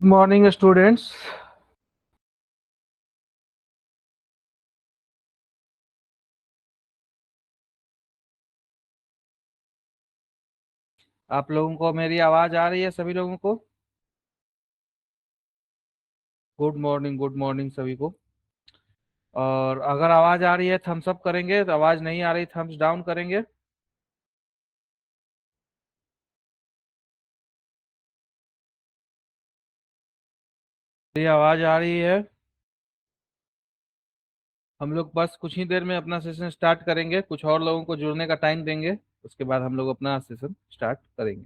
Morning students. आप लोगों को मेरी आवाज आ रही है? सभी लोगों को गुड मॉर्निंग सभी को। और अगर आवाज आ रही है थम्स अप करेंगे, तो आवाज नहीं आ रही थम्स डाउन करेंगे। ये आवाज आ रही है। हम लोग बस कुछ ही देर में अपना सेशन स्टार्ट करेंगे, कुछ और लोगों को जुड़ने का टाइम देंगे। उसके बाद हम लोग अपना सेशन स्टार्ट करेंगे।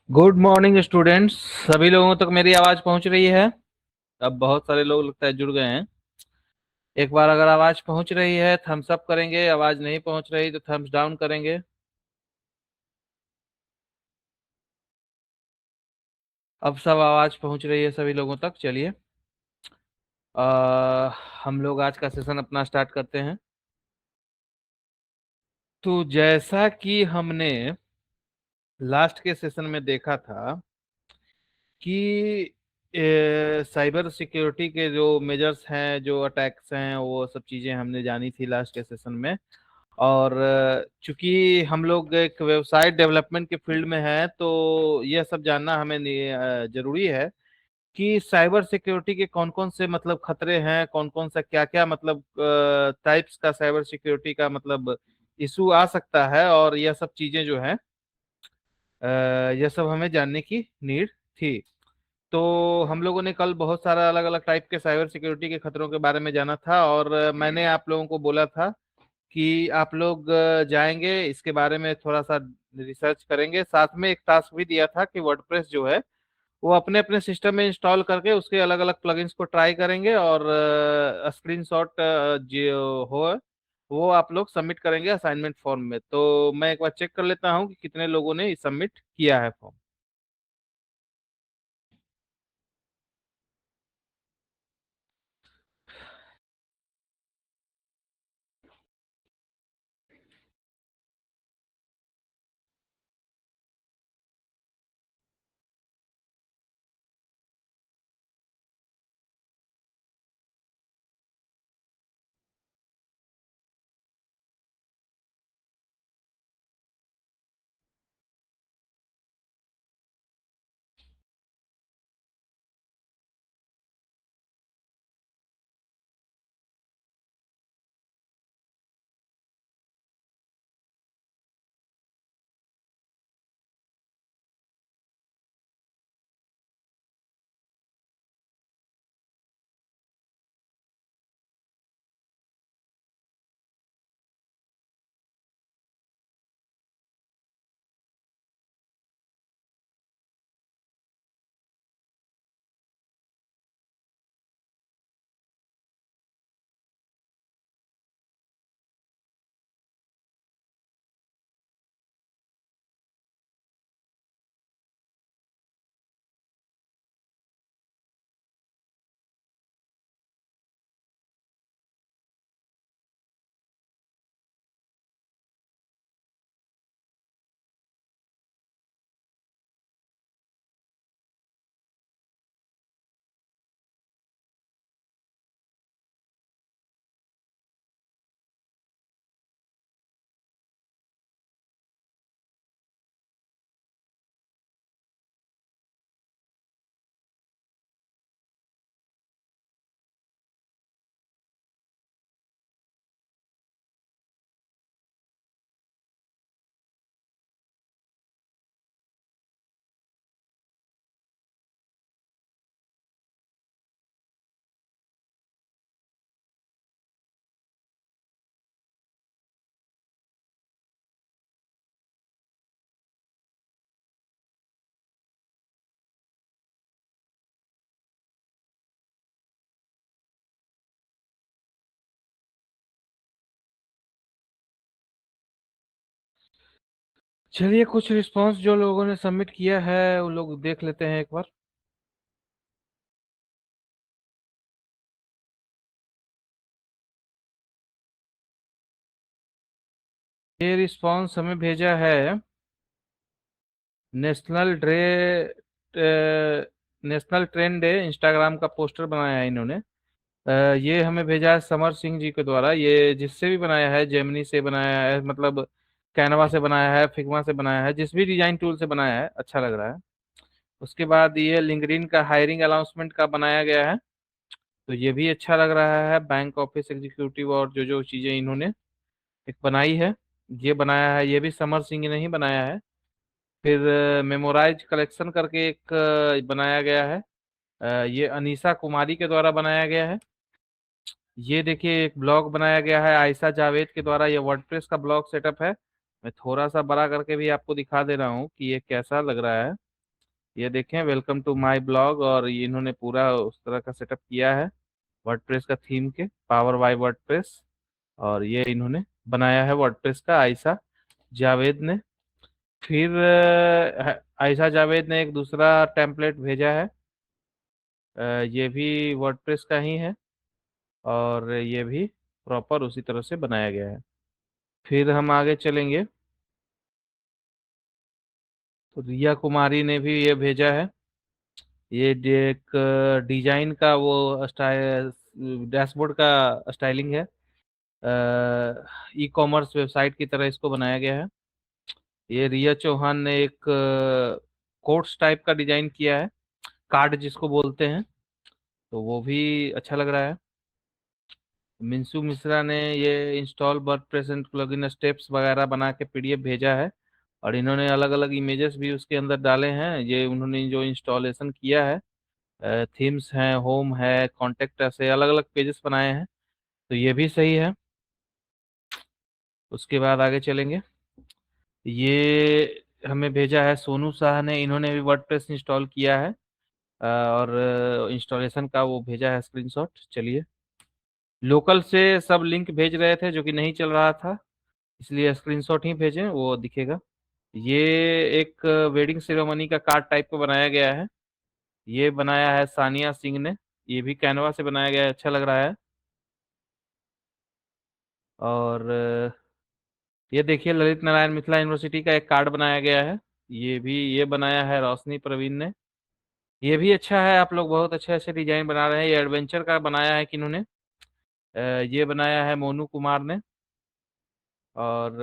Good morning students. सभी लोगों तक मेरी आवाज पहुंच रही है? अब बहुत सारे लोग लगता है जुड़ गए हैं। एक बार अगर आवाज पहुंच रही है थम्स अप करेंगे, आवाज नहीं पहुंच रही तो थम्स डाउन करेंगे। अब सब आवाज पहुंच रही है सभी लोगों तक। चलिए, हम लोग आज का सेशन अपना स्टार्ट करते हैं। तो जैसा कि हमने लास्ट के सेशन में देखा था कि साइबर सिक्योरिटी के जो मेजर्स हैं, जो अटैक्स हैं, वो सब चीजें हमने जानी थी लास्ट के सेशन में। और चूंकि हम लोग एक वेबसाइट डेवलपमेंट के फील्ड में हैं तो यह सब जानना हमें जरूरी है कि साइबर सिक्योरिटी के कौन कौन से मतलब खतरे हैं, कौन कौन सा क्या क्या मतलब टाइप्स का साइबर सिक्योरिटी का मतलब इशू आ सकता है। और यह सब चीजें जो है यह सब हमें जानने की नीड थी। तो हम लोगों ने कल बहुत सारा अलग अलग टाइप के साइबर सिक्योरिटी के खतरों के बारे में जाना था। और मैंने आप लोगों को बोला था कि आप लोग जाएंगे इसके बारे में थोड़ा सा रिसर्च करेंगे। साथ में एक टास्क भी दिया था कि वर्डप्रेस जो है वो अपने अपने सिस्टम में इंस्टॉल करके उसके अलग अलग प्लगइन्स को ट्राई करेंगे और स्क्रीनशॉट जो हो वो आप लोग सबमिट करेंगे असाइनमेंट फॉर्म में। तो मैं एक बार चेक कर लेता हूँ कि कितने लोगों ने सबमिट किया है फॉर्म। चलिए, कुछ रिस्पांस जो लोगों ने सबमिट किया है वो लोग देख लेते हैं एक बार। ये रिस्पांस हमें भेजा है national ड्रे national trend day Instagram का पोस्टर बनाया है इन्होंने। ये हमें भेजा है समर सिंह जी के द्वारा। ये जिससे भी बनाया है, जेमिनी से बनाया है, मतलब कैनवा से बनाया है, फिग्मा से बनाया है, जिस भी डिजाइन टूल से बनाया है अच्छा लग रहा है। उसके बाद ये लिंक्डइन का हायरिंग अनाउंसमेंट का बनाया गया है, तो ये भी अच्छा लग रहा है। बैंक ऑफिस एग्जीक्यूटिव और जो जो चीजें इन्होंने एक बनाई है, ये बनाया है, ये भी समर सिंह ने ही बनाया है। फिर मेमोराइज कलेक्शन करके एक बनाया गया है, ये अनीसा कुमारी के द्वारा बनाया गया है। ये देखिए एक ब्लॉग बनाया गया है आयशा जावेद के द्वारा, ये वर्डप्रेस का ब्लॉग सेटअप है। मैं थोड़ा सा बड़ा करके भी आपको दिखा दे रहा हूँ कि ये कैसा लग रहा है। ये देखें, वेलकम टू माय ब्लॉग, और ये इन्होंने पूरा उस तरह का सेटअप किया है वर्डप्रेस का थीम के, पावर बाय वर्डप्रेस। और ये इन्होंने बनाया है वर्डप्रेस का, आयशा जावेद ने। फिर आयशा जावेद ने एक दूसरा टेम्पलेट भेजा है। ये भी वर्डप्रेस का ही है, और ये भी प्रॉपर उसी तरह से बनाया गया है। फिर हम आगे चलेंगे तो रिया कुमारी ने भी ये भेजा है। ये एक डिजाइन का वो स्टाइल, डैशबोर्ड का स्टाइलिंग है। ई कॉमर्स वेबसाइट की तरह इसको बनाया गया है। ये रिया चौहान ने एक कोट्स टाइप का डिजाइन किया है, कार्ड जिसको बोलते हैं, तो वो भी अच्छा लग रहा है। मिंसू मिश्रा ने ये install word present plugin steps वगैरह बना के पीडीएफ भेजा है, और इन्होंने अलग अलग इमेजेस भी उसके अंदर डाले हैं। ये उन्होंने जो इंस्टॉलेशन किया है, थीम्स हैं, होम है, कॉन्टेक्ट ऐसे अलग अलग पेजेस बनाए हैं, तो ये भी सही है। उसके बाद आगे चलेंगे। ये हमें भेजा है सोनू शाह ने, इन्होंने भी वर्डप्रेस इंस्टॉल किया है, और इंस्टॉलेशन का वो भेजा है स्क्रीनशॉट। चलिए, लोकल से सब लिंक भेज रहे थे जो कि नहीं चल रहा था, इसलिए स्क्रीनशॉट ही भेजें, वो दिखेगा। ये एक वेडिंग सेरेमनी का कार्ड टाइप का बनाया गया है। ये बनाया है सानिया सिंह ने, ये भी कैनवा से बनाया गया है, अच्छा लग रहा है। और ये देखिए, ललित नारायण मिथिला यूनिवर्सिटी का एक कार्ड बनाया गया है। ये बनाया है रोशनी प्रवीण ने। ये भी अच्छा है, आप लोग बहुत अच्छे अच्छे डिजाइन बना रहे हैं। ये एडवेंचर का बनाया है किन्होंने, ये बनाया है मोनू कुमार ने। और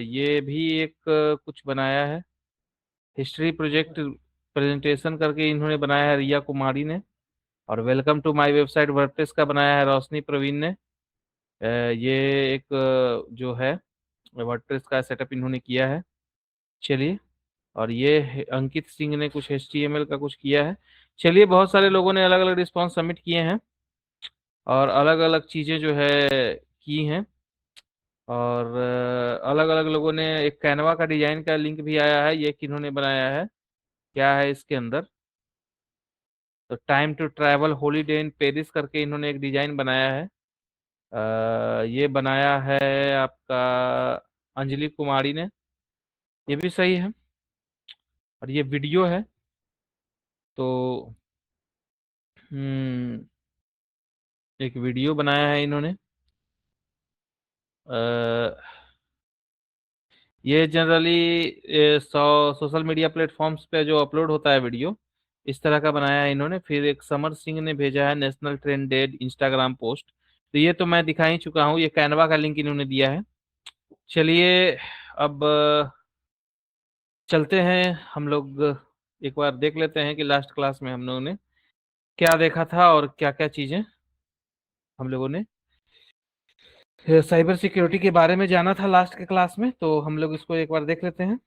ये भी एक कुछ बनाया है, हिस्ट्री प्रोजेक्ट प्रेजेंटेशन करके इन्होंने बनाया है रिया कुमारी ने। और welcome to my website WordPress का बनाया है रोशनी प्रवीण ने। ये एक जो है वर्डप्रेस का सेटअप इन्होंने किया है। चलिए, और ये अंकित सिंह ने कुछ HTML का कुछ किया है। चलिए, बहुत सारे लोगों ने अलग अलग रिस्पॉन्स सबमिट किए हैं, और अलग अलग चीज़ें जो है की हैं। और अलग अलग लोगों ने, एक कैनवा का डिजाइन का लिंक भी आया है, ये किन्होंने बनाया है, क्या है इसके अंदर, तो time to travel holiday in Paris करके इन्होंने एक डिजाइन बनाया है। ये बनाया है आपका अंजलि कुमारी ने, ये भी सही है। और ये वीडियो है, तो एक वीडियो बनाया है इन्होंने। अ, ये जनरली सोशल मीडिया प्लेटफॉर्म्स पे जो अपलोड होता है वीडियो, इस तरह का बनाया है इन्होंने। फिर एक समर सिंह ने भेजा है नेशनल ट्रेंडेड इंस्टाग्राम पोस्ट, तो ये तो मैं दिखा ही चुका हूँ, ये कैनवा का लिंक इन्होंने दिया है। चलिए, अब चलते हैं हम लोग, एक बार देख लेते हैं कि लास्ट क्लास में हम लोगों ने क्या देखा था और क्या क्या चीजें हम लोगों ने साइबर सिक्योरिटी के बारे में जाना था लास्ट के क्लास में, तो हम लोग इसको एक बार देख लेते हैं।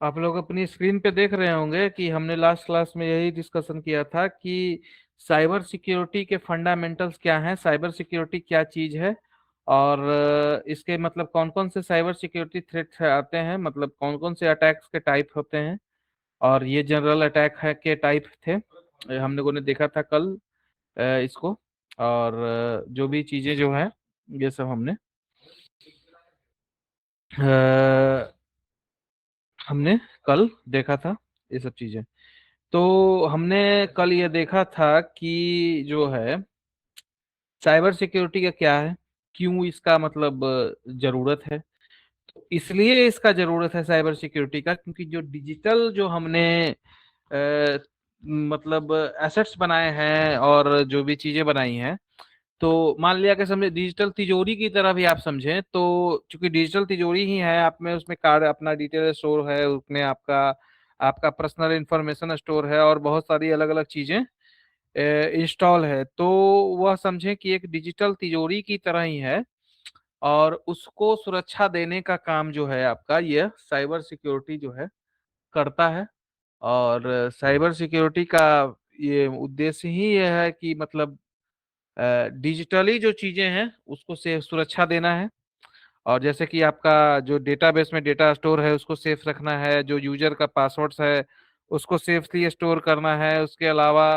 आप लोग अपनी स्क्रीन पे देख रहे होंगे कि हमने लास्ट क्लास में यही डिस्कशन किया था कि साइबर सिक्योरिटी के फंडामेंटल्स क्या हैं, साइबर सिक्योरिटी क्या चीज है, और इसके मतलब कौन कौन से साइबर सिक्योरिटी थ्रेट आते हैं, मतलब कौन कौन से अटैक्स के टाइप होते हैं। और ये जनरल अटैक है के टाइप थे, हम लोगों ने देखा था कल इसको। और जो भी चीजें जो है, ये सब हमने कल देखा था, ये सब चीजें। तो हमने कल ये देखा था कि जो है साइबर सिक्योरिटी का क्या है, क्यों इसका मतलब जरूरत है। तो इसलिए इसका जरूरत है साइबर सिक्योरिटी का, क्योंकि जो डिजिटल जो हमने मतलब एसेट्स बनाए हैं और जो भी चीजें बनाई हैं, तो मान लिया कि समझे डिजिटल तिजोरी की तरह भी आप समझें, तो चूंकि डिजिटल तिजोरी ही है, आप में उसमें कार्ड अपना डिटेल स्टोर है, उसमें आपका आपका पर्सनल इंफॉर्मेशन स्टोर है और बहुत सारी अलग अलग चीजें इंस्टॉल है। तो वह समझें कि एक डिजिटल तिजोरी की तरह ही है, और उसको सुरक्षा देने का काम जो है आपका, यह साइबर सिक्योरिटी जो है करता है। और साइबर सिक्योरिटी का ये उद्देश्य ही यह है कि मतलब डिजिटली जो चीजें हैं उसको सेफ सुरक्षा देना है। और जैसे कि आपका जो डेटाबेस में डेटा स्टोर है उसको सेफ रखना है, जो यूजर का पासवर्ड्स है उसको सेफली स्टोर करना है। उसके अलावा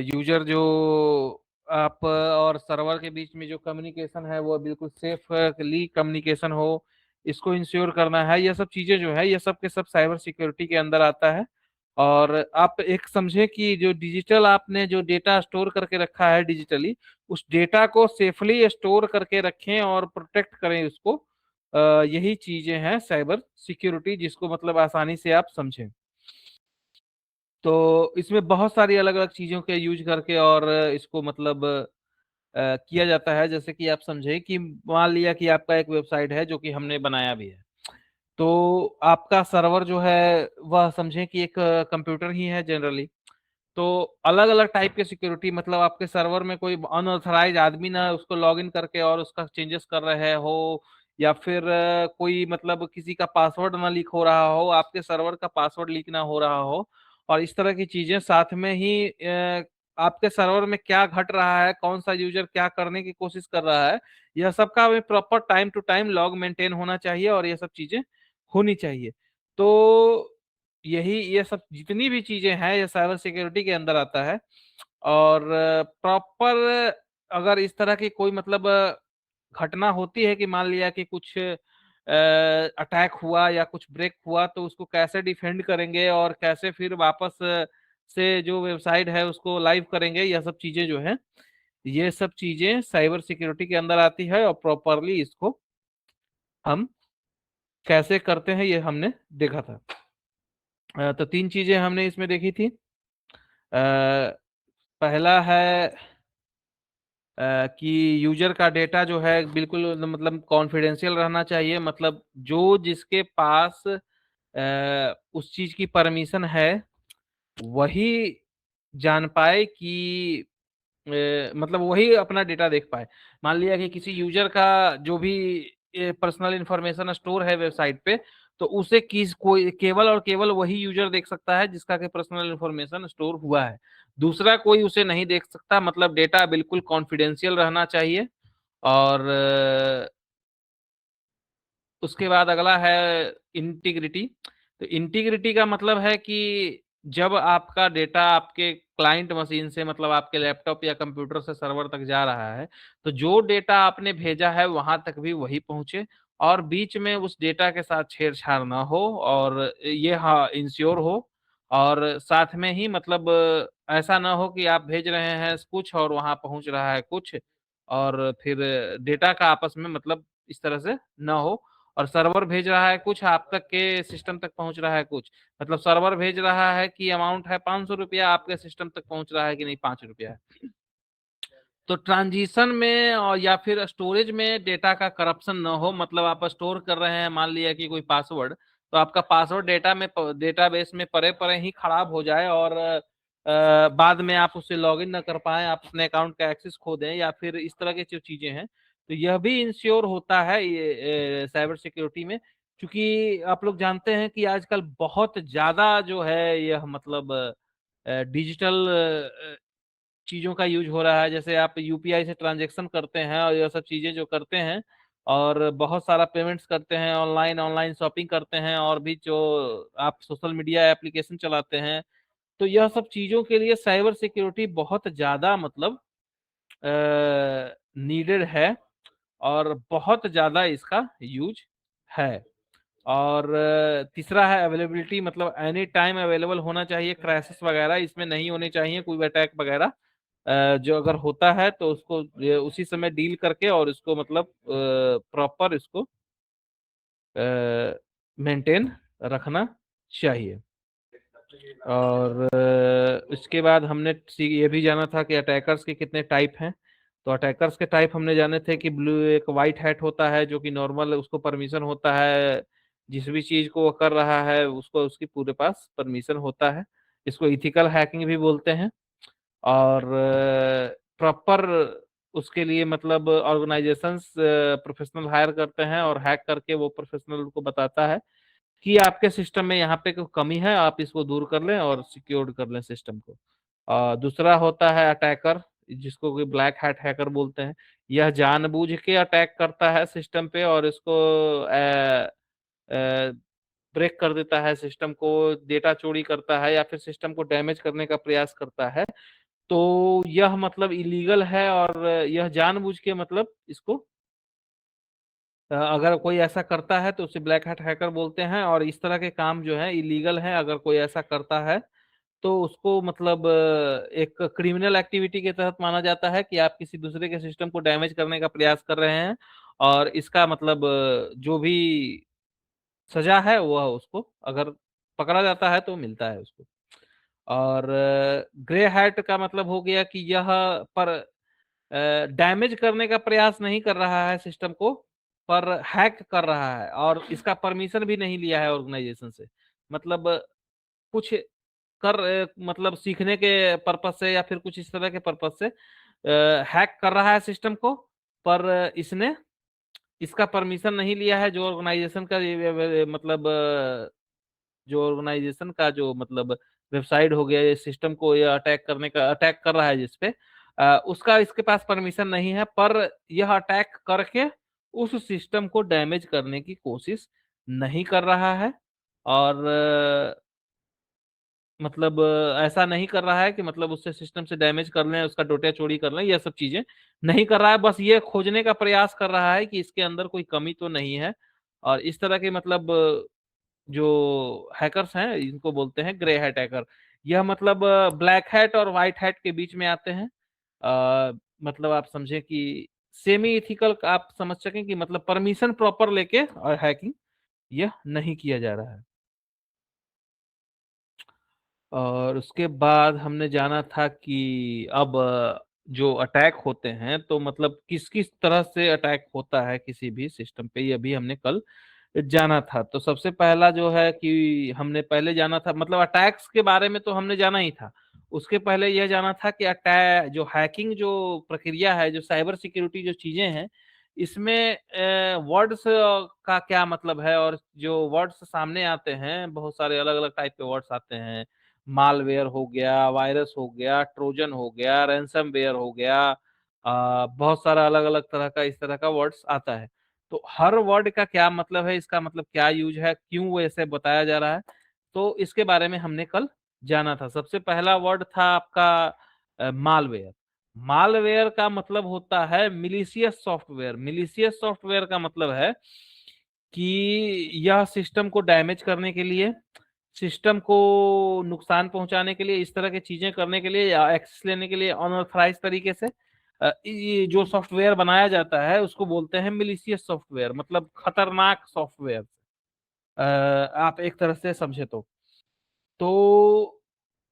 यूजर जो आप और सर्वर के बीच में जो कम्युनिकेशन है वो बिल्कुल सेफली कम्युनिकेशन हो, इसको इंश्योर करना है। ये सब चीजें जो है ये सब के सब साइबर सिक्योरिटी के अंदर आता है। और आप एक समझे कि जो डिजिटल आपने जो डेटा स्टोर करके रखा है डिजिटली, उस डेटा को सेफली स्टोर करके रखें और प्रोटेक्ट करें उसको। यही चीजें हैं साइबर सिक्योरिटी, जिसको मतलब आसानी से आप समझें। तो इसमें बहुत सारी अलग अलग चीजों के यूज करके और इसको मतलब किया जाता है। जैसे कि आप समझे कि मान लिया कि आपका एक वेबसाइट है जो कि हमने बनाया भी है, तो आपका सर्वर जो है वह समझे कि एक कंप्यूटर ही है जनरली। तो अलग अलग टाइप के सिक्योरिटी, मतलब आपके सर्वर में कोई अनऑथराइज आदमी ना उसको लॉग इन करके और उसका चेंजेस कर रहे हो, या फिर कोई मतलब किसी का पासवर्ड ना लीक हो रहा हो, आपके सर्वर का पासवर्ड लीक ना हो रहा हो, और इस तरह की चीजें साथ में ही आपके सर्वर में क्या घट रहा है, कौन सा यूजर क्या करने की कोशिश कर रहा है, यह सब का proper time to time log maintain होना चाहिए और ये सब चीजें होनी चाहिए। तो यही ये सब जितनी भी चीजें हैं ये साइबर सिक्योरिटी के अंदर आता है। और प्रॉपर अगर इस तरह की कोई मतलब घटना होती है कि मान लिया कि कुछ अटैक हुआ या कुछ ब्रेक हुआ, तो उसको कैसे डिफेंड करेंगे और कैसे फिर वापस से जो वेबसाइट है उसको लाइव करेंगे, यह सब चीजें जो है ये सब चीजें साइबर सिक्योरिटी के अंदर आती है। और प्रॉपरली इसको हम कैसे करते हैं ये हमने देखा था। तो तीन चीजें हमने इसमें देखी थी। पहला है कि यूजर का डेटा जो है बिल्कुल मतलब कॉन्फिडेंशियल रहना चाहिए, मतलब जो जिसके पास उस चीज की परमिशन है वही जान पाए कि मतलब वही अपना डेटा देख पाए। मान लिया कि किसी यूजर का जो भी पर्सनल इंफॉर्मेशन स्टोर है वेबसाइट पे, तो उसे किस कोई केवल और केवल वही यूजर देख सकता है जिसका के पर्सनल इंफॉर्मेशन स्टोर हुआ है। दूसरा कोई उसे नहीं देख सकता, मतलब डेटा बिल्कुल कॉन्फिडेंशियल रहना चाहिए। और उसके बाद अगला है इंटीग्रिटी। तो इंटीग्रिटी का मतलब है कि जब आपका डेटा आपके क्लाइंट मशीन से मतलब आपके लैपटॉप या कंप्यूटर से सर्वर तक जा रहा है, तो जो डेटा आपने भेजा है वहां तक भी वही पहुंचे, और बीच में उस डेटा के साथ छेड़छाड़ ना हो, और ये हाँ इंश्योर हो। और साथ में ही मतलब ऐसा ना हो कि आप भेज रहे हैं कुछ और वहां पहुंच रहा है कुछ, और फिर डेटा का आपस में मतलब इस तरह से ना हो। और सर्वर भेज रहा है कुछ, आप तक के सिस्टम तक पहुंच रहा है कुछ, मतलब सर्वर भेज रहा है कि अमाउंट है 500 रुपया, आपके सिस्टम तक पहुंच रहा है कि नहीं 5 रुपया है। तो ट्रांजिशन में और या फिर स्टोरेज में डेटा का करप्शन ना हो, मतलब आप स्टोर कर रहे हैं मान लिया कि कोई पासवर्ड, तो आपका पासवर्ड डेटाबेस में परे परे ही खराब हो जाए, और बाद में आप उससे लॉगिन ना कर पाए, आप अपने अकाउंट का एक्सेस खो दें, या फिर इस तरह की जो चीजें हैं, तो यह भी इंश्योर होता है ये साइबर सिक्योरिटी में। क्योंकि आप लोग जानते हैं कि आजकल बहुत ज्यादा जो है यह मतलब डिजिटल चीजों का यूज हो रहा है। जैसे आप यूपीआई से ट्रांजैक्शन करते हैं और ये सब चीजें जो करते हैं, और बहुत सारा पेमेंट्स करते हैं, ऑनलाइन ऑनलाइन शॉपिंग करते हैं, और भी जो आप सोशल मीडिया एप्लीकेशन चलाते हैं, तो यह सब चीजों के लिए साइबर सिक्योरिटी बहुत ज्यादा मतलब नीडेड है, और बहुत ज्यादा इसका यूज है। और तीसरा है अवेलेबिलिटी, मतलब एनी टाइम अवेलेबल होना चाहिए, क्रैशेस वगैरह इसमें नहीं होने चाहिए, कोई अटैक वगैरह जो अगर होता है तो उसको उसी समय डील करके और इसको मतलब प्रॉपर इसको मेंटेन रखना चाहिए। और इसके बाद हमने ये भी जाना था कि अटैकर्स के कितने टाइप हैं। तो अटैकर्स के टाइप हमने जाने थे कि ब्लू एक वाइट हैट होता है जो कि नॉर्मल, उसको परमिशन होता है, जिस भी चीज को वो कर रहा है उसको उसकी पूरे पास परमिशन होता है। इसको इथिकल हैकिंग भी बोलते हैं। और प्रॉपर उसके लिए मतलब ऑर्गेनाइजेशंस प्रोफेशनल हायर करते हैं और हैक करके वो प्रोफेशनल को बताता है कि आपके सिस्टम में यहाँ पे कोई कमी है, आप इसको दूर कर लें और सिक्योर कर लें सिस्टम को। दूसरा होता है अटैकर, जिसको कोई ब्लैक हैट हैकर बोलते हैं। यह जानबूझ के अटैक करता है सिस्टम पे और इसको ब्रेक कर देता है सिस्टम को, डेटा चोरी करता है या फिर सिस्टम को डैमेज करने का प्रयास करता है। तो यह मतलब इलीगल है और यह जानबूझ के मतलब इसको अगर कोई ऐसा करता है तो उसे ब्लैक हैट हैकर बोलते हैं। और इस तरह के काम जो है इलीगल है, अगर कोई ऐसा करता है तो उसको मतलब एक क्रिमिनल एक्टिविटी के तहत माना जाता है कि आप किसी दूसरे के सिस्टम को डैमेज करने का प्रयास कर रहे हैं। और इसका मतलब जो भी सजा है वह उसको अगर पकड़ा जाता है तो मिलता है उसको। और ग्रे हैट का मतलब हो गया कि यह पर डैमेज करने का प्रयास नहीं कर रहा है सिस्टम को, पर हैक कर रहा है और इसका परमिशन भी नहीं लिया है ऑर्गेनाइजेशन से। मतलब कुछ मतलब सीखने के पर्पज से या फिर कुछ इस तरह के पर्पज से हैक कर रहा है सिस्टम को, पर इसने इसका परमिशन नहीं लिया है। जो ऑर्गेनाइजेशन का मतलब जो ऑर्गेनाइजेशन का जो मतलब वेबसाइट हो गया, ये सिस्टम को ये अटैक करने का अटैक कर रहा है जिसपे उसका इसके पास परमिशन नहीं है, पर यह अटैक करके उस सिस्टम को डैमेज करने की कोशिश नहीं कर रहा है। और मतलब ऐसा नहीं कर रहा है कि मतलब उससे सिस्टम से डैमेज कर लें, उसका डोटा चोरी कर लें, यह सब चीजें नहीं कर रहा है। बस ये खोजने का प्रयास कर रहा है कि इसके अंदर कोई कमी तो नहीं है। और इस तरह के मतलब जो हैकर्स हैं इनको बोलते हैं ग्रे हैट हैकर। यह मतलब ब्लैक हैट और व्हाइट हैट के बीच में आते हैं। मतलब आप समझे कि सेमी इथिकल आप समझ सकें कि मतलब परमिशन प्रॉपर लेके और हैकिंग यह नहीं किया जा रहा है। और उसके बाद हमने जाना था कि अब जो अटैक होते हैं तो मतलब किस किस तरह से अटैक होता है किसी भी सिस्टम पे, ये भी हमने कल जाना था। तो सबसे पहला जो है कि हमने पहले जाना था मतलब अटैक्स के बारे में तो हमने जाना ही था। उसके पहले यह जाना था कि अटैक जो हैकिंग जो प्रक्रिया है, जो साइबर सिक्योरिटी जो चीजें हैं, इसमें वर्ड्स का क्या मतलब है। और जो वर्ड्स सामने आते हैं, बहुत सारे अलग अलग टाइप के वर्ड्स आते हैं। मालवेयर हो गया, वायरस हो गया, ट्रोजन हो गया, रैंसमवेयर हो गया, बहुत सारा अलग अलग तरह का इस तरह का वर्ड्स आता है। तो हर वर्ड का क्या मतलब है, इसका मतलब क्या यूज है, क्यों वो ऐसे बताया जा रहा है, तो इसके बारे में हमने कल जाना था। सबसे पहला वर्ड था आपका मालवेयर। मालवेयर का मतलब होता है मिलीशियस सॉफ्टवेयर। मिलीशियस सॉफ्टवेयर का मतलब है कि यह सिस्टम को डैमेज करने के लिए, सिस्टम को नुकसान पहुंचाने के लिए, इस तरह की चीजें करने के लिए या एक्सेस लेने के लिए अनऑथराइज तरीके से ये जो सॉफ्टवेयर बनाया जाता है उसको बोलते हैं मिलीशियस सॉफ्टवेयर, मतलब खतरनाक सॉफ्टवेयर। आप एक तरह से समझे तो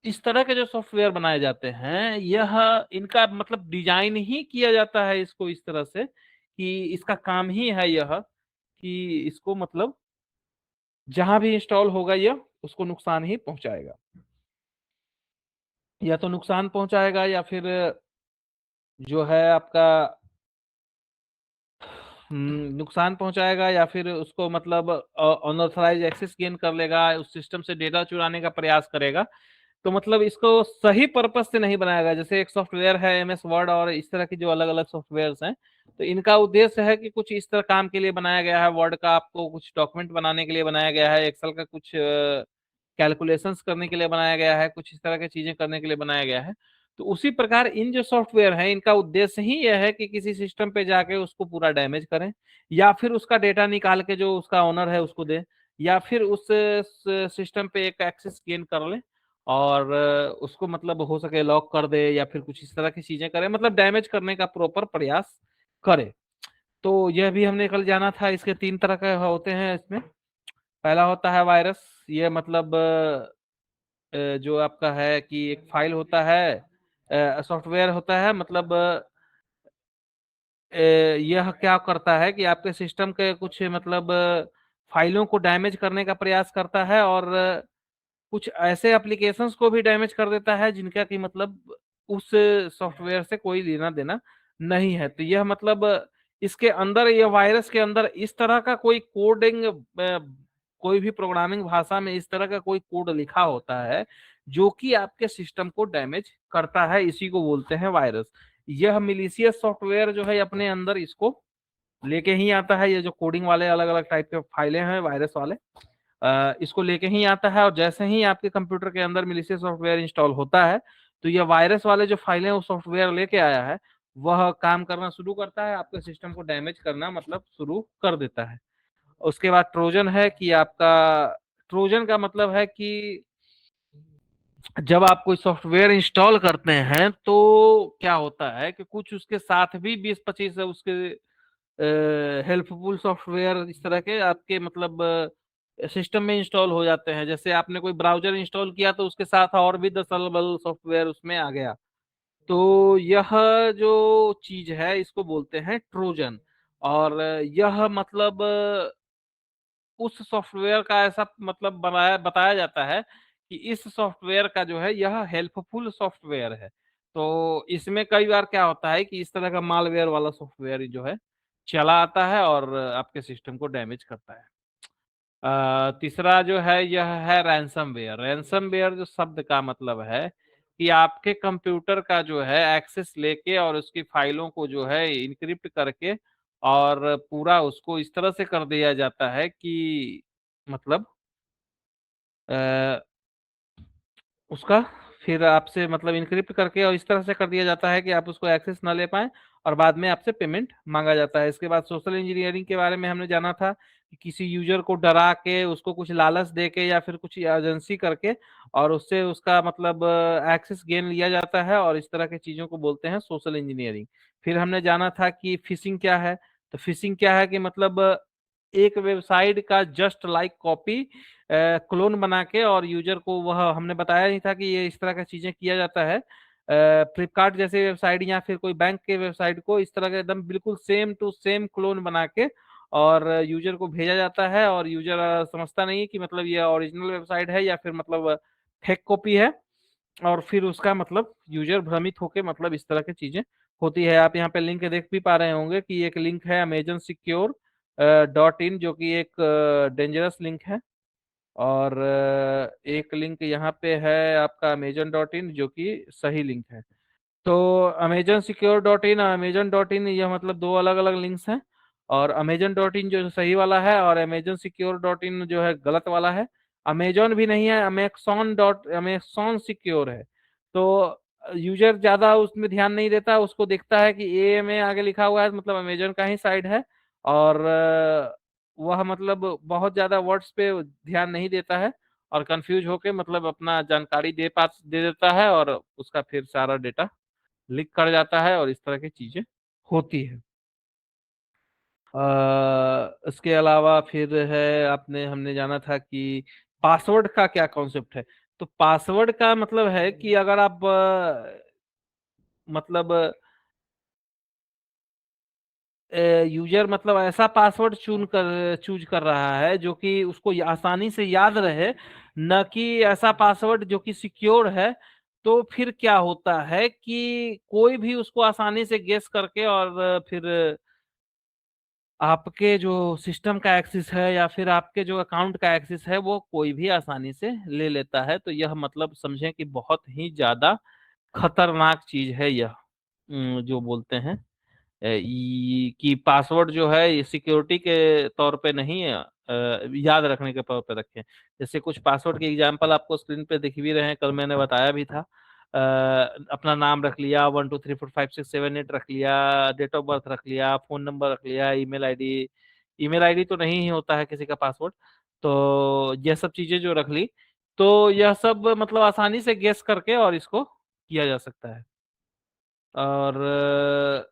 इस तरह के जो सॉफ्टवेयर बनाए जाते हैं, यह इनका मतलब डिजाइन ही किया जाता है इसको इस तरह से कि इसका काम ही है यह कि इसको मतलब जहां भी इंस्टॉल होगा यह उसको नुकसान ही पहुंचाएगा। या तो नुकसान पहुंचाएगा या फिर जो है आपका नुकसान पहुंचाएगा, या फिर उसको मतलब अनऑथराइज एक्सेस गेन कर लेगा, उस सिस्टम से डेटा चुराने का प्रयास करेगा। तो मतलब इसको सही पर्पज से नहीं बनाया गया। जैसे एक सॉफ्टवेयर है एमएस वर्ड और इस तरह की जो अलग अलग सॉफ्टवेयर्स हैं, तो इनका उद्देश्य है कि कुछ इस तरह काम के लिए बनाया गया है। वर्ड का आपको कुछ डॉक्यूमेंट बनाने के लिए बनाया गया है, एक्सेल का कुछ कैलकुलेशंस करने के लिए बनाया गया है, कुछ इस तरह की चीजें करने के लिए बनाया गया है। तो उसी प्रकार इन जो सॉफ्टवेयर है इनका उद्देश्य ही यह है कि किसी सिस्टम पे जाके उसको पूरा डैमेज करें, या फिर उसका डेटा निकाल के जो उसका ओनर है उसको दे, या फिर उस सिस्टम पे एक एक्सेस गेन कर ले और उसको मतलब हो सके लॉक कर दे, या फिर कुछ इस तरह की चीजें करे, मतलब डैमेज करने का प्रॉपर प्रयास करे। तो यह भी हमने कल जाना था। इसके तीन तरह के होते हैं इसमें। पहला होता है वायरस। ये मतलब जो आपका है कि एक फाइल होता है, सॉफ्टवेयर होता है, मतलब यह क्या करता है कि आपके सिस्टम के कुछ मतलब फाइलों को डैमेज करने का प्रयास करता है, और कुछ ऐसे एप्लीकेशंस को भी डैमेज कर देता है जिनका कि मतलब उस सॉफ्टवेयर से कोई लेना देना नहीं है। तो यह मतलब इसके अंदर, यह वायरस के अंदर इस तरह का कोई कोडिंग, कोई भी प्रोग्रामिंग भाषा में इस तरह का कोई कोड लिखा होता है जो कि आपके सिस्टम को डैमेज करता है, इसी को बोलते हैं वायरस। यह मिलीशियस सॉफ्टवेयर जो है अपने अंदर इसको लेके ही आता है। ये जो कोडिंग वाले अलग अलग टाइप के फाइलें हैं वायरस वाले, इसको लेके ही आता है, और जैसे ही आपके कंप्यूटर के अंदर मिलीशियस सॉफ्टवेयर इंस्टॉल होता है तो ये वायरस वाले जो फाइलें वो सॉफ्टवेयर लेके आया है वह काम करना शुरू करता है, आपके सिस्टम को डैमेज करना मतलब शुरू कर देता है। उसके बाद ट्रोजन है कि आपका, ट्रोजन का मतलब है कि जब आप कोई सॉफ्टवेयर इंस्टॉल करते हैं तो क्या होता है कि कुछ उसके साथ भी 20-25 उसके हेल्पफुल सॉफ्टवेयर इस तरह के आपके मतलब सिस्टम में इंस्टॉल हो जाते हैं। जैसे आपने कोई ब्राउजर इंस्टॉल किया तो उसके साथ और भी 10 अलग अलग सॉफ्टवेयर उसमें आ गया। तो यह जो चीज है इसको बोलते हैं ट्रोजन। और यह मतलब उस सॉफ्टवेयर का ऐसा मतलब बनाया बताया जाता है कि इस सॉफ्टवेयर का जो है यह हेल्पफुल सॉफ्टवेयर है। तो इसमें कई बार क्या होता है कि इस तरह का मालवेयर वाला सॉफ्टवेयर जो है चला आता है और आपके सिस्टम को डैमेज करता है। तीसरा जो है यह है रैंसमवेयर। रैंसमवेयर जो शब्द का मतलब है कि आपके कंप्यूटर का जो है एक्सेस लेके और उसकी फाइलों को जो है इनक्रिप्ट करके और पूरा उसको इस तरह से कर दिया जाता है कि मतलब उसका फिर आपसे मतलब इनक्रिप्ट करके और इस तरह से कर दिया जाता है कि आप उसको एक्सेस ना ले पाए, और बाद में आपसे पेमेंट मांगा जाता है। इसके बाद सोशल इंजीनियरिंग के बारे में हमने जाना था कि किसी यूजर को डरा के उसको कुछ लालच दे के या फिर कुछ एजेंसी करके और उससे उसका मतलब एक्सेस गेन लिया जाता है, और इस तरह की चीजों को बोलते हैं सोशल इंजीनियरिंग। फिर हमने जाना था कि फिशिंग क्या है। तो फिशिंग क्या है कि मतलब एक वेबसाइट का जस्ट लाइक कॉपी क्लोन बना के, और यूजर को वह हमने बताया नहीं था कि ये इस तरह का चीजें किया जाता है। फ्लिपकार्ट जैसे वेबसाइट या फिर कोई बैंक के वेबसाइट को इस तरह का एकदम बिल्कुल सेम टू सेम क्लोन बना के और यूजर को भेजा जाता है, और यूजर समझता नहीं है कि मतलब ये ओरिजिनल वेबसाइट है या फिर मतलब फेक कॉपी है, और फिर उसका मतलब यूजर भ्रमित होके मतलब इस तरह की चीजें होती है। आप यहाँ पे लिंक देख भी पा रहे होंगे कि एक लिंक है अमेजन सिक्योर .in, जो कि एक डेंजरस लिंक है। और एक लिंक यहाँ पे है आपका अमेजन.इन, जो कि सही लिंक है। तो अमेजन सिक्योर .इन और अमेजन.इन यह मतलब दो अलग अलग लिंक्स हैं। और अमेजन.इन जो सही वाला है और अमेजन सिक्योर .इन जो है गलत वाला है। अमेजन भी नहीं है, अमेजॉन सिक्योर है। तो यूजर ज्यादा उसमें ध्यान नहीं देता, उसको देखता है कि ए में आगे लिखा हुआ है मतलब अमेजन का ही साइड है, और वह मतलब बहुत ज्यादा वर्ड्स पे ध्यान नहीं देता है, और कंफ्यूज होके मतलब अपना जानकारी दे देता है, और उसका फिर सारा डेटा लीक कर जाता है, और इस तरह की चीजें होती है। इसके अलावा फिर है, आपने हमने जाना था कि पासवर्ड का क्या कॉन्सेप्ट है। तो पासवर्ड का मतलब है कि अगर आप मतलब यूजर मतलब ऐसा पासवर्ड चूज कर रहा है जो कि उसको आसानी से याद रहे, न कि ऐसा पासवर्ड जो कि सिक्योर है। तो फिर क्या होता है कि कोई भी उसको आसानी से गेस करके और फिर आपके जो सिस्टम का एक्सेस है या फिर आपके जो अकाउंट का एक्सेस है वो कोई भी आसानी से ले लेता है। तो यह मतलब समझें कि बहुत ही ज्यादा खतरनाक चीज है यह। जो बोलते हैं कि पासवर्ड जो है ये सिक्योरिटी के तौर पे नहीं है, याद रखने के तौर पे रखें। जैसे कुछ पासवर्ड के एग्जांपल आपको स्क्रीन पे दिख भी रहे हैं, कल मैंने बताया भी था। अपना नाम रख लिया, 1 2 3 4 5 6 7 8 रख लिया, डेट ऑफ बर्थ रख लिया, फोन नंबर रख लिया, ईमेल आईडी। ईमेल आईडी तो नहीं ही होता है किसी का पासवर्ड। तो यह सब चीजें जो रख ली, तो यह सब मतलब आसानी से गेस करके और इसको किया जा सकता है। और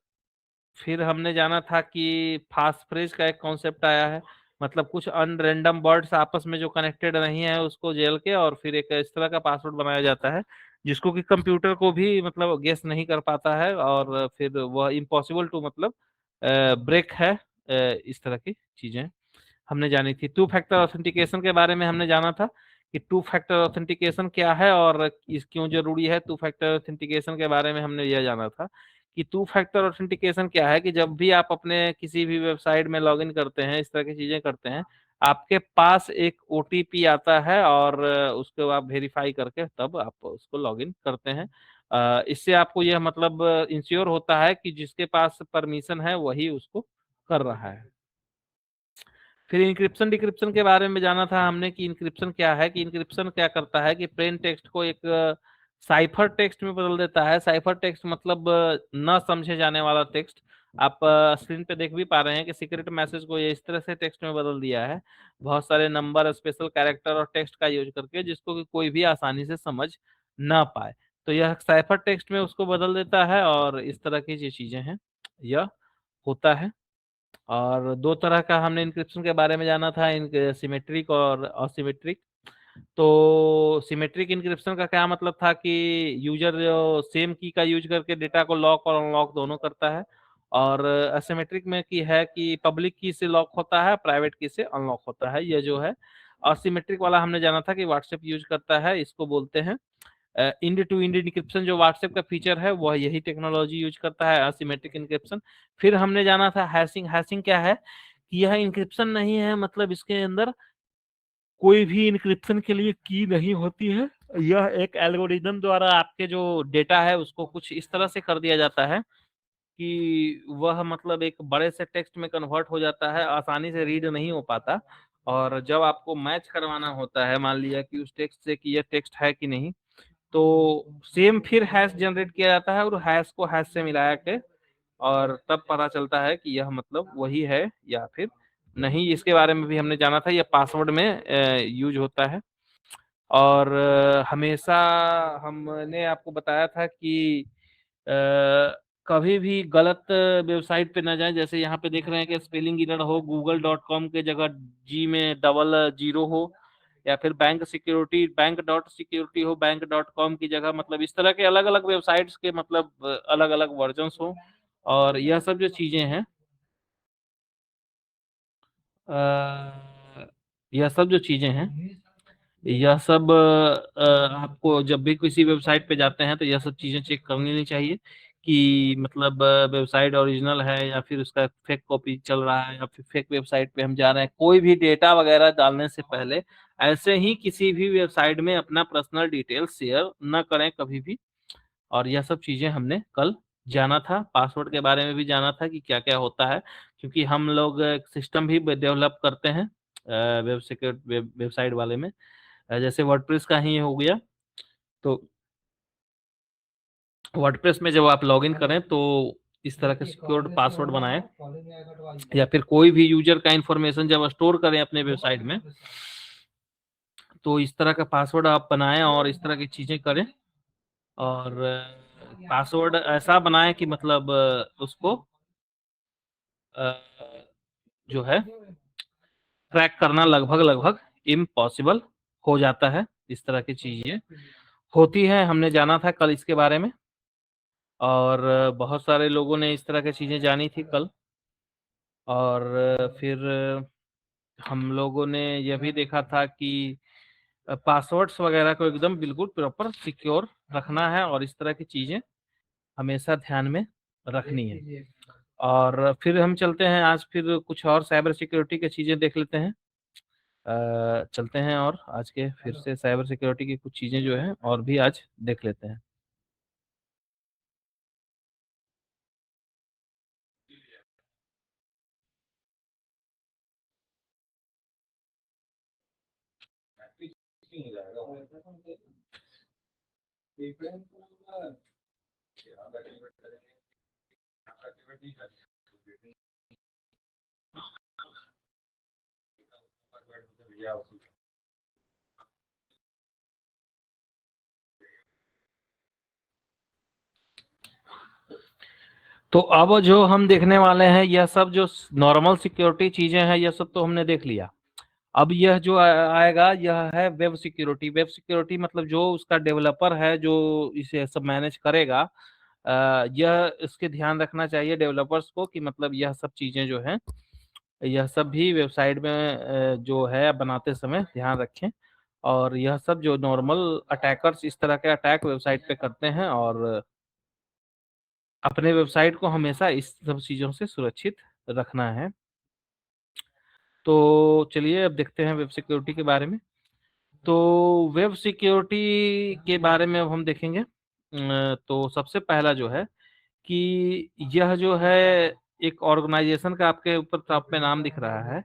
फिर हमने जाना था कि फास्ट फ्रेज का एक कॉन्सेप्ट आया है। मतलब कुछ अनरैंडम वर्ड्स आपस में जो कनेक्टेड नहीं है उसको जेल के और फिर एक इस तरह का पासवर्ड बनाया जाता है जिसको कि कंप्यूटर को भी मतलब गेस नहीं कर पाता है, और फिर वह इम्पॉसिबल टू मतलब ब्रेक है। इस तरह की चीजें हमने जानी थी। टू फैक्टर ऑथेंटिकेशन के बारे में हमने जाना था कि टू फैक्टर ऑथेंटिकेशन क्या है और इस क्यों जरूरी है। टू फैक्टर ऑथेंटिकेशन के बारे में हमने यह जाना था कि टू फैक्टर ऑथेंटिकेशन क्या है, कि जब भी आप अपने किसी भी वेबसाइट में लॉगिन करते हैं, इस तरह की चीजें करते हैं, आपके पास एक ओटीपी आता है और उसको आप वेरीफाई करके तब आप उसको लॉगिन करते हैं। इससे आपको यह मतलब इंश्योर होता है कि जिसके पास परमिशन है वही उसको कर रहा है। फिर इंक्रिप्शन डिक्रिप्शन के बारे में जाना था हमने कि इंक्रिप्शन क्या है, कि इंक्रिप्शन क्या करता है कि प्लेन टेक्स्ट को एक साइफर टेक्स्ट में बदल देता है। साइफर टेक्स्ट मतलब न समझे जाने वाला टेक्स्ट। आप स्क्रीन पे देख भी पा रहे हैं कि सीक्रेट मैसेज को ये इस तरह से टेक्स्ट में बदल दिया है, बहुत सारे नंबर, स्पेशल कैरेक्टर और टेक्स्ट का यूज करके, जिसको कि कोई भी आसानी से समझ ना पाए। तो यह साइफर टेक्स्ट में उसको बदल देता है और इस तरह की जो चीजें हैं यह होता है। और दो तरह का हमने इंक्रिप्शन के बारे में जाना था, सिमेट्रिक और असिमेट्रिक। तो सिमेट्रिक इंक्रिप्शन का क्या मतलब था कि यूजर जो सेम की का यूज करके डेटा को लॉक और अनलॉक दोनों करता है, और असिमेट्रिक में की है कि पब्लिक की से लॉक होता है, प्राइवेट की से अनलॉक होता है। ये जो है असिमेट्रिक वाला हमने जाना था कि व्हाट्सएप यूज करता है, इसको बोलते हैं इंड टू इंड इंक्रिप्शन। जो व्हाट्सएप का फीचर है वह यही टेक्नोलॉजी यूज करता है, असिमेट्रिक इंक्रिप्शन। फिर हमने जाना था हैशिंग। हैशिंग क्या है कि यह इंक्रिप्शन नहीं है, मतलब इसके अंदर कोई भी इंक्रिप्शन के लिए की नहीं होती है। यह एक एल्गोरिदम द्वारा आपके जो डेटा है उसको कुछ इस तरह से कर दिया जाता है कि वह मतलब एक बड़े से टेक्स्ट में कन्वर्ट हो जाता है, आसानी से रीड नहीं हो पाता। और जब आपको मैच करवाना होता है, मान लिया कि उस टेक्स्ट से कि यह टेक्स्ट है कि नहीं, तो सेम फिर हैश जनरेट किया जाता है और हैश को हैश से मिलाया के, और तब पता चलता है कि यह मतलब वही है या फिर नहीं। इसके बारे में भी हमने जाना था, यह पासवर्ड में यूज होता है। और हमेशा हमने आपको बताया था कि कभी भी गलत वेबसाइट पे ना जाएं। जैसे यहाँ पे देख रहे हैं कि स्पेलिंग एरर हो, google.com के जगह जी में डबल जीरो हो, या फिर bank security bank dot security हो बैंक.com की जगह, मतलब इस तरह के अलग अलग वेबसाइट्स के मतलब अलग अलग वर्जन्स हो। और यह सब जो चीजें हैं यह सब जो चीजें हैं यह सब आपको जब भी किसी वेबसाइट पे जाते हैं तो यह सब चीजें चेक करनी नहीं चाहिए कि मतलब वेबसाइट ओरिजिनल है या फिर उसका फेक कॉपी चल रहा है या फिर फेक वेबसाइट पे हम जा रहे हैं। कोई भी डेटा वगैरह डालने से पहले ऐसे ही किसी भी वेबसाइट में अपना पर्सनल डिटेल्स शेयर न करें कभी भी। और यह सब चीजें हमने कल जाना था। पासवर्ड के बारे में भी जाना था कि क्या क्या होता है, क्योंकि हम लोग सिस्टम भी डेवलप करते हैं वेबसाइट वाले में। जैसे वर्डप्रेस का ही हो गया, तो वर्डप्रेस में जब आप लॉगिन करें तो इस तरह के सिक्योर्ड पासवर्ड बनाएं, या फिर कोई भी यूजर का इंफॉर्मेशन जब स्टोर करें अपने वेबसाइट में तो इस तरह का पासवर्ड आप बनाएं और इस तरह की चीजें करें। और पासवर्ड ऐसा बनाएं कि मतलब उसको अ, जो है क्रैक करना लगभग लगभग इम्पॉसिबल हो जाता है। इस तरह की चीजें होती है, हमने जाना था कल इसके बारे में। और बहुत सारे लोगों ने इस तरह की चीजें जानी थी कल। और फिर हम लोगों ने यह भी देखा था कि पासवर्ड्स वगैरह को एकदम बिल्कुल प्रॉपर सिक्योर रखना है और इस तरह की चीजें हमेशा ध्यान में रखनी है। और फिर हम चलते हैं आज फिर कुछ और साइबर सिक्योरिटी की चीजें देख लेते हैं। चलते हैं और आज के फिर से साइबर सिक्योरिटी की कुछ चीजें जो है और भी आज देख लेते हैं। तो अब जो हम देखने वाले हैं यह सब जो नॉर्मल सिक्योरिटी चीजें हैं यह सब तो हमने देख लिया। अब यह जो आएगा यह है वेब सिक्योरिटी। वेब सिक्योरिटी मतलब जो उसका डेवलपर है जो इसे सब मैनेज करेगा, यह इसके ध्यान रखना चाहिए डेवलपर्स को कि मतलब यह सब चीजें जो हैं यह सब भी वेबसाइट में जो है बनाते समय ध्यान रखें। और यह सब जो नॉर्मल अटैकर्स इस तरह के अटैक वेबसाइट पे करते हैं, और अपने वेबसाइट को हमेशा इस सब चीजों से सुरक्षित रखना है। तो चलिए अब देखते हैं वेब सिक्योरिटी के बारे में। तो वेब सिक्योरिटी के बारे में अब हम देखेंगे। तो सबसे पहला जो है कि यह जो है एक ऑर्गेनाइजेशन का आपके ऊपर टॉप पे नाम दिख रहा है।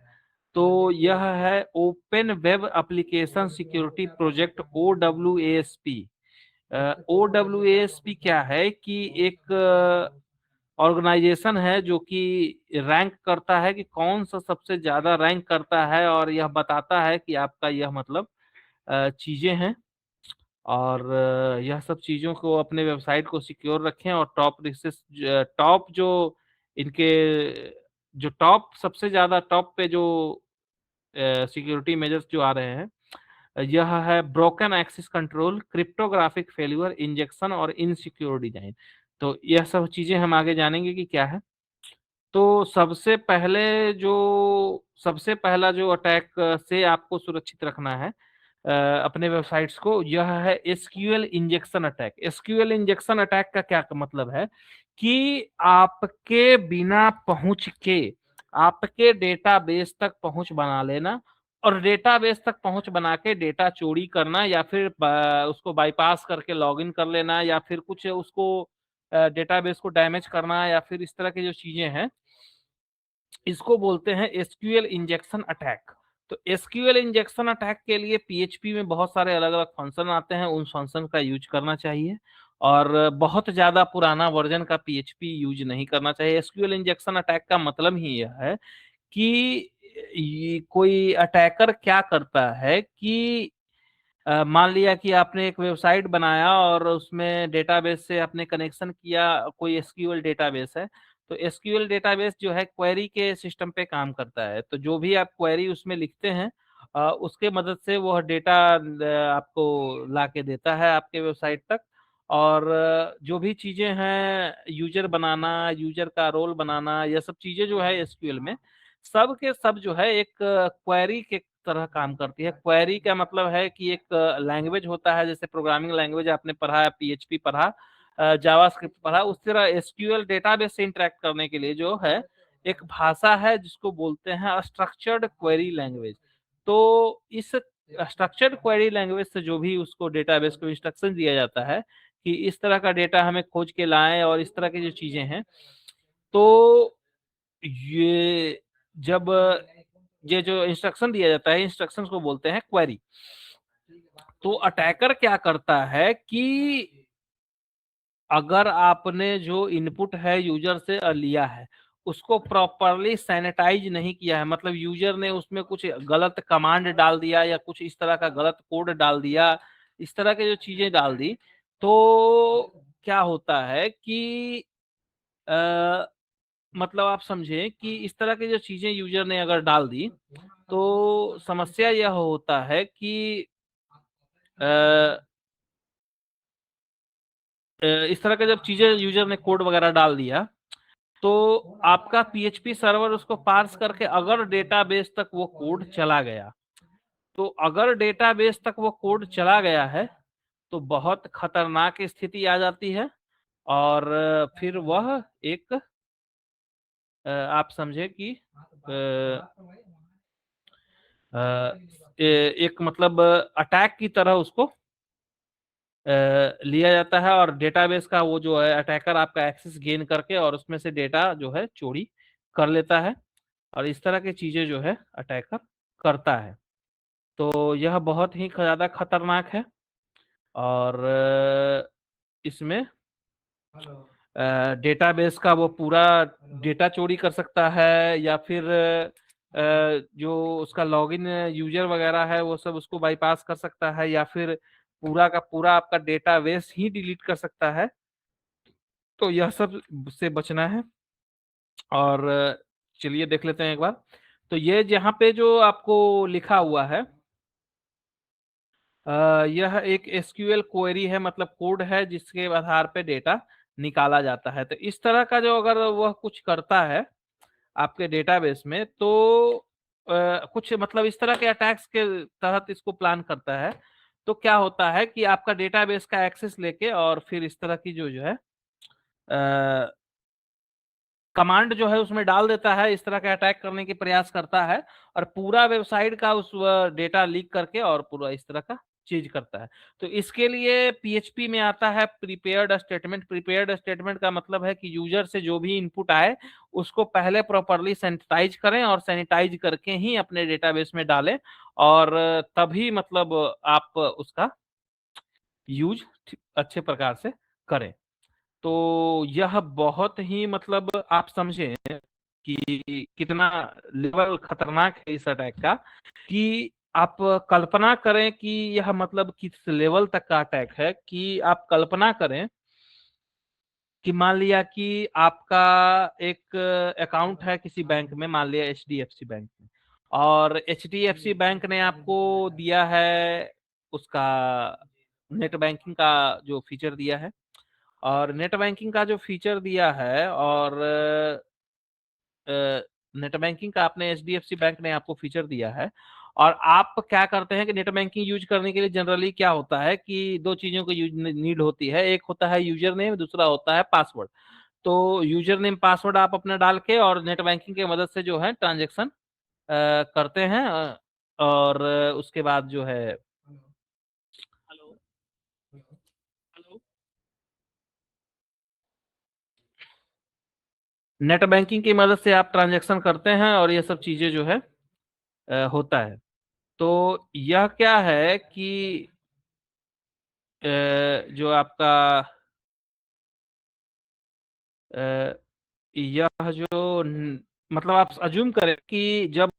तो यह है open web application security project, OWASP। OWASP क्या है कि एक ऑर्गेनाइजेशन है जो कि रैंक करता है कि कौन सा सबसे ज्यादा रैंक करता है, और यह बताता है कि आपका यह मतलब चीजें हैं। और यह सब चीजों को अपने वेबसाइट को सिक्योर रखें। और टॉप जो इनके जो टॉप सबसे ज्यादा टॉप पे जो सिक्योरिटी मेजर्स जो आ रहे हैं यह है broken access control, cryptographic failure, injection और इनसिक्योर डिजाइन। तो यह सब चीजें हम आगे जानेंगे कि क्या है। तो सबसे पहला जो अटैक से आपको सुरक्षित रखना है अपने वेबसाइट्स को, यह है SQL injection attack. SQL injection attack का क्या मतलब है कि आपके बिना पहुंच के आपके डेटाबेस तक पहुंच बना लेना, और डेटाबेस तक पहुंच बना के डेटा चोरी करना, या फिर उसको बाईपास करके लॉगिन कर लेना, या फिर कुछ उसको डेटाबेस को डैमेज करना, या फिर इस तरह की जो चीजें हैं इसको बोलते हैं एसक्यूएल इंजेक्शन अटैक। तो एसक्यूएल इंजेक्शन अटैक के लिए पीएचपी में बहुत सारे अलग अलग फंक्शन आते हैं, उन फंक्शन का यूज करना चाहिए। और बहुत ज्यादा पुराना वर्जन का पीएचपी यूज नहीं करना चाहिए। एसक्यूएल इंजेक्शन अटैक का मतलब ही यह है कि ये कोई अटैकर क्या करता है कि मान लिया कि आपने एक वेबसाइट बनाया और उसमें डेटाबेस से आपने कनेक्शन किया, कोई एसक्यूएल डेटाबेस है। तो एसक्यूएल डेटाबेस जो है क्वेरी के सिस्टम पे काम करता है। तो जो भी आप क्वेरी उसमें लिखते हैं उसके मदद से वह डेटा आपको ला के देता है आपके वेबसाइट तक। और जो भी चीजें हैं यूजर बनाना, यूजर का रोल बनाना, यह सब चीजें जो है एसक्यूएल में सब के सब जो है एक क्वेरी के तरह काम करती है। क्वेरी का मतलब है कि एक लैंग्वेज होता है, जैसे प्रोग्रामिंग लैंग्वेज आपने पढ़ा, पीएचपी पढ़ा, जावास्क्रिप्ट पढ़ा, उस तरह एसक्यूएल डेटाबेस से इंटरेक्ट करने के लिए जो है एक भाषा है जिसको बोलते हैं स्ट्रक्चर्ड क्वेरी लैंग्वेज। तो इस स्ट्रक्चर्ड क्वेरी लैंग्वेज से जो भी उसको डेटाबेस को इंस्ट्रक्शन दिया जाता है कि इस तरह का डेटा हमें खोज के लाएं और इस तरह की जो चीजें हैं, तो ये जब ये जो इंस्ट्रक्शन दिया जाता है इंस्ट्रक्शंस को बोलते हैं क्वेरी। तो अटैकर क्या करता है कि अगर आपने जो इनपुट है यूजर से लिया है उसको प्रॉपरली सैनिटाइज नहीं किया है, मतलब यूजर ने उसमें कुछ गलत कमांड डाल दिया या कुछ इस तरह का गलत कोड डाल दिया, इस तरह के जो चीजें डाल दी, तो क्या होता है कि आ, मतलब आप समझे कि इस तरह की जो चीजें यूजर ने अगर डाल दी तो समस्या यह होता है कि अ, इस तरह का जब चीजें यूजर ने कोड वगैरह डाल दिया तो आपका पीएचपी सर्वर उसको पार्स करके अगर डेटाबेस तक वो कोड चला गया, तो अगर डेटाबेस तक वो कोड चला गया है तो बहुत खतरनाक स्थिति आ जाती है। और फिर वह एक आप समझे कि एक मतलब अटैक की तरह उसको लिया जाता है, और डेटाबेस का वो जो है अटैकर आपका एक्सेस गेन करके और उसमें से डेटा जो है चोरी कर लेता है। और इस तरह की चीजें जो है अटैकर करता है। तो यह बहुत ही ज्यादा खतरनाक है। और इसमें डेटाबेस का वो पूरा डेटा चोरी कर सकता है, या फिर जो उसका लॉगिन यूजर वगैरह है वो सब उसको बाईपास कर सकता है, या फिर पूरा का पूरा आपका डेटाबेस ही डिलीट कर सकता है। तो यह सब से बचना है। और चलिए देख लेते हैं एक बार। तो ये यहाँ पे जो आपको लिखा हुआ है, यह एक एसक्यूएल क्वेरी है, मतलब कोड है जिसके आधार पे डेटा निकाला जाता है। तो इस तरह का जो अगर वह कुछ करता है आपके डेटाबेस में, तो कुछ मतलब इस तरह के अटैक्स के तहत इसको प्लान करता है। तो क्या होता है कि आपका डेटाबेस का एक्सेस लेके और फिर इस तरह की जो जो है कमांड जो है उसमें डाल देता है, इस तरह का अटैक करने की प्रयास करता है, और पूरा वेबसाइट का उस डेटा लीक करके और पूरा इस तरह का चीज करता है। तो इसके लिए पीएचपी में आता है प्रिपेयर्ड स्टेटमेंट। प्रिपेयर्ड स्टेटमेंट का मतलब है कि यूजर से जो भी इनपुट आए उसको पहले प्रॉपरली सैनिटाइज करें, और सैनिटाइज करके ही अपने डेटाबेस में डालें, और तभी मतलब आप उसका यूज अच्छे प्रकार से करें। तो यह बहुत ही मतलब आप समझें कि कितना लेवल खतरनाक है इस अटैक का, कि आप कल्पना करें कि यह मतलब किस लेवल तक का अटैक है। कि आप कल्पना करें कि मान लिया कि आपका एक अकाउंट है किसी बैंक में, मान लिया एचडीएफसी बैंक में, और एचडीएफसी बैंक ने आपको दिया है उसका नेट बैंकिंग का जो फीचर दिया है। और नेट बैंकिंग का जो फीचर दिया है, और नेट बैंकिंग का आपने एचडीएफसी बैंक ने आपको फीचर दिया है, और आप क्या करते हैं कि नेट बैंकिंग यूज करने के लिए जनरली क्या होता है कि दो चीजों को यूज नीड होती है। एक होता है यूजर नेम, दूसरा होता है पासवर्ड। तो यूजर नेम पासवर्ड आप अपना डाल के और नेट बैंकिंग की मदद से जो है ट्रांजेक्शन करते हैं। और उसके बाद जो है हेलो हेलो नेट बैंकिंग की मदद से आप ट्रांजैक्शन करते हैं, और ये सब चीजें जो है होता है। तो यह क्या है कि जो आपका अ, यह जो मतलब आप अज्यूम करें कि जब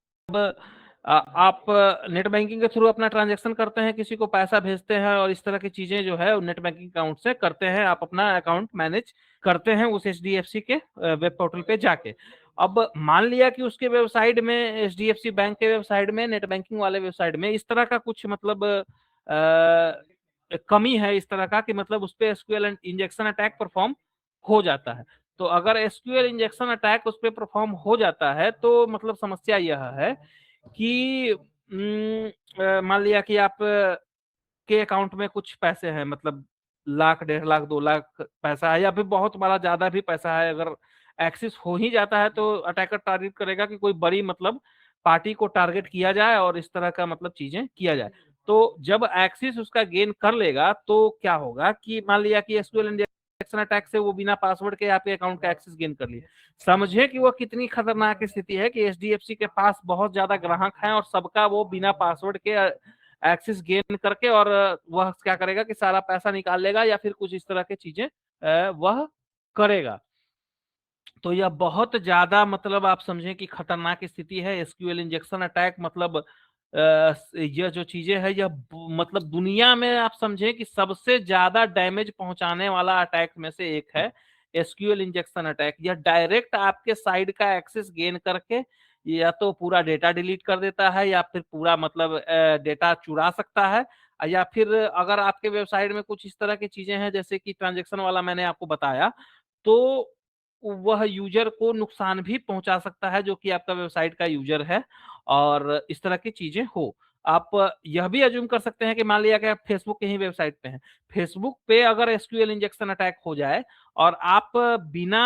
आप नेट बैंकिंग के थ्रू अपना ट्रांजैक्शन करते हैं, किसी को पैसा भेजते हैं, और इस तरह की चीजें जो है नेट बैंकिंग अकाउंट से करते हैं, आप अपना अकाउंट मैनेज करते हैं उस एचडीएफसी के वेब पोर्टल पे जाके। अब मान लिया कि उसके वेबसाइट में, एचडीएफसी बैंक के वेबसाइट में, नेट बैंकिंग वाले वेबसाइट में इस तरह का कुछ मतलब कमी है इस तरह का कि मतलब उस पे एसक्यूएल इंजेक्शन अटैक परफॉर्म हो जाता है। तो अगर एसक्यूएल इंजेक्शन अटैक उस पर परफॉर्म हो जाता है, तो मतलब समस्या यह है कि मान लिया कि आप के अकाउंट में कुछ पैसे हैं, मतलब लाख, 1.5 लाख, 2 लाख पैसा है, या फिर बहुत बड़ा ज्यादा भी पैसा है। अगर एक्सेस हो ही जाता है तो अटैकर टारगेट करेगा कि कोई बड़ी मतलब पार्टी को टारगेट किया जाए और इस तरह का मतलब चीजें किया जाए। तो जब एक्सेस उसका गेन कर लेगा तो क्या होगा कि मान लिया कि एसक्यूएल इंजेक्शन अटैक से वो बिना पासवर्ड के आपके अकाउंट का एक्सेस गेन कर लिए। समझे कि वो कितनी खतरनाक स्थिति है कि एचडीएफसी के पास बहुत ज्यादा ग्राहक हैं, और सबका वो बिना पासवर्ड के एक्सेस गेन करके, और वह क्या करेगा कि सारा पैसा निकाल लेगा, या फिर कुछ इस तरह की चीजें वह करेगा। तो यह बहुत ज्यादा मतलब आप समझें कि खतरनाक स्थिति है। एसक्यूएल इंजेक्शन अटैक मतलब यह जो चीजें है, यह मतलब दुनिया में आप समझें कि सबसे ज्यादा डैमेज पहुंचाने वाला अटैक में से एक है एसक्यूएल इंजेक्शन अटैक। यह डायरेक्ट आपके साइड का एक्सेस गेन करके या तो पूरा डेटा डिलीट कर देता है, या फिर पूरा मतलब डेटा चुरा सकता है, या फिर अगर आपके वेबसाइट में कुछ इस तरह की चीजें हैं जैसे कि ट्रांजेक्शन वाला मैंने आपको बताया, तो वह यूजर को नुकसान भी पहुंचा सकता है जो कि आपका वेबसाइट का यूजर है, और इस तरह की चीजें हो। आप यह भी अज्यूम कर सकते हैं कि मान लिया कि आप फेसबुक के ही वेबसाइट पे हैं, फेसबुक पे अगर एसक्यूएल इंजेक्शन अटैक हो जाए, और आप बिना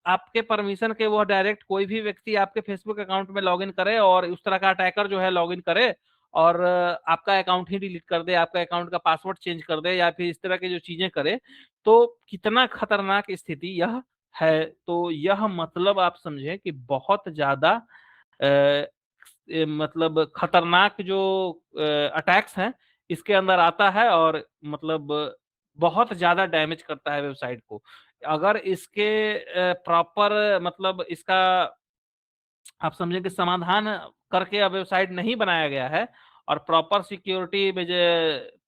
आपके परमिशन के वह डायरेक्ट कोई भी व्यक्ति आपके फेसबुक अकाउंट में लॉगिन करे, और उस तरह का अटैकर जो है लॉगिन करे और आपका अकाउंट ही डिलीट कर दे, आपका अकाउंट का पासवर्ड चेंज कर दे, या फिर इस तरह की जो चीजें करे, तो कितना खतरनाक स्थिति यह है। तो यह मतलब आप समझें कि बहुत ज्यादा मतलब खतरनाक जो अटैक्स हैं इसके अंदर आता है, और मतलब बहुत ज्यादा डैमेज करता है वेबसाइट को। अगर इसके प्रॉपर मतलब इसका आप समझें कि समाधान करके अब वेबसाइट नहीं बनाया गया है, और प्रॉपर सिक्योरिटी में जो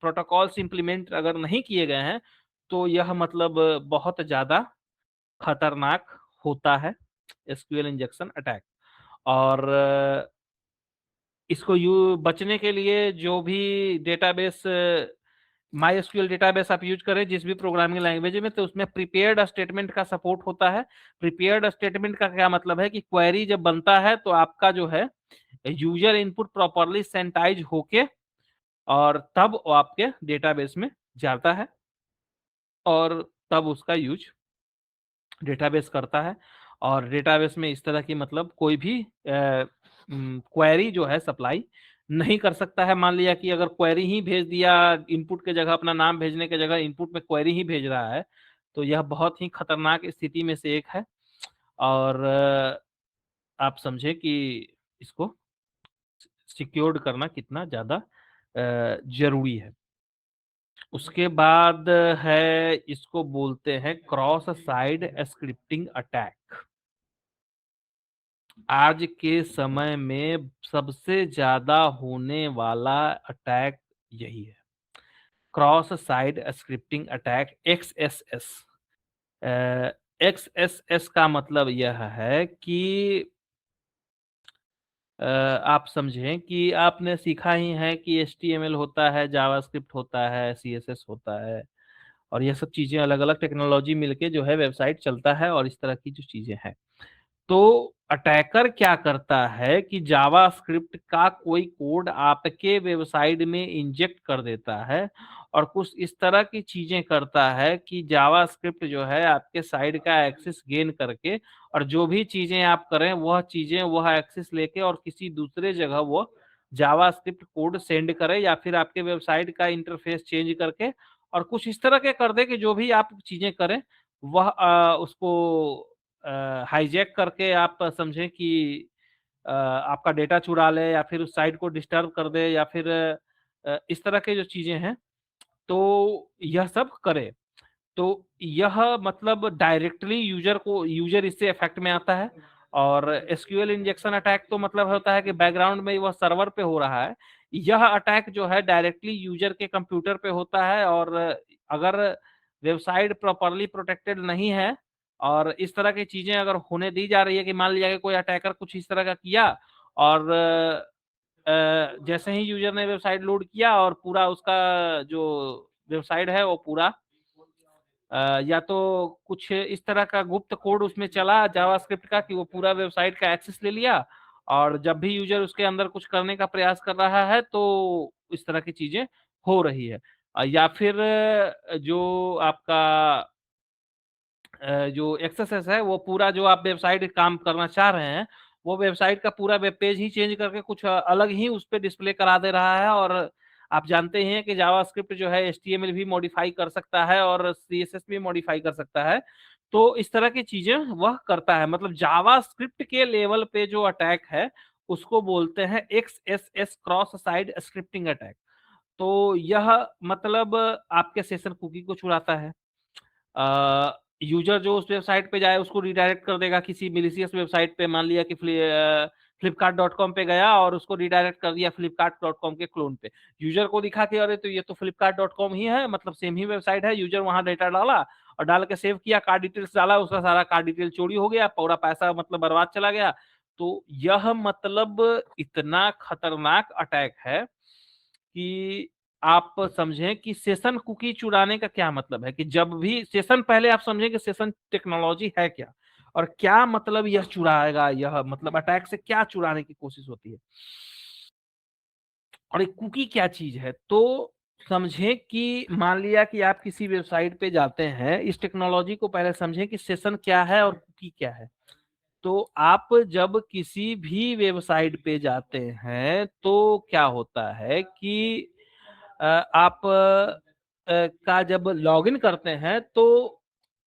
प्रोटोकॉल्स इंप्लीमेंट अगर नहीं किए गए हैं, तो यह मतलब बहुत ज्यादा खतरनाक होता है एसक्यूएल इंजेक्शन अटैक। और इसको बचने के लिए जो भी डेटाबेस, माई एसक्यूएल डेटाबेस आप यूज करें जिस भी प्रोग्रामिंग लैंग्वेज में, तो उसमें प्रिपेयर्ड स्टेटमेंट का सपोर्ट होता है। प्रिपेयर्ड स्टेटमेंट का क्या मतलब है कि क्वेरी जब बनता है तो आपका जो है यूजर इनपुट प्रॉपरली सैनिटाइज होके और तब वो आपके डेटाबेस में जाता है और तब उसका यूज डेटाबेस करता है। और डेटाबेस में इस तरह की मतलब कोई भी क्वेरी जो है सप्लाई नहीं कर सकता है। मान लिया कि अगर क्वेरी ही भेज दिया, इनपुट के जगह अपना नाम भेजने के जगह इनपुट में क्वेरी ही भेज रहा है, तो यह बहुत ही खतरनाक स्थिति में से एक है। और आप समझे कि इसको सिक्योर्ड करना कितना ज्यादा जरूरी है। उसके बाद है, इसको बोलते हैं क्रॉस साइड स्क्रिप्टिंग अटैक। आज के समय में सबसे ज्यादा होने वाला अटैक यही है, cross side scripting attack, XSS। XSS का मतलब यह है कि आप समझें कि आपने सीखा ही है कि HTML होता है, जावास्क्रिप्ट होता है, CSS होता है, और यह सब चीजें अलग अलग टेक्नोलॉजी मिलके जो है वेबसाइट चलता है और इस तरह की जो चीजें हैं। तो अटैकर क्या करता है कि जावास्क्रिप्ट का कोई कोड आपके वेबसाइट में इंजेक्ट कर देता है और कुछ इस तरह की चीजें करता है कि जावास्क्रिप्ट जो है आपके साइट का एक्सेस गेन करके, और जो भी चीजें आप करें वह चीजें वह एक्सेस लेके और किसी दूसरे जगह वो जावास्क्रिप्ट कोड सेंड करे, या फिर आपके वेबसाइट का इंटरफेस चेंज करके और कुछ इस तरह के कर दे कि जो भी आप चीजें करें वह उसको हाईजैक करके आप समझें कि आपका डेटा चुरा ले या फिर उस साइट को डिस्टर्ब कर दे, या फिर इस तरह के जो चीजें हैं तो यह सब करे। तो यह मतलब डायरेक्टली यूजर इससे इफेक्ट में आता है। और एसक्यूएल इंजेक्शन अटैक तो मतलब होता है कि बैकग्राउंड में वह सर्वर पे हो रहा है, यह अटैक जो है डायरेक्टली यूजर के कंप्यूटर पे होता है। और अगर वेबसाइट प्रॉपरली प्रोटेक्टेड नहीं है और इस तरह की चीजें अगर होने दी जा रही है कि मान लिया कि कोई अटैकर कुछ इस तरह का किया और जैसे ही यूजर ने वेबसाइट लोड किया और पूरा उसका जो वेबसाइट है वो पूरा या तो कुछ इस तरह का गुप्त कोड उसमें चला जावास्क्रिप्ट का कि वो पूरा वेबसाइट का एक्सेस ले लिया, और जब भी यूजर उसके अंदर कुछ करने का प्रयास कर रहा है तो इस तरह की चीजें हो रही है। या फिर जो आपका जो एक्सेस है वो पूरा जो आप वेबसाइट काम करना चाह रहे हैं वो वेबसाइट का पूरा वेब पेज ही चेंज करके कुछ अलग ही उस पर डिस्प्ले करा दे रहा है। और आप जानते हैं कि जावास्क्रिप्ट जो है HTML भी मॉडिफाई कर सकता है और CSS भी मॉडिफाई कर सकता है। तो इस तरह की चीजें वह करता है, मतलब जावास्क्रिप्ट के लेवल पे जो अटैक है उसको बोलते हैं XSS cross side scripting attack. तो यह मतलब आपके सेशन कुकी को चुराता है। यूजर जो उस वेबसाइट पे जाए उसको रिडायरेक्ट कर देगा किसी मिलिशियस वेबसाइट पे। मान लिया कि flipkart.com पे गया और उसको रिडायरेक्ट कर दिया flipkart.com के क्लोन पे। यूजर को दिखा कि अरे तो ये तो flipkart.com ही है, मतलब सेम ही वेबसाइट है। यूजर वहां डेटा डाला और डाल के सेव किया, कार्ड डिटेल्स डाला, उसका सारा कार्ड डिटेल चोरी हो गया, पूरा पैसा मतलब बर्बाद चला गया। तो यह मतलब इतना खतरनाक अटैक है कि आप समझें कि सेशन कुकी चुराने का क्या मतलब है कि जब भी सेशन, पहले आप समझें कि सेशन टेक्नोलॉजी है क्या और क्या मतलब यह चुराएगा, यह मतलब अटैक से क्या चुराने की कोशिश होती है और एक कुकी क्या चीज है। तो समझें कि मान लिया कि आप किसी वेबसाइट पे जाते हैं, इस टेक्नोलॉजी को पहले समझें कि सेशन क्या है और कुकी क्या है। तो आप जब किसी भी वेबसाइट पे जाते हैं तो क्या होता है कि आप का जब लॉगिन करते हैं तो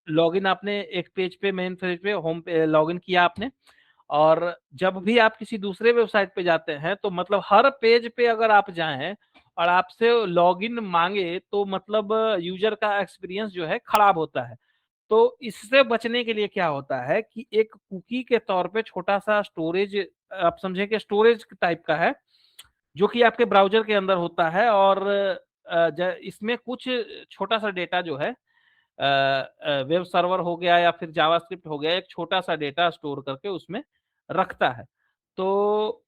लॉगिन आपने एक पेज पे, मेन पेज पे, होम पे लॉगिन किया आपने, और जब भी आप किसी दूसरे वेबसाइट पे जाते हैं तो मतलब हर पेज पे अगर आप जाएं और आपसे लॉगिन मांगे तो मतलब यूजर का एक्सपीरियंस जो है खराब होता है। तो इससे बचने के लिए क्या होता है कि एक कुकी के तौर पे छोटा सा स्टोरेज, आप समझें कि स्टोरेज टाइप का है जो कि आपके ब्राउजर के अंदर होता है। और इसमें कुछ छोटा सा डेटा जो है वेब सर्वर हो गया या फिर जावास्क्रिप्ट हो गया, एक छोटा सा डेटा स्टोर करके उसमें रखता है। तो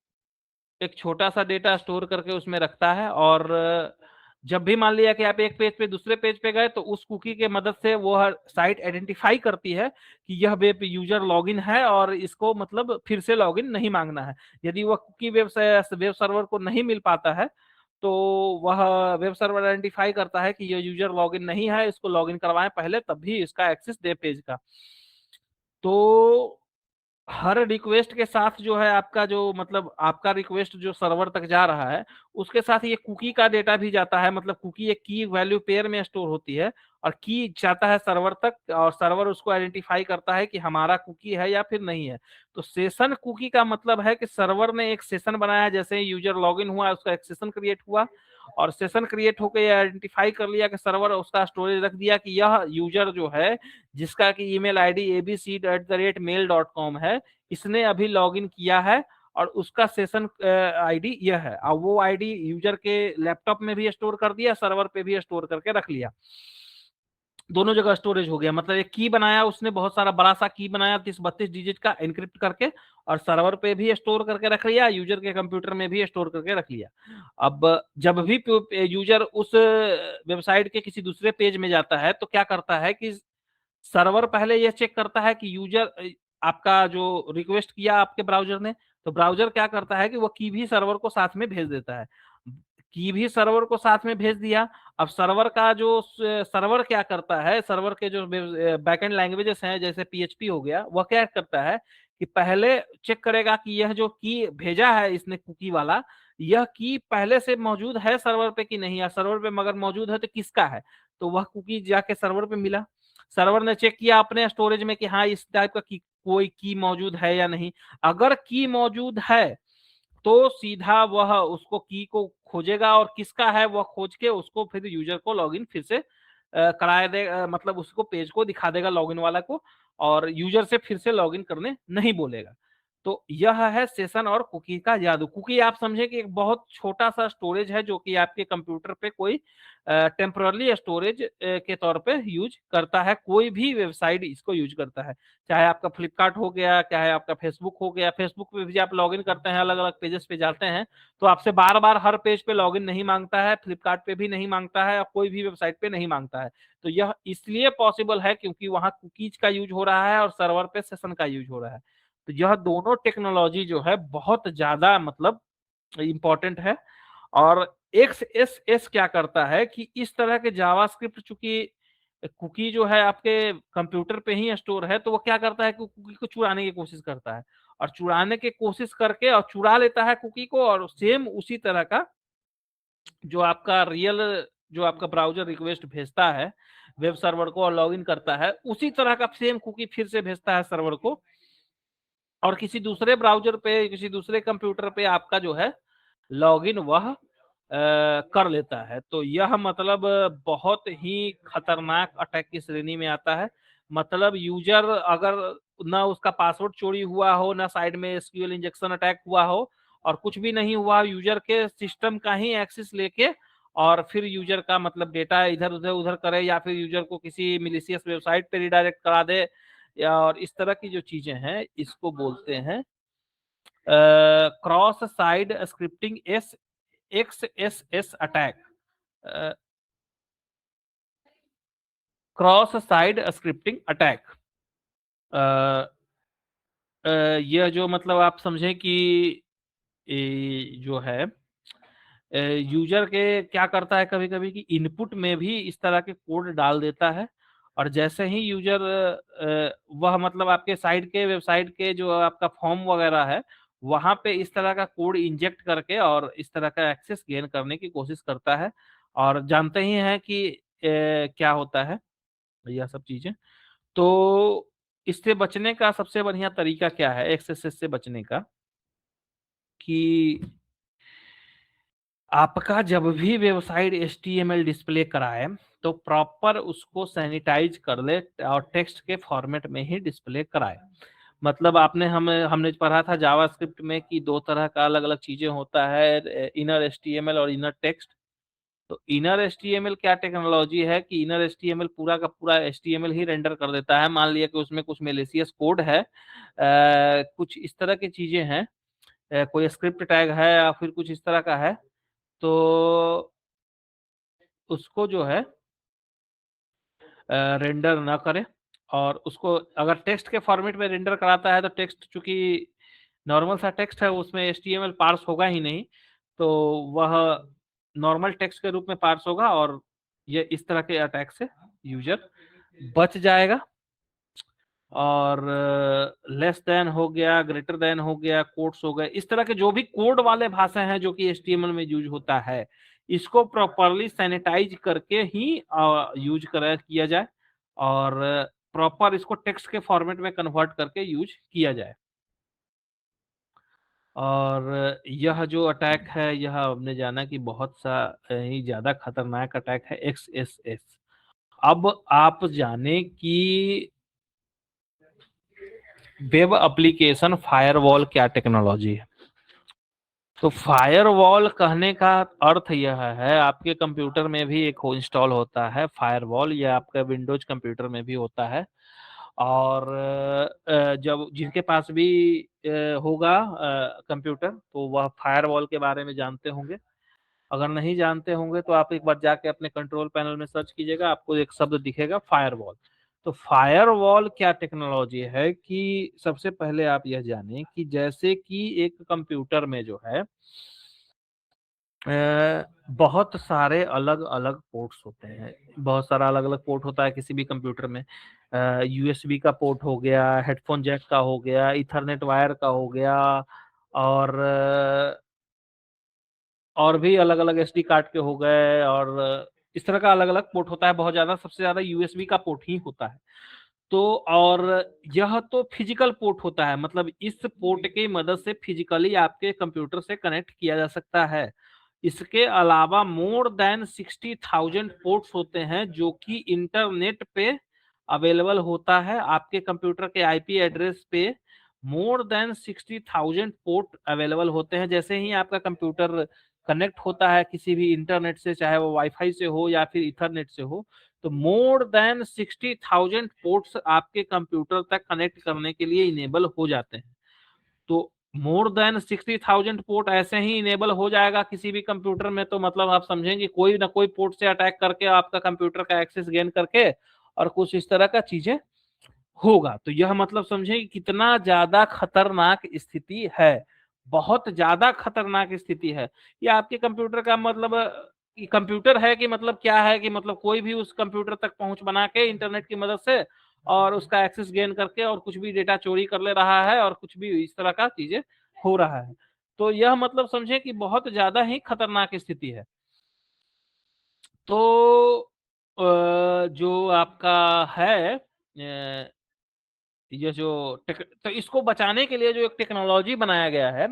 एक छोटा सा डेटा स्टोर करके उसमें रखता है, और जब भी मान लिया कि आप एक पेज पे दूसरे पेज पे गए, तो उस कुकी के मदद से वो साइट आइडेंटिफाई करती है कि यह वेब यूजर लॉगिन है और इसको मतलब फिर से लॉगिन नहीं मांगना है। यदि वह कुकी वेब सर्वर को नहीं मिल पाता है, तो वह वेब सर्वर आइडेंटिफाई करता है कि यह यूजर लॉगिन नहीं है, इसको लॉगिन करवाएं पहले, तब भी इसका एक्सेस दे पेज का। तो हर रिक्वेस्ट के साथ जो है आपका जो मतलब आपका रिक्वेस्ट जो सर्वर तक जा रहा है, उसके साथ ये कुकी का डेटा भी जाता है। मतलब कुकी एक की वैल्यू पेयर में स्टोर होती है, और की जाता है सर्वर तक, और सर्वर उसको आइडेंटिफाई करता है कि हमारा कुकी है या फिर नहीं है। तो सेशन कुकी का मतलब है कि सर्वर ने एक सेशन बनाया, जैसे यूजर लॉगिन हुआ उसका एक सेशन क्रिएट हुआ, और सेशन क्रिएट होकर ये आइडेंटिफाई कर लिया कि सर्वर उसका स्टोरेज रख दिया कि यह यूजर जो है, जिसका कि ईमेल आईडी abc@mail.com है, इसने अभी लॉगिन किया है, और उसका सेशन आईडी यह है। अब वो आईडी यूजर के लैपटॉप में भी स्टोर कर दिया, सर्वर पे भी स्टोर करके रख लिया, दोनों जगह स्टोरेज हो गया। मतलब एक की बनाया उसने, बहुत सारा बड़ा सा की बनाया 30-32 डिजिट का एनक्रिप्ट करके, और सर्वर पे भी स्टोर करके रख लिया, यूजर के कंप्यूटर में भी स्टोर करके रख लिया। अब जब भी यूजर उस वेबसाइट के किसी दूसरे पेज में जाता है, तो क्या करता है कि सर्वर पहले यह चेक करता है कि यूजर आपका जो रिक्वेस्ट किया आपके ब्राउजर ने, तो ब्राउजर क्या करता है कि वो की भी सर्वर को साथ में भेज देता है। की भी सर्वर को साथ में भेज दिया। अब सर्वर का जो सर्वर क्या करता है, सर्वर के जो बैकएंड लैंग्वेजेस हैं जैसे पीएचपी हो गया, वह क्या करता है कि पहले चेक करेगा कि यह जो की भेजा है इसने कुकी वाला, यह की पहले से मौजूद है सर्वर पे कि नहीं है। सर्वर पे मगर मौजूद है तो किसका है, तो वह कुकी जाके सर्वर पे मिला। सर्वर ने चेक किया अपने स्टोरेज में कि हाँ इस टाइप का की कोई की मौजूद है या नहीं। अगर की मौजूद है, तो सीधा वह उसको की को खोजेगा, और किसका है वह खोज के उसको फिर यूजर को लॉगिन फिर से कराया दे, मतलब उसको पेज को दिखा देगा लॉगिन वाला को, और यूजर से फिर से लॉगिन करने नहीं बोलेगा। तो यह है सेशन और कुकी का जादू। कुकी आप समझे कि एक बहुत छोटा सा स्टोरेज है, जो कि आपके कंप्यूटर पे कोई टेम्पररी स्टोरेज के तौर पे यूज करता है। कोई भी वेबसाइट इसको यूज करता है, चाहे आपका फ्लिपकार्ट हो गया, चाहे आपका फेसबुक हो गया। फेसबुक पे भी आप लॉगिन करते हैं, अलग अलग पेजेस पे जाते हैं, तो आपसे बार बार हर पेज पे लॉगिन नहीं मांगता है, फ्लिपकार्ट पे भी नहीं मांगता है, और कोई भी वेबसाइट पे नहीं मांगता है। तो यह इसलिए पॉसिबल है क्योंकि वहां कुकीज का यूज हो रहा है और सर्वर पे सेशन का यूज हो रहा है। तो यह दोनों टेक्नोलॉजी जो है बहुत ज्यादा मतलब इंपॉर्टेंट है। और एक्सएसएस क्या करता है कि इस तरह के जावास्क्रिप्ट, चूंकि कुकी जो है आपके कंप्यूटर पे ही स्टोर है, तो वो क्या करता है कि कुकी को चुराने की कोशिश करता है, और चुराने की कोशिश करके और चुरा लेता है कुकी को, और सेम उसी तरह का जो आपका रियल जो आपका ब्राउज़र रिक्वेस्ट भेजता है वेब सर्वर को और लॉगिन करता है, उसी तरह का सेम कुकी फिर से भेजता है सर्वर को, और किसी दूसरे ब्राउज़र पे, किसी दूसरे कंप्यूटर पे आपका जो है लॉगिन वह कर लेता है। तो यह मतलब बहुत ही खतरनाक अटैक की श्रेणी में आता है। मतलब यूज़र अगर ना उसका पासवर्ड चोरी हुआ हो, ना साइड में एसक्यूएल इंजेक्शन अटैक हुआ हो, और कुछ भी नहीं हुआ, यूज़र के सिस्टम का ही एक्सेस लेके और फिर यूज़र का मतलब डेटा इधर-उधर उधर करे, या फिर यूज़र को किसी मैलिशियस वेबसाइट पे रिडायरेक्ट करा दे, या और इस तरह की जो चीज़ें हैं, इसको बोलते हैं cross side scripting XSS attack. Cross side scripting attack. यह जो मतलब आप समझें कि जो है यूजर के क्या करता है कभी कभी कि इनपुट में भी इस तरह के कोड डाल देता है, और जैसे ही यूजर वह मतलब आपके साइट के वेबसाइट के जो आपका फॉर्म वगैरह है, वहां पे इस तरह का कोड इंजेक्ट करके और इस तरह का एक्सेस गेन करने की कोशिश करता है। और जानते ही हैं कि क्या होता है यह सब चीजें। तो इससे बचने का सबसे बढ़िया तरीका क्या है एक्सेस से बचने का, कि आपका जब भी वेबसाइट एचटीएमएल डिस्प्ले कराए, तो प्रॉपर उसको सैनिटाइज कर ले और टेक्स्ट के फॉर्मेट में ही डिस्प्ले कराए। मतलब हमने पढ़ा था जावास्क्रिप्ट में कि दो तरह का अलग अलग चीजें होता है, इनर एचटीएमएल और इनर टेक्स्ट। तो इनर एचटीएमएल क्या टेक्नोलॉजी है कि इनर एचटीएमएल पूरा का पूरा एचटीएमएल ही रेंडर कर देता है। मान लिया कि उसमें कुछ मेलिशियस कोड है, कुछ इस तरह की चीजें हैं, कोई स्क्रिप्ट टैग है या फिर कुछ इस तरह का है, तो उसको जो है रेंडर ना करे। और उसको अगर टेक्स्ट के फॉर्मेट में रेंडर कराता है तो टेक्स्ट चूंकि नॉर्मल सा टेक्स्ट है, उसमें एचटीएमएल पार्स होगा ही नहीं, तो वह नॉर्मल टेक्स्ट के रूप में पार्स होगा और ये इस तरह के अटैक से यूजर बच जाएगा। और लेस देन हो गया, ग्रेटर देन हो गया, कोड्स हो गए, इस तरह के जो भी कोड वाले भाषा हैं जो कि एचटीएमएल में यूज होता है, इसको प्रॉपरली सैनिटाइज करके ही यूज किया जाए और प्रॉपर इसको टेक्स्ट के फॉर्मेट में कन्वर्ट करके यूज किया जाए। और यह जो अटैक है यह हमने जाना कि बहुत सा ही ज्यादा खतरनाक अटैक है, एक्सएसएस। अब आप जाने कि वेब एप्लीकेशन फायरवॉल क्या टेक्नोलॉजी है। तो फायरवॉल कहने का अर्थ यह है, आपके कंप्यूटर में भी एक इंस्टॉल होता है फायरवॉल, या आपके विंडोज कंप्यूटर में भी होता है। और जब जिनके पास भी होगा कंप्यूटर, तो वह फायरवॉल के बारे में जानते होंगे। अगर नहीं जानते होंगे तो आप एक बार जाके अपने कंट्रोल पैनल में सर्च कीजिएगा, आपको एक शब्द दिखेगा फायरवॉल। तो फायरवॉल क्या टेक्नोलॉजी है कि सबसे पहले आप यह जानें कि जैसे कि एक कंप्यूटर में जो है बहुत सारे अलग अलग पोर्ट्स होते हैं, बहुत सारा अलग अलग पोर्ट होता है किसी भी कंप्यूटर में। यूएसबी का पोर्ट हो गया, हेडफोन जैक का हो गया, इथरनेट वायर का हो गया, और और भी अलग अलग एसडी कार्ड के हो गए, और इस तरह का अलग अलग पोर्ट होता है बहुत ज्यादा। सबसे ज्यादा यूएसबी का पोर्ट ही होता है। तो और यह तो फिजिकल पोर्ट होता है, मतलब इस पोर्ट की मदद से फिजिकली आपके कंप्यूटर से कनेक्ट किया जा सकता है। इसके अलावा मोर देन 60,000 पोर्ट्स होते हैं जो कि इंटरनेट पे अवेलेबल होता है। आपके कंप्यूटर के आईपी एड्रेस पे मोर देन 60,000 पोर्ट अवेलेबल होते हैं। जैसे ही आपका कंप्यूटर कनेक्ट होता है किसी भी इंटरनेट से, चाहे वो वाईफाई से हो या फिर इथरनेट से हो, तो मोर देन 60,000 पोर्ट्स आपके कंप्यूटर तक कनेक्ट करने के लिए इनेबल हो जाते हैं। तो मोर देन 60,000 पोर्ट ऐसे ही इनेबल हो जाएगा किसी भी कंप्यूटर में, तो मतलब आप समझेंगे कोई ना कोई पोर्ट से अटैक करके आपका कंप्यूटर का एक्सेस गेन करके और कुछ इस तरह का चीजें होगा। तो यह मतलब समझे कि कितना ज्यादा खतरनाक स्थिति है, बहुत ज्यादा खतरनाक स्थिति है। ये आपके कंप्यूटर का मतलब कंप्यूटर है कि मतलब क्या है कि मतलब कोई भी उस कंप्यूटर तक पहुंच बना के इंटरनेट की मदद से और उसका एक्सेस गेन करके और कुछ भी डेटा चोरी कर ले रहा है और कुछ भी इस तरह का चीजें हो रहा है। तो यह मतलब समझे कि बहुत ज्यादा ही खतरनाक स्थिति है। तो जो आपका है ये जो तो इसको बचाने के लिए जो एक टेक्नोलॉजी बनाया गया है,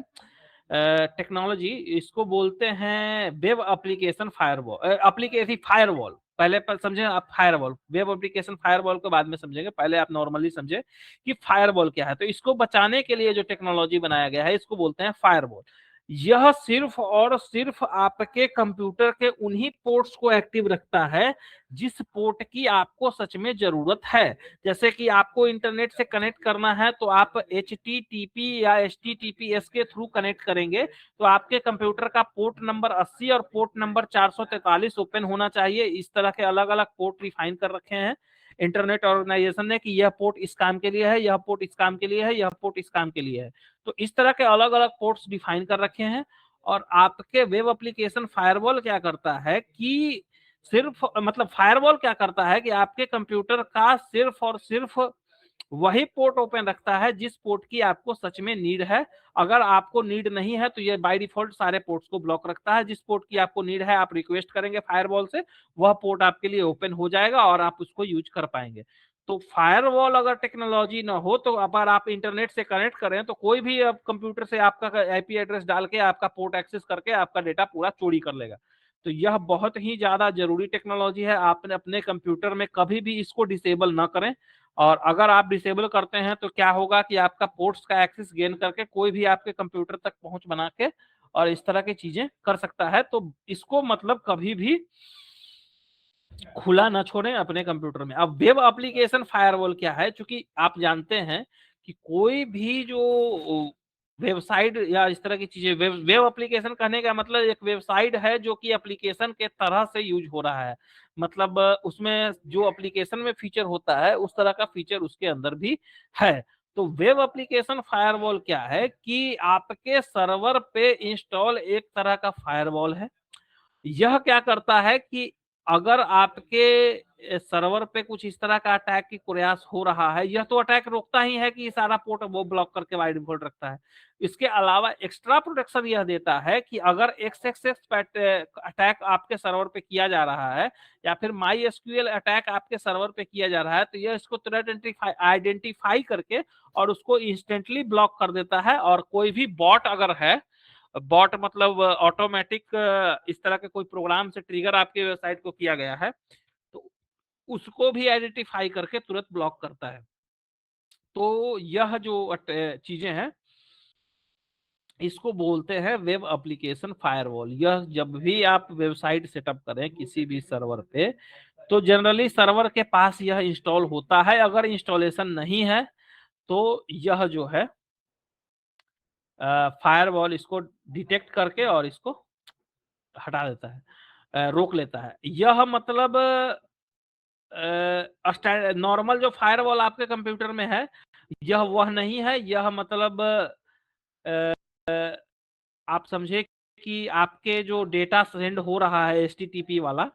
टेक्नोलॉजी इसको बोलते हैं web application firewall, application firewall. पहले पर समझे आप फायरवॉल, वेब एप्लीकेशन फायरवॉल को बाद में समझेंगे, पहले आप नॉर्मली समझे कि फायरवॉल क्या है। तो इसको बचाने के लिए जो टेक्नोलॉजी बनाया गया है इसको बोलते हैं फायरवॉल। यह सिर्फ और सिर्फ आपके कंप्यूटर के उन्हीं पोर्ट्स को एक्टिव रखता है जिस पोर्ट की आपको सच में जरूरत है। जैसे कि आपको इंटरनेट से कनेक्ट करना है तो आप HTTP या HTTPS के थ्रू कनेक्ट करेंगे, तो आपके कंप्यूटर का पोर्ट नंबर 80 और पोर्ट नंबर 443 ओपन होना चाहिए। इस तरह के अलग अलग पोर्ट रिफाइन कर रखे हैं इंटरनेट ऑर्गेनाइजेशन ने कि यह पोर्ट इस काम के लिए है, यह पोर्ट इस काम के लिए है, यह पोर्ट इस काम के लिए है। तो इस तरह के अलग अलग पोर्ट्स डिफाइन कर रखे हैं। और आपके वेब एप्लीकेशन फायरवॉल क्या करता है कि सिर्फ मतलब फायरवॉल क्या करता है कि आपके कंप्यूटर का सिर्फ और सिर्फ वही पोर्ट ओपन रखता है जिस पोर्ट की आपको सच में नीड है। अगर आपको नीड नहीं है तो ये बाय डिफॉल्ट सारे पोर्ट्स को ब्लॉक रखता है। जिस पोर्ट की आपको नीड है आप रिक्वेस्ट करेंगे फायरवॉल से, वह पोर्ट आपके लिए ओपन हो जाएगा और आप उसको यूज कर पाएंगे। तो फायरवॉल अगर टेक्नोलॉजी ना हो तो अगर आप इंटरनेट से कनेक्ट करें तो कोई भी अब कंप्यूटर से आपका आईपी एड्रेस डाल के आपका पोर्ट एक्सेस करके आपका डेटा पूरा चोरी कर लेगा। तो यह बहुत ही ज्यादा जरूरी टेक्नोलॉजी है। आपने अपने कंप्यूटर में कभी भी इसको डिसेबल ना करें। और अगर आप डिसेबल करते हैं तो क्या होगा कि आपका पोर्ट्स का एक्सेस गेन करके कोई भी आपके कंप्यूटर तक पहुंच बना के और इस तरह की चीजें कर सकता है। तो इसको मतलब कभी भी खुला ना छोड़ें अपने कंप्यूटर में। अब वेब एप्लीकेशन फायरवॉल क्या है, क्योंकि आप जानते हैं कि कोई भी जो वेबसाइट या इस तरह की चीजें, वेब एप्लीकेशन कहने का मतलब एक वेबसाइट है जो कि एप्लीकेशन के तरह से यूज हो रहा है, मतलब उसमें जो एप्लीकेशन में फीचर होता है उस तरह का फीचर उसके अंदर भी है। तो वेब एप्लीकेशन फायरवॉल क्या है कि आपके सर्वर पे इंस्टॉल एक तरह का फायरवॉल है। यह क्या करता है कि अगर आपके सर्वर पे कुछ इस तरह का अटैक की प्रयास हो रहा है, यह तो अटैक रोकता ही है कि सारा पोर्ट वो ब्लॉक करके बाय डिफॉल्ट रखता है। इसके अलावा एक्स्ट्रा प्रोटेक्शन यह देता है कि अगर एक्सएक्सेस अटैक आपके सर्वर पे किया जा रहा है या फिर माई एसक्यूएल अटैक आपके सर्वर पे किया जा रहा है, तो यह इसको तुरंत आइडेंटिफाई करके और उसको इंस्टेंटली ब्लॉक कर देता है। और कोई भी बॉट अगर है, बॉट मतलब ऑटोमेटिक इस तरह के कोई प्रोग्राम से ट्रिगर आपके वेबसाइट को किया गया है, तो उसको भी आइडेंटिफाई करके तुरंत ब्लॉक करता है। तो यह जो चीजें हैं इसको बोलते हैं वेब एप्लीकेशन फायरवॉल। यह जब भी आप वेबसाइट सेटअप करें किसी भी सर्वर पे, तो जनरली सर्वर के पास यह इंस्टॉल होता है। अगर इंस्टॉलेशन नहीं है तो यह जो है फायरवॉल इसको डिटेक्ट करके और इसको हटा देता है, रोक लेता है। यह मतलब नॉर्मल जो फायरवॉल आपके कंप्यूटर में है यह वह नहीं है। यह मतलब आप समझे कि आपके जो डेटा सेंड हो रहा है एचटीटीपी वाला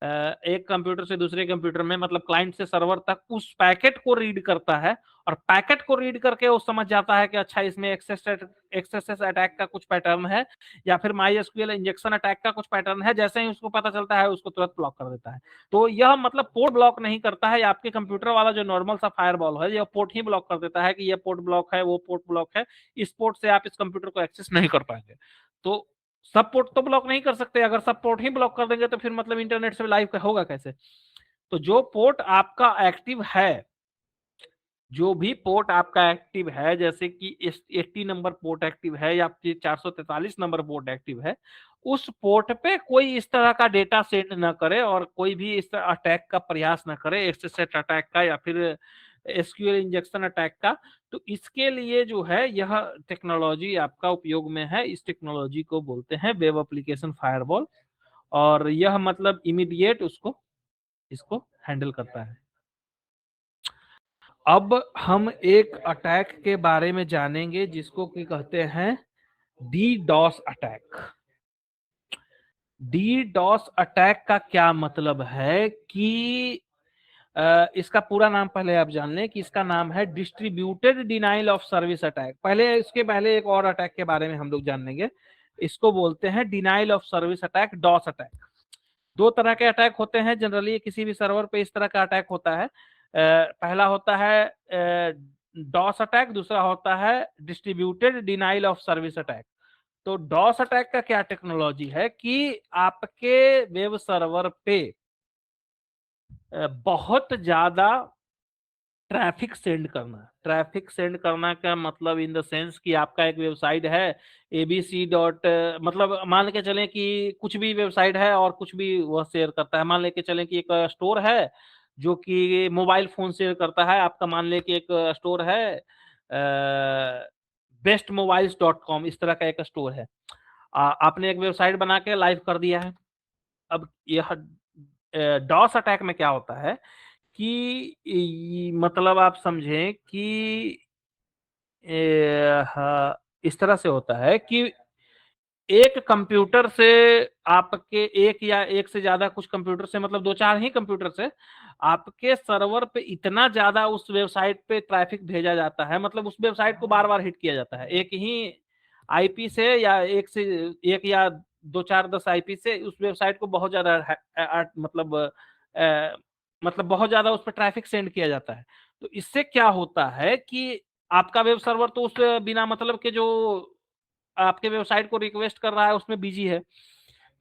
एक कंप्यूटर से दूसरे कंप्यूटर में, मतलब क्लाइंट से सर्वर तक, उस पैकेट को रीड करता है और पैकेट को रीड करके वो समझ जाता है कि अच्छा इसमें एक्सेस अटैक का कुछ पैटर्न है या फिर माई एसक्यूएल इंजेक्शन अटैक का कुछ पैटर्न है। जैसे ही उसको पता चलता है उसको तुरंत ब्लॉक कर देता है। तो यह मतलब पोर्ट ब्लॉक नहीं करता है। आपके कंप्यूटर वाला जो नॉर्मल सा फायरवॉल है यह पोर्ट ही ब्लॉक कर देता है कि यह पोर्ट ब्लॉक है, वो पोर्ट ब्लॉक है, इस पोर्ट से आप इस कंप्यूटर को एक्सेस नहीं कर पाएंगे। तो सब पोर्ट तो ब्लॉक नहीं कर सकते। अगर सब पोर्ट ही ब्लॉक कर देंगे तो फिर मतलब इंटरनेट से लाइव होगा कैसे। तो जो पोर्ट आपका एक्टिव है, जो भी पोर्ट आपका एक्टिव है, जैसे कि 80 नंबर पोर्ट एक्टिव है या 443 नंबर पोर्ट एक्टिव है, उस पोर्ट पे कोई इस तरह का डेटा सेंड ना करे और कोई भी इस तरह अटैक का प्रयास ना करे, एक्सेस अटैक का या फिर एसक्यूएल इंजेक्शन अटैक का। तो इसके लिए जो है यह टेक्नोलॉजी आपका उपयोग में है। इस टेक्नोलॉजी को बोलते हैं वेब एप्लीकेशन फायरवॉल, और यह मतलब इमीडिएट उसको इसको हैंडल करता है। अब हम एक अटैक के बारे में जानेंगे जिसको कि कहते हैं डीडॉस अटैक। डीडॉस अटैक का क्या मतलब है कि इसका पूरा नाम पहले आप जान लें कि इसका नाम है distributed denial of service attack. पहले इसके पहले एक और अटैक के बारे में हम लोग जान लेंगे। इसको बोलते हैं denial of service attack, DoS attack. दो तरह के अटैक होते हैं जनरली किसी भी सर्वर पे, इस तरह का अटैक होता है। पहला होता है डॉस अटैक, दूसरा होता है distributed denial of service attack. तो डॉस अटैक का क्या टेक्नोलॉजी है कि आपके वेब सर्वर पे बहुत ज्यादा ट्रैफिक सेंड करना। ट्रैफिक सेंड करना का मतलब इन द सेंस कि आपका एक वेबसाइट है एबीसी डॉट, मतलब मान के चलें कि कुछ भी वेबसाइट है और कुछ भी वह शेयर करता है। मान लेके चलें कि एक स्टोर है जो कि मोबाइल फोन शेयर करता है आपका, मान ले कि एक स्टोर है bestmobiles.com, इस तरह का एक स्टोर है। आपने एक वेबसाइट बना के लाइव कर दिया है। अब यह डॉस अटैक में क्या होता है कि मतलब आप समझें कि इस तरह से होता है कि एक कंप्यूटर से, आपके एक या एक से ज्यादा कुछ कंप्यूटर से, मतलब दो चार ही कंप्यूटर से आपके सर्वर पे इतना ज्यादा उस वेबसाइट पे ट्रैफिक भेजा जाता है, मतलब उस वेबसाइट को बार बार हिट किया जाता है एक ही आईपी से, या एक या दो चार 10 आईपी से उस वेबसाइट को बहुत ज्यादा मतलब बहुत ज्यादा उस पर ट्रैफिक सेंड किया जाता है। तो इससे क्या होता है कि आपका वेब सर्वर तो उस बिना मतलब के जो आपके वेबसाइट को रिक्वेस्ट कर रहा है उसमें बिजी है।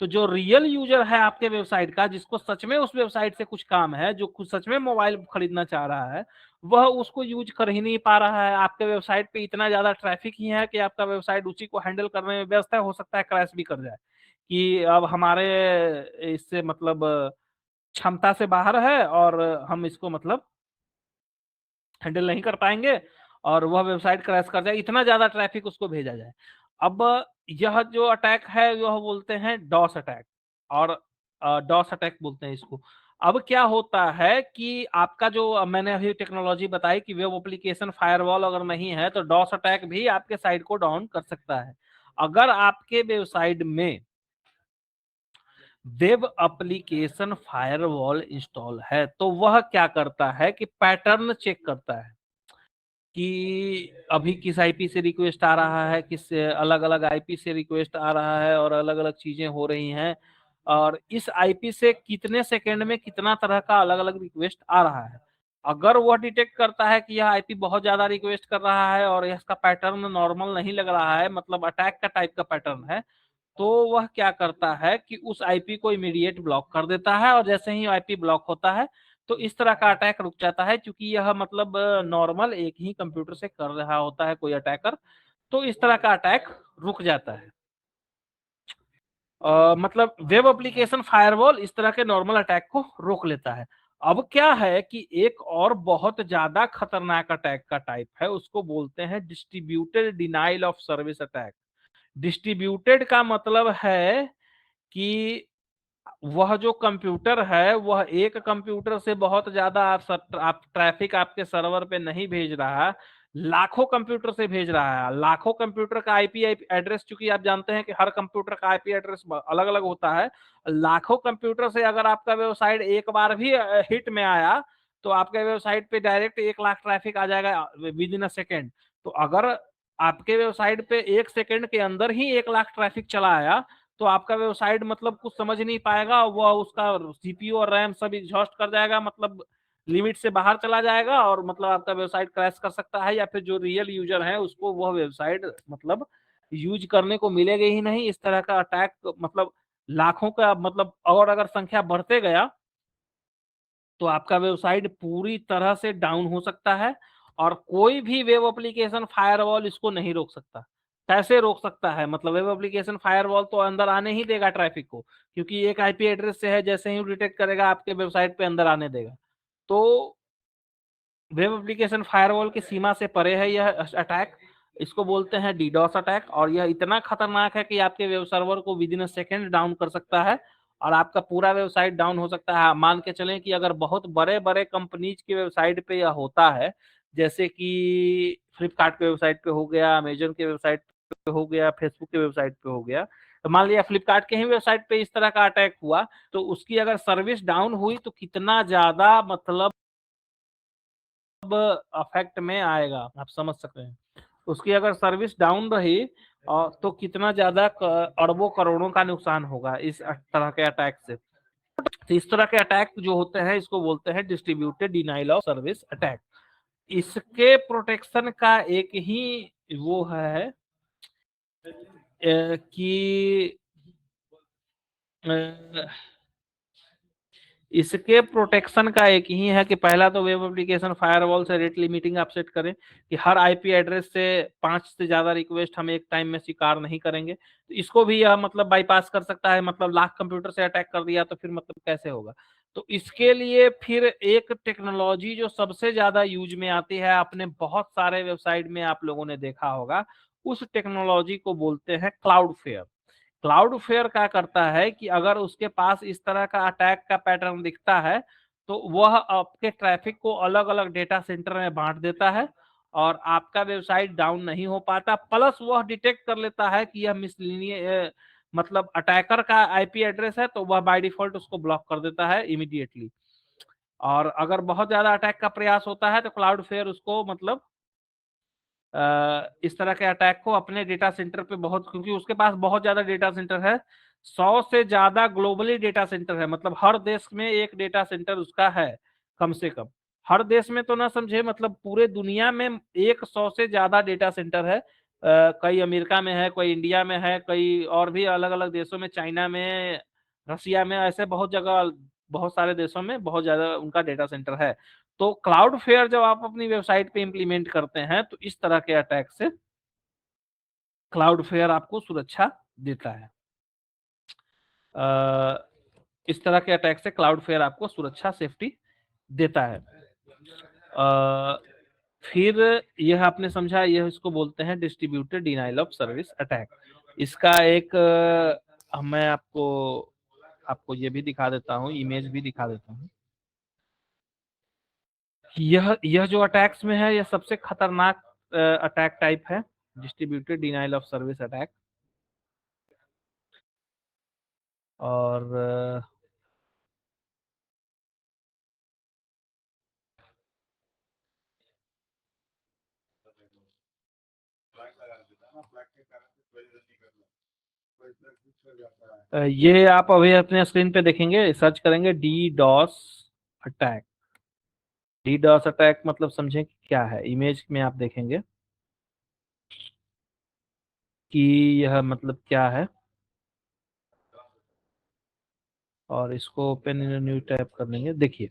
तो जो रियल यूजर है आपके वेबसाइट का, जिसको सच में उस वेबसाइट से कुछ काम है, जो सच में मोबाइल खरीदना चाह रहा है, वह उसको यूज कर ही नहीं पा रहा है। आपके वेबसाइट पे इतना ज्यादा ट्रैफिक ही है कि आपका वेबसाइट उसी को हैंडल करने में व्यस्त है, हो सकता है क्रैश भी कर जाए कि अब हमारे इससे मतलब क्षमता से बाहर है और हम इसको मतलब हैंडल नहीं कर पाएंगे और वह वेबसाइट क्रैश कर जाए, इतना ज्यादा ट्रैफिक उसको भेजा जाए। अब यह जो अटैक है वह बोलते हैं डॉस अटैक, और डॉस अटैक बोलते हैं इसको। अब क्या होता है कि आपका जो मैंने अभी टेक्नोलॉजी बताई कि वेब एप्लीकेशन फायरवॉल अगर नहीं है तो डॉस अटैक भी आपके साइट को डाउन कर सकता है। अगर आपके वेबसाइट में वेब एप्लीकेशन फायरवॉल इंस्टॉल है तो वह क्या करता है कि पैटर्न चेक करता है कि अभी किस आईपी से रिक्वेस्ट आ रहा है, किस अलग अलग आईपी से रिक्वेस्ट आ रहा है और अलग अलग चीजें हो रही हैं, और इस आईपी से कितने सेकंड में कितना तरह का अलग अलग रिक्वेस्ट आ रहा है। अगर वह डिटेक्ट करता है कि यह आईपी बहुत ज्यादा रिक्वेस्ट कर रहा है और इसका पैटर्न नॉर्मल नहीं लग रहा है, मतलब अटैक का टाइप का पैटर्न है, तो वह क्या करता है कि उस आईपी को इमीडिएट ब्लॉक कर देता है, और जैसे ही आईपी ब्लॉक होता है तो इस तरह का अटैक रुक जाता है, क्योंकि यह मतलब नॉर्मल एक ही कंप्यूटर से कर रहा होता है कोई अटैकर, तो इस तरह का अटैक रुक जाता है। मतलब वेब एप्लीकेशन फायरवॉल इस तरह के नॉर्मल अटैक को रोक लेता है। अब क्या है कि एक और बहुत ज्यादा खतरनाक अटैक का टाइप है, उसको बोलते हैं distributed denial of service attack. Distributed का मतलब है कि वह जो कंप्यूटर है वह एक कंप्यूटर से बहुत ज्यादा आप ट्रैफिक आपके सर्वर पे नहीं भेज रहा, लाखों कंप्यूटर से भेज रहा है। लाखों कंप्यूटर का आईपी एड्रेस, चूंकि आप जानते हैं कि हर कंप्यूटर का आईपी एड्रेस अलग अलग होता है, लाखों कंप्यूटर से अगर आपका वेबसाइट एक बार भी हिट में आया तो आपके वेबसाइट पे डायरेक्ट 1 लाख ट्रैफिक आ जाएगा विद इन अ सेकेंड। तो अगर आपके वेबसाइट पे 1 सेकेंड के अंदर ही 1 लाख ट्रैफिक चला आया तो आपका वेबसाइट मतलब कुछ समझ नहीं पाएगा, वह उसका सीपीयू और रैम सब एग्जॉस्ट कर जाएगा, मतलब लिमिट से बाहर चला जाएगा, और मतलब आपका वेबसाइट क्रैश कर सकता है, या फिर जो रियल यूजर है उसको वह वेबसाइट मतलब यूज करने को मिलेगी ही नहीं। इस तरह का अटैक मतलब लाखों का, मतलब और अगर संख्या बढ़ते गया तो आपका वेबसाइट पूरी तरह से डाउन हो सकता है, और कोई भी वेब एप्लीकेशन फायरवॉल इसको नहीं रोक सकता। कैसे रोक सकता है, मतलब वेब एप्लीकेशन फायरवॉल तो अंदर आने ही देगा ट्रैफिक को, क्योंकि एक आईपी एड्रेस से है, जैसे ही डिटेक्ट करेगा आपके वेबसाइट पे अंदर आने देगा। तो वेब एप्लीकेशन फायरवॉल की सीमा से परे है यह अटैक, इसको बोलते हैं डीडोस अटैक, और यह इतना खतरनाक है कि आपके वेब सर्वर को with in a second down कर सकता है और आपका पूरा वेबसाइट डाउन हो सकता है। मान के चलें कि अगर बहुत बड़े बड़े कंपनीज की वेबसाइट पे यह होता है, जैसे कि फ्लिपकार्ट के वेबसाइट पे हो गया, अमेजन के वेबसाइट पे हो गया, फेसबुक के वेबसाइट पे हो गया, तो मान लिया फ्लिपकार्ट के ही वेबसाइट पे इस तरह का अटैक हुआ, तो उसकी अगर सर्विस डाउन हुई तो कितना ज्यादा मतलब अफेक्ट में आएगा, आप समझ सकते हैं। उसकी अगर सर्विस डाउन रही तो कितना ज्यादा अरबों करोड़ों का नुकसान होगा इस तरह के अटैक से। तो इस तरह के अटैक जो होते हैं इसको बोलते हैं distributed denial of service attack. इसके प्रोटेक्शन का एक ही वो है कि इसके प्रोटेक्शन का एक ही है कि पहला तो वेब एप्लीकेशन फायरवॉल से रेट लिमिटिंग आप सेट करें कि हर आईपी एड्रेस से 5 से ज्यादा रिक्वेस्ट हम एक टाइम में स्वीकार नहीं करेंगे। तो इसको भी यह मतलब बाईपास कर सकता है, मतलब लाख कंप्यूटर से अटैक कर दिया तो फिर मतलब कैसे होगा। तो इसके लिए फिर एक टेक्नोलॉजी जो सबसे ज्यादा यूज में आती है, आपने बहुत सारे वेबसाइट में आप लोगों ने देखा होगा, उस टेक्नोलॉजी को बोलते हैं क्लाउडफेयर। क्लाउडफेयर क्या करता है कि अगर उसके पास इस तरह का अटैक का पैटर्न दिखता है तो वह आपके ट्रैफिक को अलग अलग डेटा सेंटर में बांट देता है और आपका वेबसाइट डाउन नहीं हो पाता, प्लस वह डिटेक्ट कर लेता है कि यह मिसलीनियस मतलब अटैकर का आईपी एड्रेस है, तो वह बाय डिफॉल्ट उसको ब्लॉक कर देता है इमीडिएटली। और अगर बहुत ज्यादा अटैक का प्रयास होता है तो क्लाउडफेयर उसको मतलब इस तरह के अटैक को अपने डेटा सेंटर पे बहुत, क्योंकि उसके पास बहुत ज्यादा डेटा सेंटर है, 100 से ज्यादा ग्लोबली डेटा सेंटर है, मतलब हर देश में एक डेटा सेंटर उसका है कम से कम। हर देश में तो ना समझे, मतलब पूरे दुनिया में 100 से ज्यादा डेटा सेंटर है। कई अमेरिका में है, कोई इंडिया में है, कई और भी अलग अलग देशों में, चाइना में, रसिया में, ऐसे बहुत जगह बहुत सारे देशों में बहुत ज्यादा उनका डेटा सेंटर है। तो क्लाउडफेयर जब आप अपनी वेबसाइट पे इंप्लीमेंट करते हैं तो इस तरह के अटैक से क्लाउडफेयर आपको सुरक्षा देता है। इस तरह के अटैक से क्लाउडफेयर आपको सुरक्षा सेफ्टी देता है। फिर यह आपने समझा, यह इसको बोलते हैं distributed denial of service attack. इसका एक मैं आपको ये भी दिखा देता हूँ, इमेज भी दिखा देता हूँ। यह जो अटैक्स में है, यह सबसे खतरनाक अटैक टाइप है, distributed denial of service attack. और ये आप अभी अपने स्क्रीन पे देखेंगे, सर्च करेंगे डीडॉस अटैक। डीडॉस अटैक मतलब समझें कि क्या है। इमेज में आप देखेंगे कि यह मतलब क्या है, और इसको ओपन इन न्यू टैब कर लेंगे। देखिए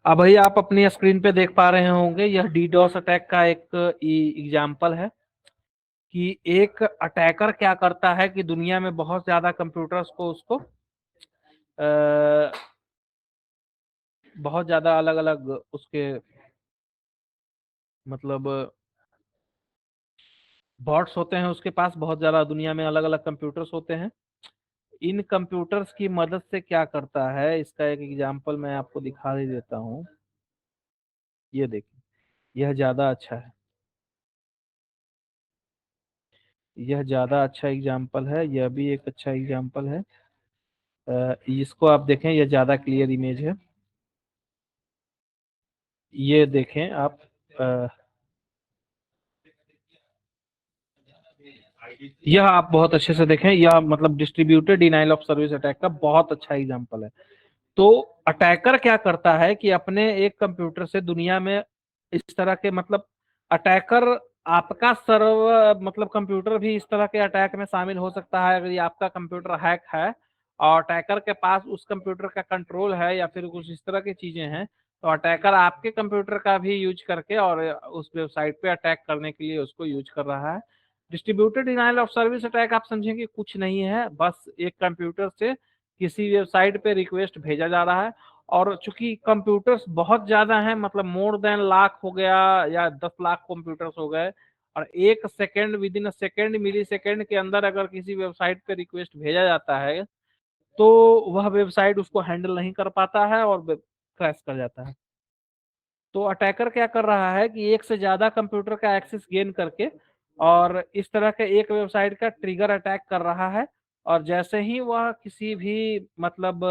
अब भाई आप अपनी स्क्रीन पे देख पा रहे होंगे, यह डीडॉस अटैक का एक एग्जाम्पल है कि एक अटैकर क्या करता है कि दुनिया में बहुत ज्यादा कंप्यूटर्स को उसको बहुत ज्यादा अलग अलग उसके मतलब बॉट्स होते हैं उसके पास, बहुत ज्यादा दुनिया में अलग अलग कंप्यूटर्स होते हैं। इन कंप्यूटर्स की मदद से क्या करता है, इसका एक एग्जांपल मैं आपको दिखा ही देता हूँ। ये देखिए, यह ज्यादा अच्छा है, यह ज्यादा अच्छा एग्जांपल है, यह भी एक अच्छा एग्जांपल है। इसको आप देखें, यह ज्यादा क्लियर इमेज है। ये देखें आप, यह आप बहुत अच्छे से देखें, यह मतलब distributed denial of service attack का बहुत अच्छा एग्जांपल है। तो अटैकर क्या करता है कि अपने एक कंप्यूटर से दुनिया में इस तरह के मतलब अटैकर, आपका सर्व मतलब कंप्यूटर भी इस तरह के अटैक में शामिल हो सकता है। अगर ये आपका कंप्यूटर हैक है और अटैकर के पास उस कंप्यूटर का कंट्रोल है या फिर कुछ इस तरह की चीजें हैं, तो अटैकर आपके कंप्यूटर का भी यूज करके और उस वेबसाइट पे अटैक करने के लिए उसको यूज कर रहा है। Distributed denial of service attack आप समझेंगे कुछ नहीं है, बस एक कंप्यूटर से किसी वेबसाइट पे रिक्वेस्ट भेजा जा रहा है। और चूंकि कंप्यूटर्स बहुत ज्यादा हैं, मतलब मोर देन लाख हो गया या 10 लाख कंप्यूटर्स हो गए, और एक second, within a second, millisecond के अंदर अगर किसी वेबसाइट पे रिक्वेस्ट भेजा जाता है तो वह वेबसाइट उसको हैंडल नहीं कर पाता है और क्रैश कर जाता है। तो अटैकर क्या कर रहा है कि एक से ज्यादा कंप्यूटर का एक्सेस गेन करके और इस तरह के एक वेबसाइट का ट्रिगर अटैक कर रहा है। और जैसे ही वह किसी भी मतलब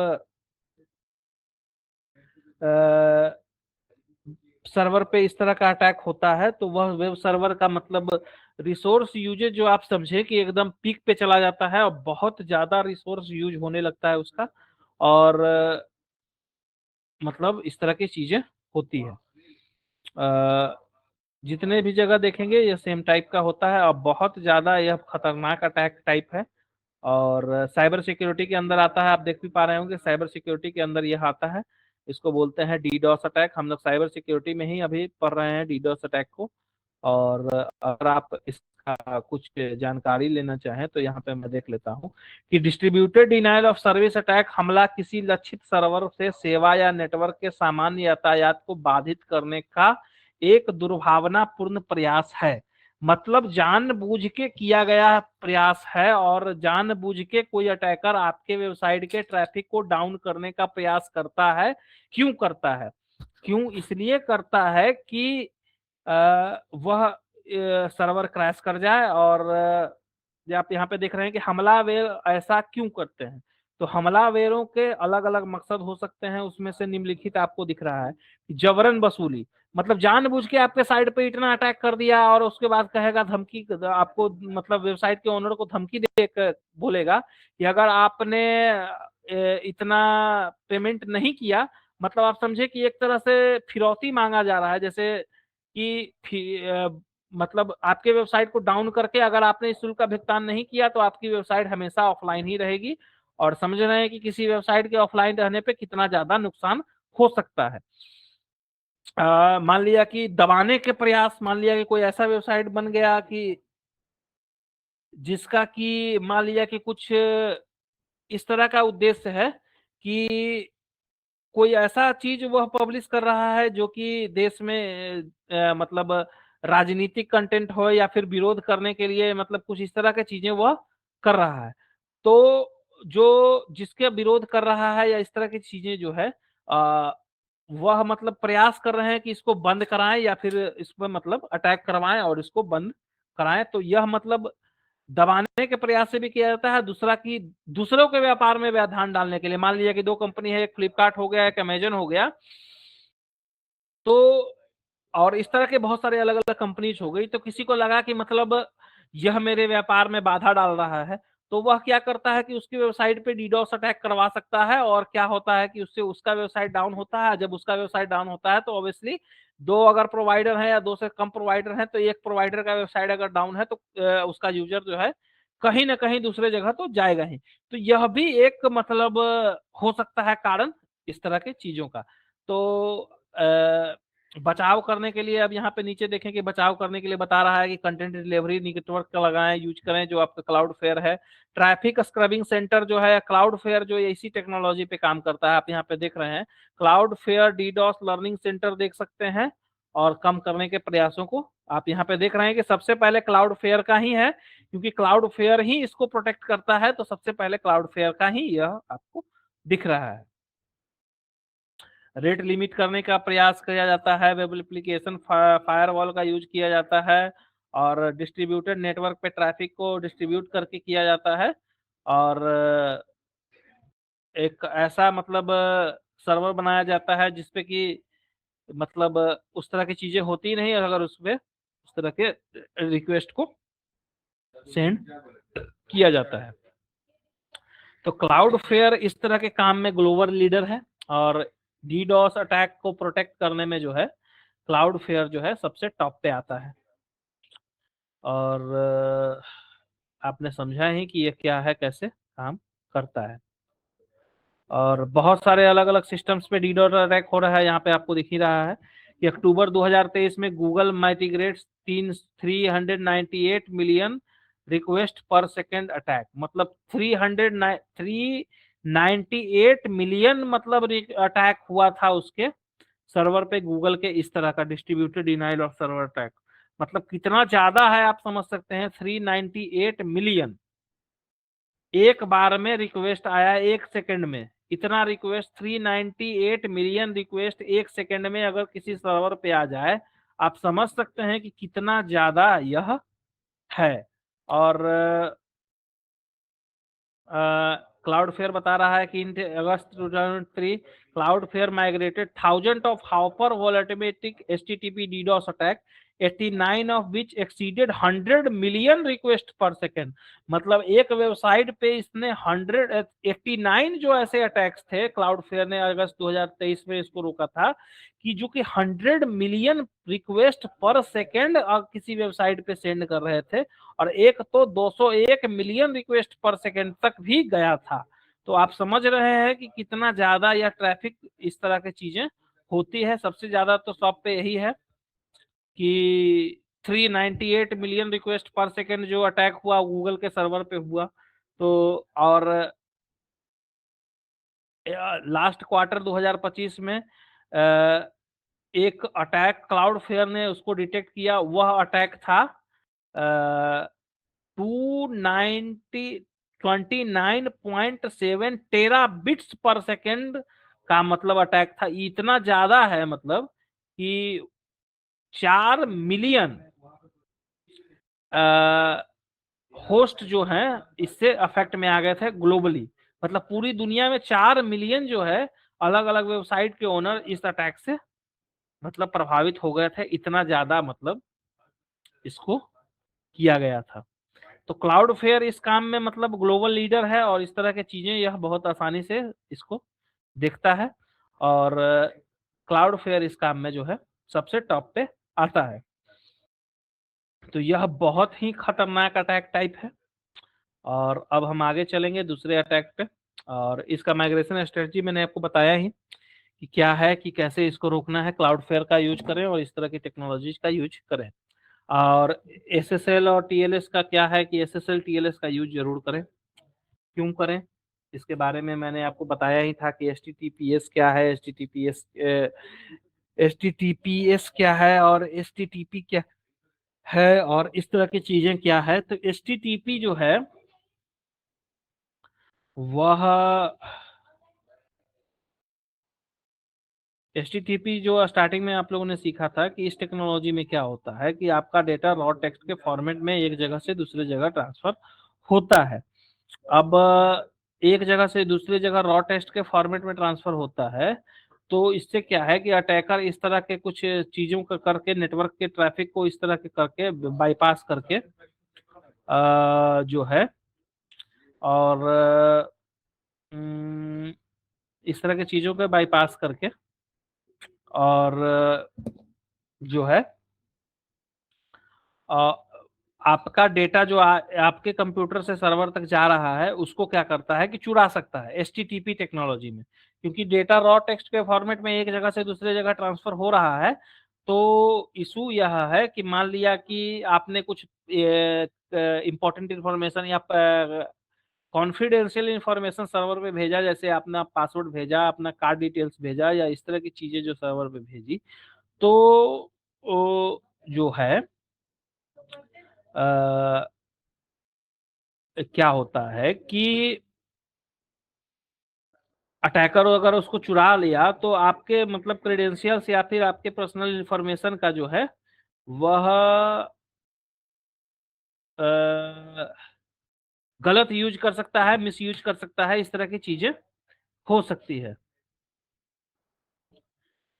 सर्वर पे इस तरह का अटैक होता है, तो वह वेब सर्वर का मतलब रिसोर्स यूजेज जो आप समझे कि एकदम पीक पे चला जाता है और बहुत ज्यादा रिसोर्स यूज होने लगता है उसका। और मतलब इस तरह की चीजें होती है। जितने भी जगह देखेंगे ये सेम टाइप का होता है, और बहुत ज्यादा यह खतरनाक अटैक टाइप है। और साइबर सिक्योरिटी के अंदर आता है, आप देख भी पा रहे होंगे साइबर सिक्योरिटी के अंदर यह आता है। इसको बोलते हैं डीडॉस अटैक। हम लोग साइबर सिक्योरिटी में ही अभी पढ़ रहे हैं डीडॉस अटैक को। और अगर आप इसका कुछ जानकारी लेना चाहें तो यहाँ पे मैं देख लेता हूँ कि distributed denial of service attack हमला किसी लक्षित सर्वर से सेवा या नेटवर्क के सामान्य यातायात को बाधित करने का एक दुर्भावनापूर्ण प्रयास है। मतलब जानबूझ के किया गया प्रयास है, और जानबूझ के कोई अटैकर आपके वेबसाइट के ट्रैफिक को डाउन करने का प्रयास करता है। क्यों करता है? क्यों इसलिए करता है कि वह सर्वर क्रैश कर जाए। और जो आप यहाँ पे देख रहे हैं कि हमलावर ऐसा क्यों करते हैं, तो हमलावरों के अलग अलग मकसद हो सकते हैं। उसमें से निम्नलिखित आपको दिख रहा है कि जबरन वसूली, मतलब जानबूझ के आपके साइट पे इतना अटैक कर दिया और उसके बाद कहेगा धमकी आपको, मतलब वेबसाइट के ओनर को धमकी देकर बोलेगा कि अगर आपने इतना पेमेंट नहीं किया, मतलब आप समझे कि एक तरह से फिरौती मांगा जा रहा है। जैसे कि मतलब आपके वेबसाइट को डाउन करके अगर आपने इस शुल्क का भुगतान नहीं किया तो आपकी वेबसाइट हमेशा ऑफलाइन ही रहेगी। और समझ रहे हैं कि किसी वेबसाइट के ऑफलाइन रहने पे कितना ज्यादा नुकसान हो सकता है। मान लिया कि दबाने के प्रयास, मान लिया कि कोई ऐसा वेबसाइट बन गया कि जिसका कि मान लिया कि कुछ इस तरह का उद्देश्य है कि कोई ऐसा चीज वह पब्लिश कर रहा है जो कि देश में मतलब राजनीतिक कंटेंट हो या फिर विरोध करने के लिए, मतलब कुछ इस तरह की चीजें वह कर रहा है। तो जो जिसके विरोध कर रहा है या इस तरह की चीजें जो है वह मतलब प्रयास कर रहे हैं कि इसको बंद कराएं या फिर इस पर मतलब अटैक करवाएं और इसको बंद कराएं। तो यह मतलब दबाने के प्रयास से भी किया जाता है। दूसरा कि दूसरों के व्यापार में व्यवधान डालने के लिए, मान लीजिए कि दो कंपनी है, एक फ्लिपकार्ट हो गया, एक अमेजन हो गया, तो और इस तरह के बहुत सारे अलग अलग कंपनीज हो गई। तो किसी को लगा कि मतलब यह मेरे व्यापार में बाधा डाल रहा है, तो वह क्या करता है कि उसकी वेबसाइट पे डीडोस अटैक करवा सकता है। और क्या होता है कि उससे उसका वेबसाइट डाउन होता है। जब उसका वेबसाइट डाउन होता है तो ऑब्वियसली दो अगर प्रोवाइडर है या दो से कम प्रोवाइडर है, तो एक प्रोवाइडर का वेबसाइट अगर डाउन है तो उसका यूजर जो है कहीं ना कहीं दूसरे जगह तो जाएगा ही। तो यह भी एक मतलब हो सकता है कारण इस तरह के चीजों का। तो बचाव करने के लिए अब यहाँ पे नीचे देखें कि बचाव करने के लिए बता रहा है कि कंटेंट डिलीवरी नेटवर्क का लगाएं, यूज करें जो आपका क्लाउड फेयर है। ट्रैफिक स्क्रबिंग सेंटर जो है क्लाउड फेयर जो इसी टेक्नोलॉजी पे काम करता है। आप यहाँ पे देख रहे हैं cloud fair DDoS learning centre देख सकते हैं। और कम करने के प्रयासों को आप यहाँ पे देख रहे हैं कि सबसे पहले क्लाउड फेयर का ही है, क्योंकि क्लाउड फेयर ही इसको प्रोटेक्ट करता है। तो सबसे पहले क्लाउड फेयर का ही यह आपको दिख रहा है। रेट लिमिट करने का प्रयास किया जाता है, वेब एप्लीकेशन फायरवॉल का यूज किया जाता है, और डिस्ट्रीब्यूटेड नेटवर्क पे ट्रैफिक को डिस्ट्रीब्यूट करके किया जाता है। और एक ऐसा मतलब सर्वर बनाया जाता है जिसपे कि मतलब उस तरह की चीजें होती नहीं, अगर उसपे उस तरह के रिक्वेस्ट को सेंड किया जाता है। तो क्लाउड फेयर इस तरह के काम में ग्लोबल लीडर है, और डीडॉस अटैक को प्रोटेक्ट करने में जो है क्लाउड फेयर जो है सबसे टॉप पे आता है। और आपने समझा ही कि ये क्या है, कैसे काम करता है। और बहुत सारे अलग अलग सिस्टम्स पे डीडोस अटैक हो रहा है। यहाँ पे आपको दिख ही रहा है कि अक्टूबर 2023 में Google migrates 398 million request per second attack, मतलब 398 मिलियन मतलब अटैक हुआ था उसके सर्वर पे गूगल के, इस तरह का distributed denial of server attack. मतलब कितना ज्यादा है आप समझ सकते हैं, 398 मिलियन एक बार में रिक्वेस्ट आया, एक सेकंड में इतना रिक्वेस्ट, 398 मिलियन रिक्वेस्ट एक सेकंड में अगर किसी सर्वर पे आ जाए, आप समझ सकते हैं कि कितना ज्यादा यह है। और क्लाउड फेयर बता रहा है कि in August 2003 Cloudflare migrated thousand of hyper volumetric HTTP DDoS attack, 89 of which exceeded 100 million request per second. मतलब एक वेबसाइट पे इसने 189 जो ऐसे अटैक्स थे, क्लाउड फेयर ने अगस्त 2023 में इसको रोका था कि जो कि 100 मिलियन रिक्वेस्ट पर सेकेंड किसी वेबसाइट पे सेंड कर रहे थे, और एक तो 201 मिलियन रिक्वेस्ट पर सेकेंड तक भी गया था। तो आप समझ रहे हैं कि कितना ज्यादा यह ट्रैफिक इस तरह की चीजें होती है। सबसे ज्यादा तो शॉप पे यही है कि 398 मिलियन रिक्वेस्ट पर सेकेंड जो अटैक हुआ गूगल के सर्वर पे हुआ। तो और लास्ट क्वार्टर 2025 में एक अटैक क्लाउड फेयर ने उसको डिटेक्ट किया। वह अटैक था 29.7 टेरा बिट्स पर सेकेंड का मतलब अटैक था। इतना ज्यादा है मतलब कि 4 मिलियन होस्ट जो हैं इससे अफेक्ट में आ गए थे ग्लोबली। मतलब पूरी दुनिया में 4 मिलियन जो है अलग अलग वेबसाइट के ओनर इस अटैक से मतलब प्रभावित हो गए थे। इतना ज्यादा मतलब इसको किया गया था। तो क्लाउड फेयर इस काम में मतलब ग्लोबल लीडर है, और इस तरह की चीजें यह बहुत आसानी से इसको देखता है। और क्लाउड फेयर इस काम में जो है सबसे टॉप पे आता है। तो यह बहुत ही खतरनाक अटैक टाइप है। और अब हम आगे चलेंगे दूसरे अटैक पे। और इसका माइग्रेशन स्ट्रेटजी मैंने आपको बताया ही कि क्या है, कि कैसे इसको रोकना है, क्लाउडफ्लेयर का यूज करें और इस तरह की टेक्नोलॉजीज का यूज करें। और एसएसएल और टीएलएस का क्या है कि एसएसएल टीएलएस का यूज जरूर करें। क्यों करें, इसके बारे में मैंने आपको बताया ही था कि एचटीटीपीएस क्या है, एचटीटीपीएस क्या है और एचटीटीपी क्या है और इस तरह की चीजें क्या है। तो एचटीटीपी जो है वह एचटीटीपी जो स्टार्टिंग में आप लोगों ने सीखा था कि इस टेक्नोलॉजी में क्या होता है कि आपका डेटा रॉ टेक्स्ट के फॉर्मेट में एक जगह से दूसरी जगह ट्रांसफर होता है। अब एक जगह से दूसरी जगह रॉ टेक्स्ट के फॉर्मेट में ट्रांसफर होता है, तो इससे क्या है कि अटैकर इस तरह के कुछ चीजों का करके नेटवर्क के ट्रैफिक को इस तरह के करके बाईपास करके जो है और इस तरह की चीजों के बाईपास करके और जो है आपका डेटा जो आपके कंप्यूटर से सर्वर तक जा रहा है उसको क्या करता है कि चुरा सकता है एचटीटीपी टेक्नोलॉजी में। क्योंकि डेटा रॉ टेक्स्ट के फॉर्मेट में एक जगह से दूसरे जगह ट्रांसफर हो रहा है, तो इशू यह है कि मान लिया कि आपने कुछ इंपॉर्टेंट इंफॉर्मेशन या कॉन्फिडेंशियल इंफॉर्मेशन सर्वर पे भेजा, जैसे अपना पासवर्ड भेजा, अपना कार्ड डिटेल्स भेजा या इस तरह की चीजें जो सर्वर पे भेजी, तो जो है क्या होता है कि अटैकर अगर उसको चुरा लिया तो आपके मतलब क्रेडेंशियल्स या फिर आपके पर्सनल इंफॉर्मेशन का जो है वह गलत यूज कर सकता है, मिस यूज कर सकता है, इस तरह की चीजें हो सकती है।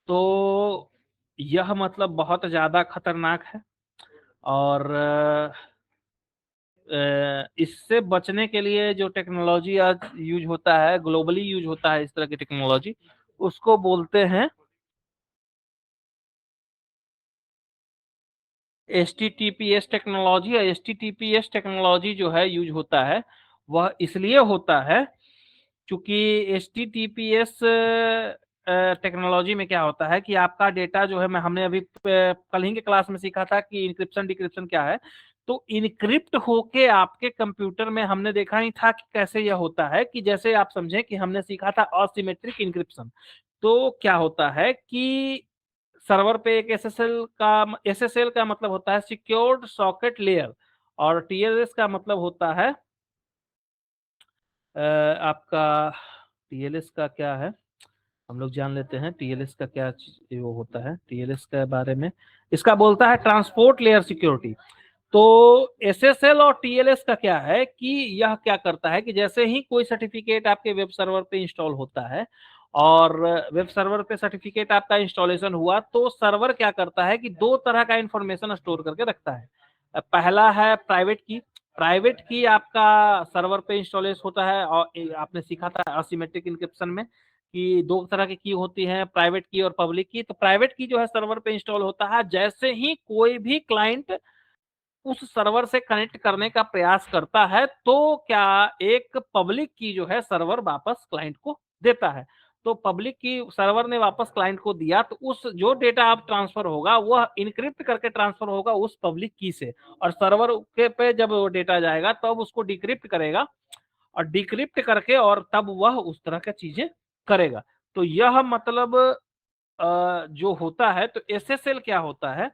तो यह मतलब बहुत ज्यादा खतरनाक है और इससे बचने के लिए जो टेक्नोलॉजी आज यूज होता है, ग्लोबली यूज होता है इस तरह की टेक्नोलॉजी, उसको बोलते हैं एचटीटीपीएस टेक्नोलॉजी। एचटीटीपीएस टेक्नोलॉजी जो है यूज होता है वह इसलिए होता है क्योंकि एचटीटीपीएस टेक्नोलॉजी में क्या होता है कि आपका डेटा जो है, मैं हमने अभी कल ही के क्लास में सीखा था कि इंक्रिप्शन डिक्रिप्शन क्या है। तो इनक्रिप्ट होके आपके कंप्यूटर में हमने देखा ही था कि कैसे यह होता है कि जैसे आप समझें कि हमने सीखा था असिमेट्रिक इंक्रिप्शन। तो क्या होता है कि सर्वर पे एक एसएसएल का मतलब होता है सिक्योर्ड सॉकेट लेयर और टीएलएस का मतलब होता है आपका टीएलएस का क्या है, हम लोग जान लेते हैं टीएलएस का क्या वो होता है। टीएलएस के बारे में इसका बोलता है ट्रांसपोर्ट लेयर सिक्योरिटी। तो एसएसएल और टीएलएस का क्या है कि यह क्या करता है कि जैसे ही कोई सर्टिफिकेट आपके वेब सर्वर पे इंस्टॉल होता है और वेब सर्वर पे सर्टिफिकेट आपका इंस्टॉलेशन हुआ, तो सर्वर क्या करता है कि दो तरह का इंफॉर्मेशन स्टोर करके रखता है। पहला है प्राइवेट की। प्राइवेट की आपका सर्वर पे इंस्टॉलेशन होता है और आपने सीखा था असिमेट्रिक इंक्रिप्शन में कि दो तरह की होती है, प्राइवेट की और पब्लिक की। तो प्राइवेट की जो है सर्वर पे इंस्टॉल होता है, जैसे ही कोई भी क्लाइंट उस सर्वर से कनेक्ट करने का प्रयास करता है तो क्या एक पब्लिक की जो है सर्वर वापस क्लाइंट को देता है। तो पब्लिक की सर्वर ने वापस क्लाइंट को दिया, तो उस जो डेटा आप ट्रांसफर होगा वह इनक्रिप्ट करके ट्रांसफर होगा उस पब्लिक की से, और सर्वर के पे जब वो डेटा जाएगा तब उसको डिक्रिप्ट करेगा और डिक्रिप्ट करके और तब वह उस तरह की चीजें करेगा। तो यह मतलब जो होता है, तो एसएसएल क्या होता है,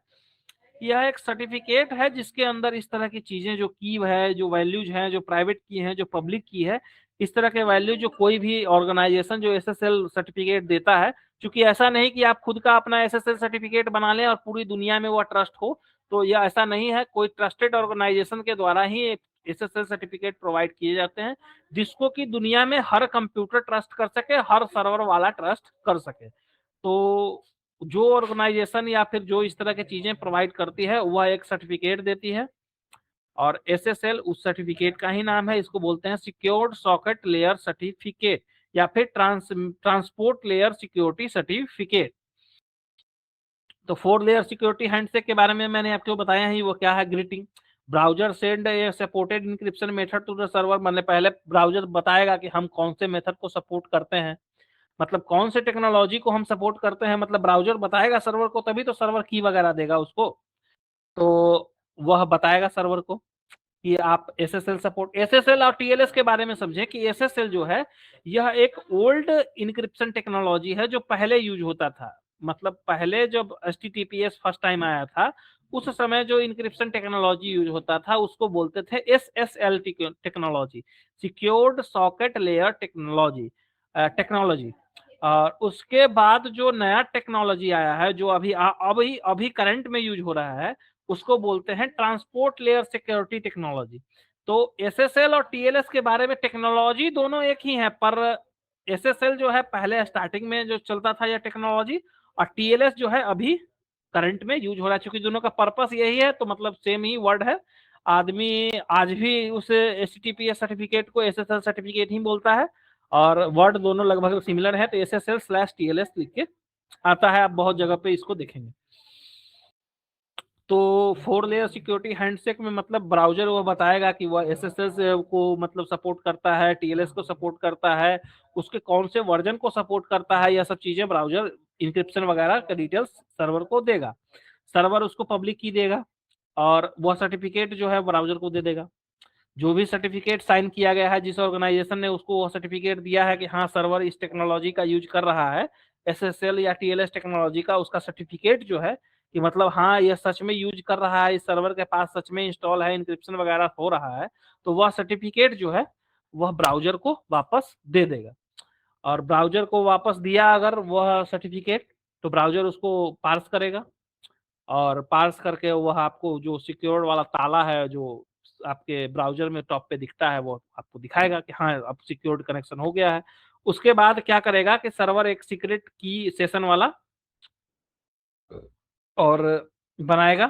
यह एक सर्टिफिकेट है जिसके अंदर इस तरह की चीजें जो की है, जो वैल्यूज हैं, जो प्राइवेट की हैं, जो पब्लिक की है, इस तरह के वैल्यू जो कोई भी ऑर्गेनाइजेशन जो एसएसएल सर्टिफिकेट देता है, क्योंकि ऐसा नहीं कि आप खुद का अपना एसएसएल सर्टिफिकेट बना लें और पूरी दुनिया में वो ट्रस्ट हो, तो यह ऐसा नहीं है। कोई ट्रस्टेड ऑर्गेनाइजेशन के द्वारा ही एसएसएल सर्टिफिकेट प्रोवाइड किए जाते हैं जिसको कि दुनिया में हर कंप्यूटर ट्रस्ट कर सके, हर सर्वर वाला ट्रस्ट कर सके। तो जो ऑर्गेनाइजेशन या फिर जो इस तरह की चीजें प्रोवाइड करती है वह एक सर्टिफिकेट देती है और एसएसएल उस सर्टिफिकेट का ही नाम है। इसको बोलते हैं सिक्योर्ड सॉकेट लेयर सर्टिफिकेट या फिर ट्रांसपोर्ट लेयर सिक्योरिटी सर्टिफिकेट। तो 4 लेयर सिक्योरिटी हैंडशेक के बारे में मैंने आपको बताया ही, वो क्या है, greeting browser send a supported encryption method to the server, मतलब पहले ब्राउजर बताएगा कि हम कौन से मेथड को सपोर्ट करते हैं, मतलब कौन से टेक्नोलॉजी को हम सपोर्ट करते हैं, मतलब ब्राउजर बताएगा सर्वर को, तभी तो सर्वर की वगैरह देगा उसको। तो वह बताएगा सर्वर को कि आप एसएसएल सपोर्ट, एसएसएल और टीएलएस के बारे में समझें कि एसएसएल जो है यह एक ओल्ड इंक्रिप्शन टेक्नोलॉजी है जो पहले यूज होता था। मतलब पहले जब एचटीटीपीएस फर्स्ट टाइम आया था उस समय जो इंक्रिप्शन टेक्नोलॉजी यूज होता था उसको बोलते थे SSL technology, secured socket layer technology. और उसके बाद जो नया टेक्नोलॉजी आया है जो अभी अभी करंट में यूज हो रहा है उसको बोलते हैं ट्रांसपोर्ट लेयर सिक्योरिटी टेक्नोलॉजी। तो एसएसएल और टीएलएस के बारे में टेक्नोलॉजी दोनों एक ही है, पर एसएसएल जो है पहले स्टार्टिंग में जो चलता था यह टेक्नोलॉजी, और टीएलएस जो है अभी करंट में यूज हो रहा है। क्योंकि दोनों का पर्पस यही है तो मतलब सेम ही वर्ड है। आदमी आज भी उस एचटीटीपीएस सर्टिफिकेट को एसएसएल सर्टिफिकेट ही बोलता है, और वर्ड दोनों लगभग सिमिलर है, तो एसएसएल/टीएलएस लिख के आता है, आप बहुत जगह पे इसको देखेंगे। तो 4 लेयर सिक्योरिटी हैंडशेक में मतलब ब्राउजर वो बताएगा कि वह एसएसएल को मतलब सपोर्ट करता है, टीएलएस को सपोर्ट करता है, उसके कौन से वर्जन को सपोर्ट करता है, यह सब चीजें ब्राउजर इंक्रिप्शन वगैरह का डिटेल्स सर्वर को देगा। सर्वर उसको पब्लिक की देगा और वह सर्टिफिकेट जो है ब्राउजर को दे देगा। जो भी सर्टिफिकेट साइन किया गया है, जिस ऑर्गेनाइजेशन ने उसको वो सर्टिफिकेट दिया है कि हाँ सर्वर इस टेक्नोलॉजी का यूज कर रहा है, एसएसएल या टीएलएस टेक्नोलॉजी का, उसका सर्टिफिकेट जो है कि मतलब हाँ ये सच में यूज कर रहा है, इस सर्वर के पास सच में इंस्टॉल है, इंक्रिप्शन वगैरह हो रहा है, तो वह सर्टिफिकेट जो है वह ब्राउजर को वापस दे देगा। और ब्राउजर को वापस दिया अगर वह सर्टिफिकेट, तो ब्राउजर उसको पार्स करेगा, और पार्स करके वह आपको जो सिक्योर वाला ताला है जो आपके ब्राउजर में टॉप पे दिखता है वो आपको दिखाएगा कि हाँ अब सिक्योर्ड कनेक्शन हो गया है। उसके बाद क्या करेगा कि सर्वर एक सीक्रेट की सेशन वाला और बनाएगा।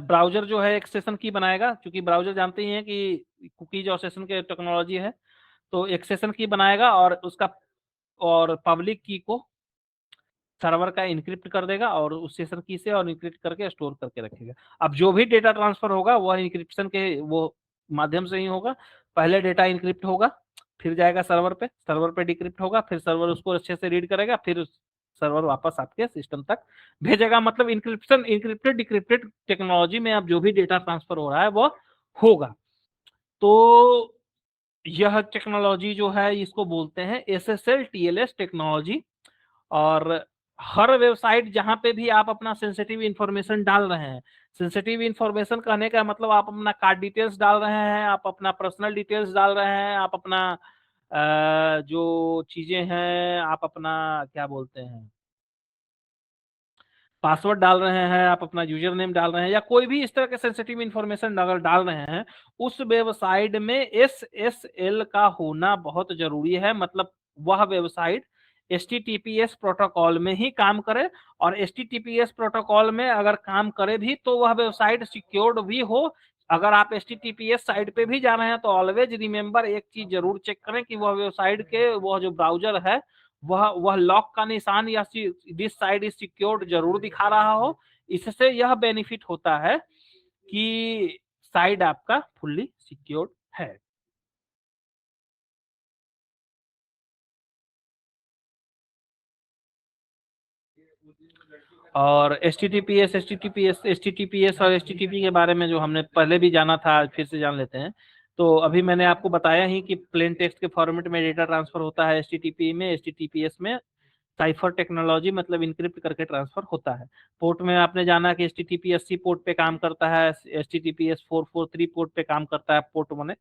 ब्राउजर जो है एक सेशन की बनाएगा, क्योंकि ब्राउजर जानते ही हैं कि कुकीज और सेशन के टेक्नोलॉजी है, तो एक सेशन की बनाएगा और उसका और पब्लिक की को सर्वर का इनक्रिप्ट कर देगा और उस सेशन की से और इनक्रिप्ट करके स्टोर करके रखेगा। अब जो भी डेटा ट्रांसफर होगा वह इनक्रिप्शन के वो माध्यम से ही होगा। पहले डेटा इनक्रिप्ट होगा, फिर जाएगा सर्वर पे डिक्रिप्ट होगा, फिर सर्वर उसको अच्छे से रीड करेगा, फिर सर्वर वापस आपके सिस्टम तक भेजेगा। मतलब इंक्रिप्शन इंक्रिप्टेड डिक्रिप्टेड टेक्नोलॉजी में अब जो भी डेटा ट्रांसफर हो रहा है वो होगा। तो यह टेक्नोलॉजी जो है इसको बोलते हैं एसएसएल टीएलएस टेक्नोलॉजी। और हर वेबसाइट जहां पे भी आप अपना सेंसिटिव इंफॉर्मेशन डाल रहे हैं, सेंसिटिव इंफॉर्मेशन कहने का मतलब आप अपना कार्ड डिटेल्स डाल रहे हैं, आप अपना पर्सनल डिटेल्स डाल रहे हैं, आप अपना जो चीजें हैं आप अपना क्या बोलते हैं पासवर्ड डाल रहे हैं, आप अपना यूजर नेम डाल रहे हैं, या कोई भी इस तरह के सेंसिटिव इंफॉर्मेशन अगर डाल रहे हैं, उस वेबसाइट में एसएसएल का होना बहुत जरूरी है। मतलब वह वेबसाइट एचटीटीपीएस प्रोटोकॉल में ही काम करे, और एचटीटीपीएस प्रोटोकॉल में अगर काम करे भी तो वह वेबसाइट सिक्योर्ड भी हो। अगर आप एचटीटीपीएस साइट पे भी जा रहे हैं तो ऑलवेज रिमेंबर एक चीज जरूर चेक करें कि वह वेबसाइट के वह जो ब्राउजर है वह लॉक का निशान या दिस साइड इज सिक्योर्ड जरूर दिखा रहा हो। इससे यह बेनिफिट होता है कि साइड आपका फुल्ली सिक्योर्ड है। और एचटीटीपीएस और एचटीटीपी के बारे में जो हमने पहले भी जाना था फिर से जान लेते हैं। तो अभी मैंने आपको बताया ही कि प्लेन टेक्स्ट के फॉर्मेट में डेटा ट्रांसफर होता है एचटीटीपी में, एचटीटीपीएस में साइफर टेक्नोलॉजी मतलब इनक्रिप्ट करके ट्रांसफर होता है। पोर्ट में आपने जाना कि एचटीटीपी 80 पोर्ट पे काम करता है, एचटीटीपीएस 443 पोर्ट पे काम करता है। पोर्ट माने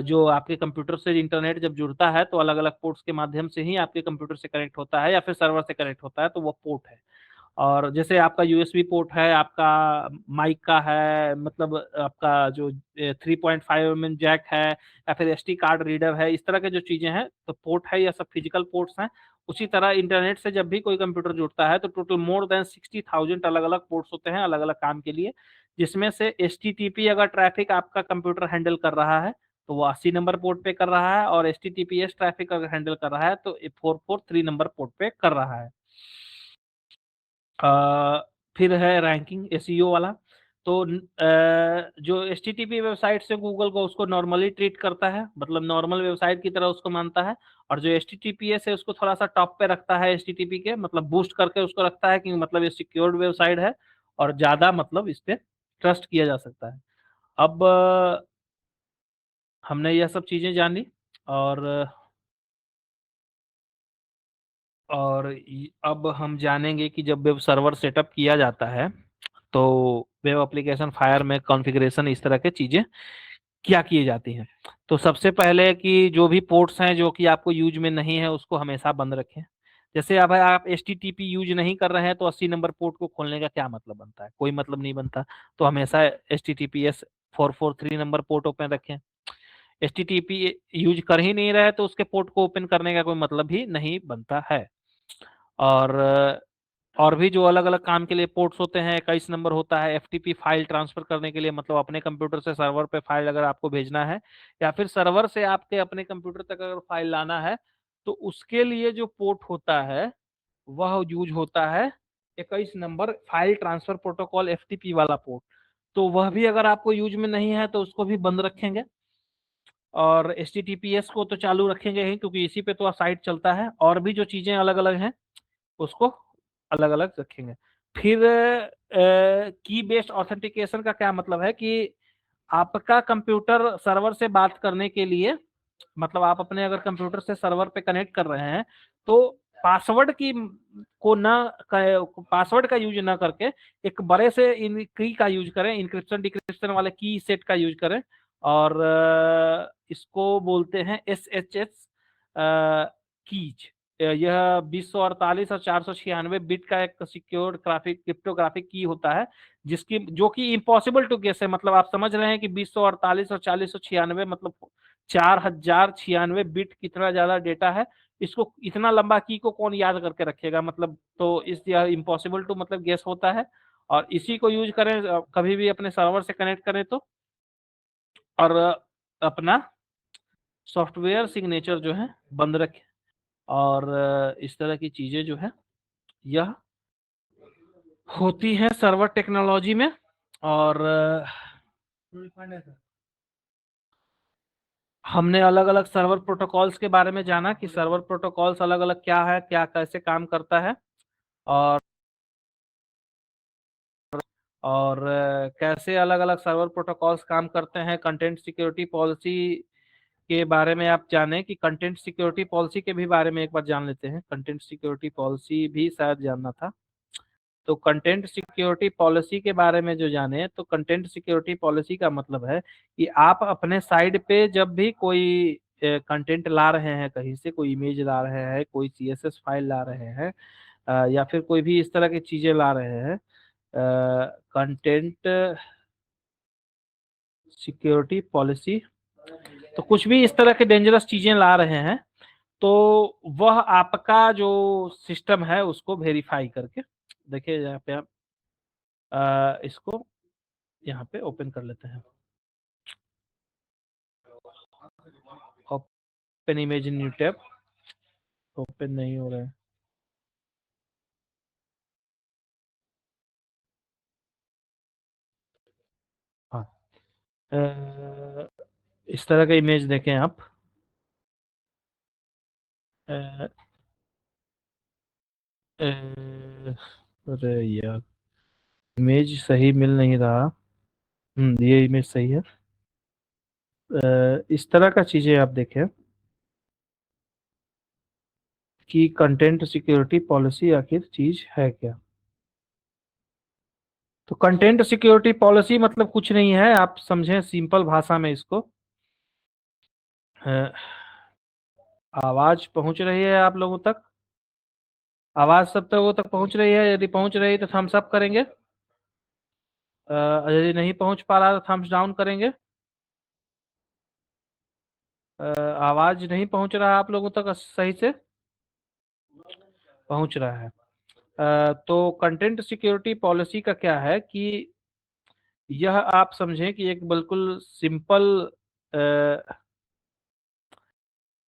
जो आपके कंप्यूटर से इंटरनेट जब जुड़ता है तो अलग अलग पोर्ट्स के माध्यम से ही आपके कंप्यूटर से कनेक्ट होता है या फिर सर्वर से कनेक्ट होता है, तो वो पोर्ट है। और जैसे आपका यूएसबी पोर्ट है, आपका माइक का है, मतलब आपका जो 3.5 mm जैक है, या फिर एसडी कार्ड रीडर है, इस तरह के जो चीजें हैं तो पोर्ट है, या सब फिजिकल पोर्ट्स हैं। उसी तरह इंटरनेट से जब भी कोई कंप्यूटर जुड़ता है तो टोटल मोर देन 60,000 अलग अलग पोर्ट्स होते हैं अलग अलग काम के लिए, जिसमें से एचटीटीपी अगर ट्रैफिक आपका कंप्यूटर हैंडल कर रहा है तो वो 80 नंबर पोर्ट पे कर रहा है, और एचटीटीपीएस ट्रैफिक अगर हैंडल कर रहा है तो 443 नंबर पोर्ट पे कर रहा है। फिर है रैंकिंग एसईओ वाला। तो जो HTTP वेबसाइट से गूगल को उसको नॉर्मली ट्रीट करता है, मतलब नॉर्मल वेबसाइट की तरह उसको मानता है, और जो HTTPS है उसको थोड़ा सा टॉप पे रखता है HTTP के, मतलब बूस्ट करके उसको रखता है कि मतलब ये सिक्योर्ड वेबसाइट है और ज्यादा मतलब इस पे ट्रस्ट किया जा सकता है। अब हमने यह सब चीजें जानी, और अब हम जानेंगे कि जब वेब सर्वर सेटअप किया जाता है तो वेब एप्लीकेशन फायर में कॉन्फ़िगरेशन इस तरह की चीजें क्या किए जाती हैं। तो सबसे पहले कि जो भी पोर्ट्स हैं जो कि आपको यूज में नहीं है उसको हमेशा बंद रखें। जैसे अब आप HTTP यूज नहीं कर रहे हैं तो 80 नंबर पोर्ट को खोलने का क्या मतलब बनता है, कोई मतलब नहीं बनता। तो हमेशा HTTPS 443 नंबर पोर्ट ओपन रखें। HTTP यूज कर ही नहीं रहे तो उसके पोर्ट को ओपन करने का कोई मतलब ही नहीं बनता है। और और भी जो अलग अलग काम के लिए पोर्ट्स होते हैं, 21 नंबर होता है FTP फाइल ट्रांसफर करने के लिए, मतलब अपने कंप्यूटर से सर्वर पे फाइल अगर आपको भेजना है, या फिर सर्वर से आपके अपने कंप्यूटर तक अगर फाइल लाना है, तो उसके लिए जो पोर्ट होता है वह यूज होता है 21 number file transfer protocol FTP वाला पोर्ट। तो वह भी अगर आपको यूज में नहीं है तो उसको भी बंद रखेंगे। और HTTPS को तो चालू रखेंगे ही क्योंकि इसी पे तो साइट चलता है, और भी जो चीजें अलग अलग हैं उसको अलग अलग रखेंगे। फिर की बेस्ड ऑथेंटिकेशन का क्या मतलब है कि आपका कंप्यूटर सर्वर से बात करने के लिए, मतलब आप अपने अगर कंप्यूटर से सर्वर पे कनेक्ट कर रहे हैं तो पासवर्ड की को ना पासवर्ड का यूज ना करके एक बड़े से की का यूज करें, इंक्रिप्शन डिक्रिप्शन वाले की सेट का यूज करें। और इसको बोलते हैं SHS कीज। यह 2048 और 496 बिट का एक सिक्योर ग्राफिक क्रिप्टोग्राफिक की होता है, जिसकी जो कि इम्पॉसिबल टू गेस है। मतलब आप समझ रहे हैं कि 2048 और 4096 मतलब 4096 बिट कितना ज्यादा डेटा है। इसको इतना लंबा की को कौन याद करके रखेगा, मतलब तो इस इम्पॉसिबल टू मतलब गेस होता है। और इसी को यूज करें कभी भी अपने सर्वर से कनेक्ट करें तो। और अपना सॉफ्टवेयर सिग्नेचर जो है बंद रखें। और इस तरह की चीजें जो है यह होती है सर्वर टेक्नोलॉजी में। और हमने अलग अलग सर्वर प्रोटोकॉल्स के बारे में जाना कि सर्वर प्रोटोकॉल्स अलग अलग क्या है, क्या कैसे काम करता है, और कैसे अलग अलग सर्वर प्रोटोकॉल्स काम करते हैं। कंटेंट सिक्योरिटी पॉलिसी के बारे में आप जाने कि कंटेंट सिक्योरिटी पॉलिसी के भी बारे में एक बार जान लेते हैं। कंटेंट सिक्योरिटी पॉलिसी भी शायद जानना था। तो कंटेंट सिक्योरिटी पॉलिसी के बारे में जो जाने, तो कंटेंट सिक्योरिटी पॉलिसी का मतलब है कि आप अपने साइड पे जब भी कोई कंटेंट ला रहे हैं, कहीं से कोई इमेज ला रहे हैं, कोई CSS फाइल ला रहे हैं, या फिर कोई भी इस तरह की चीजें ला रहे हैं, कंटेंट सिक्योरिटी पॉलिसी, तो कुछ भी इस तरह के डेंजरस चीजें ला रहे हैं तो वह आपका जो सिस्टम है उसको वेरीफाई करके, देखिए यहाँ पे आप इसको यहाँ पे ओपन कर लेते हैं। Open image in new tab, open नहीं हो रहा है। हाँ, इस तरह का इमेज देखें आप। अ, अ, अरे यार, इमेज सही मिल नहीं रहा। ये इमेज सही है। इस तरह का चीजें आप देखें कि कंटेंट सिक्योरिटी पॉलिसी आखिर चीज है क्या। तो कंटेंट सिक्योरिटी पॉलिसी मतलब कुछ नहीं है, आप समझें सिंपल भाषा में इसको। अ, आवाज पहुंच रही है आप लोगों तक? आवाज सब लोगों तक पहुंच रही है? यदि पहुंच रही है तो थम्स अप करेंगे। यदि नहीं पहुंच पा रहा तो थम्स डाउन करेंगे। आवाज नहीं पहुंच रहा आप लोगों तक सही से? पहुंच रहा है। तो कंटेंट सिक्योरिटी पॉलिसी का क्या है कि यह आप समझें कि एक बिल्कुल सिंपल,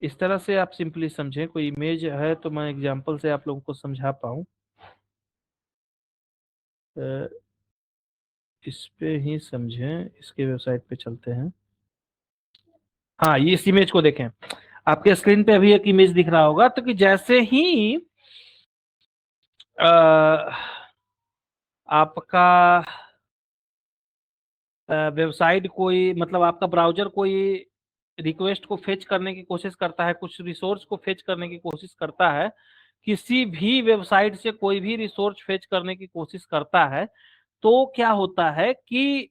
इस तरह से आप सिंपली समझें, कोई इमेज है तो मैं एग्जांपल से आप लोगों को समझा पाऊँ। इस पे ही समझें, इसके वेबसाइट पे चलते हैं। हाँ, ये इस इमेज को देखें, आपके स्क्रीन पे अभी एक इमेज दिख रहा होगा। तो कि जैसे ही आपका वेबसाइट कोई, मतलब आपका ब्राउजर कोई रिक्वेस्ट को फेच करने की कोशिश करता है, कुछ रिसोर्स को फेच करने की कोशिश करता है, किसी भी वेबसाइट से कोई भी रिसोर्स फेच करने की कोशिश करता है, तो क्या होता है कि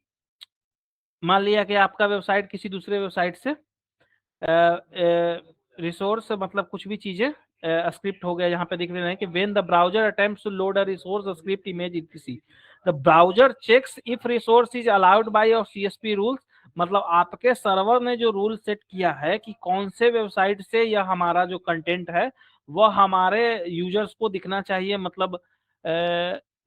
मान लिया कि आपका वेबसाइट किसी दूसरे वेबसाइट से रिसोर्स, मतलब कुछ भी चीजें स्क्रिप्ट हो गया, यहाँ पे दिख रहे हैं कि when the browser attempts to load a resource script image etc, the browser checks if resource is allowed by your CSP rules. मतलब आपके सर्वर ने जो रूल सेट किया है कि कौन से वेबसाइट से यह हमारा जो कंटेंट है वह हमारे यूजर्स को दिखना चाहिए, मतलब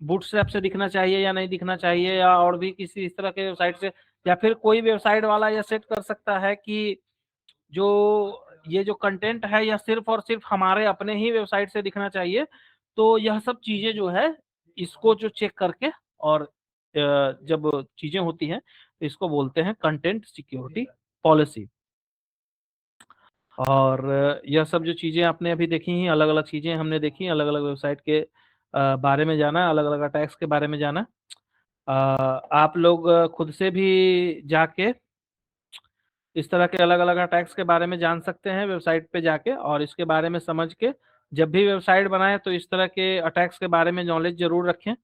बूटस्ट्रैप से दिखना चाहिए या नहीं दिखना चाहिए, या और भी किसी इस तरह के वेबसाइट से, या फिर कोई वेबसाइट वाला यह सेट कर सकता है कि जो ये जो कंटेंट है यह सिर्फ और सिर्फ हमारे अपने ही वेबसाइट से दिखना चाहिए। तो यह सब चीजें जो है इसको जो चेक करके, और जब चीजें होती हैं तो इसको बोलते हैं कंटेंट सिक्योरिटी पॉलिसी। और यह सब जो चीजें आपने अभी देखी हैं, अलग अलग चीजें हमने देखी, अलग अलग वेबसाइट के बारे में जाना, अलग अलग अटैक्स के बारे में जाना। आप लोग खुद से भी जाके इस तरह के अलग अलग अटैक्स के बारे में जान सकते हैं वेबसाइट पे जाके, और इसके बारे में समझ के जब भी वेबसाइट बनाएं तो इस तरह के अटैक्स के बारे में नॉलेज जरूर रखें।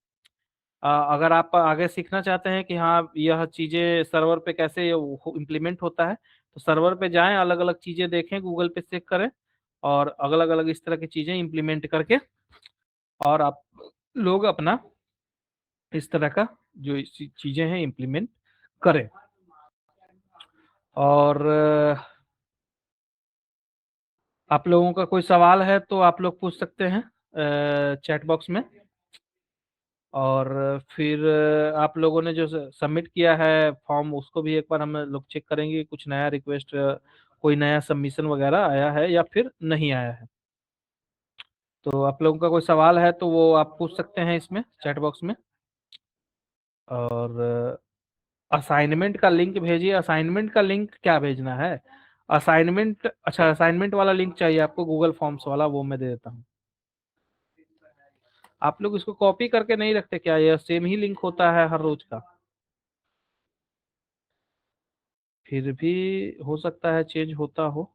अगर आप आगे सीखना चाहते हैं कि हाँ यह चीज़ें सर्वर पे कैसे इम्प्लीमेंट होता है, तो सर्वर पे जाएं, अलग अलग चीज़ें देखें, गूगल पे चेक करें, और अलग अलग इस तरह की चीज़ें इम्प्लीमेंट करके, और आप लोग अपना इस तरह का जो चीज़ें हैं इम्प्लीमेंट करें। और आप लोगों का कोई सवाल है तो आप लोग पूछ सकते हैं चैट बॉक्स में। और फिर आप लोगों ने जो सबमिट किया है फॉर्म, उसको भी एक बार हम लोग चेक करेंगे, कुछ नया रिक्वेस्ट, कोई नया सबमिशन वगैरह आया है या फिर नहीं आया है। तो आप लोगों का कोई सवाल है तो वो आप पूछ सकते हैं इसमें चैट बॉक्स में। और असाइनमेंट का लिंक भेजिए। असाइनमेंट का लिंक क्या भेजना है? असाइनमेंट, अच्छा असाइनमेंट वाला लिंक चाहिए आपको, गूगल फॉर्म्स वाला, वो मैं दे देता हूँ। आप लोग इसको कॉपी करके नहीं रखते क्या? यह सेम ही लिंक होता है हर रोज का। फिर भी हो सकता है चेंज होता हो,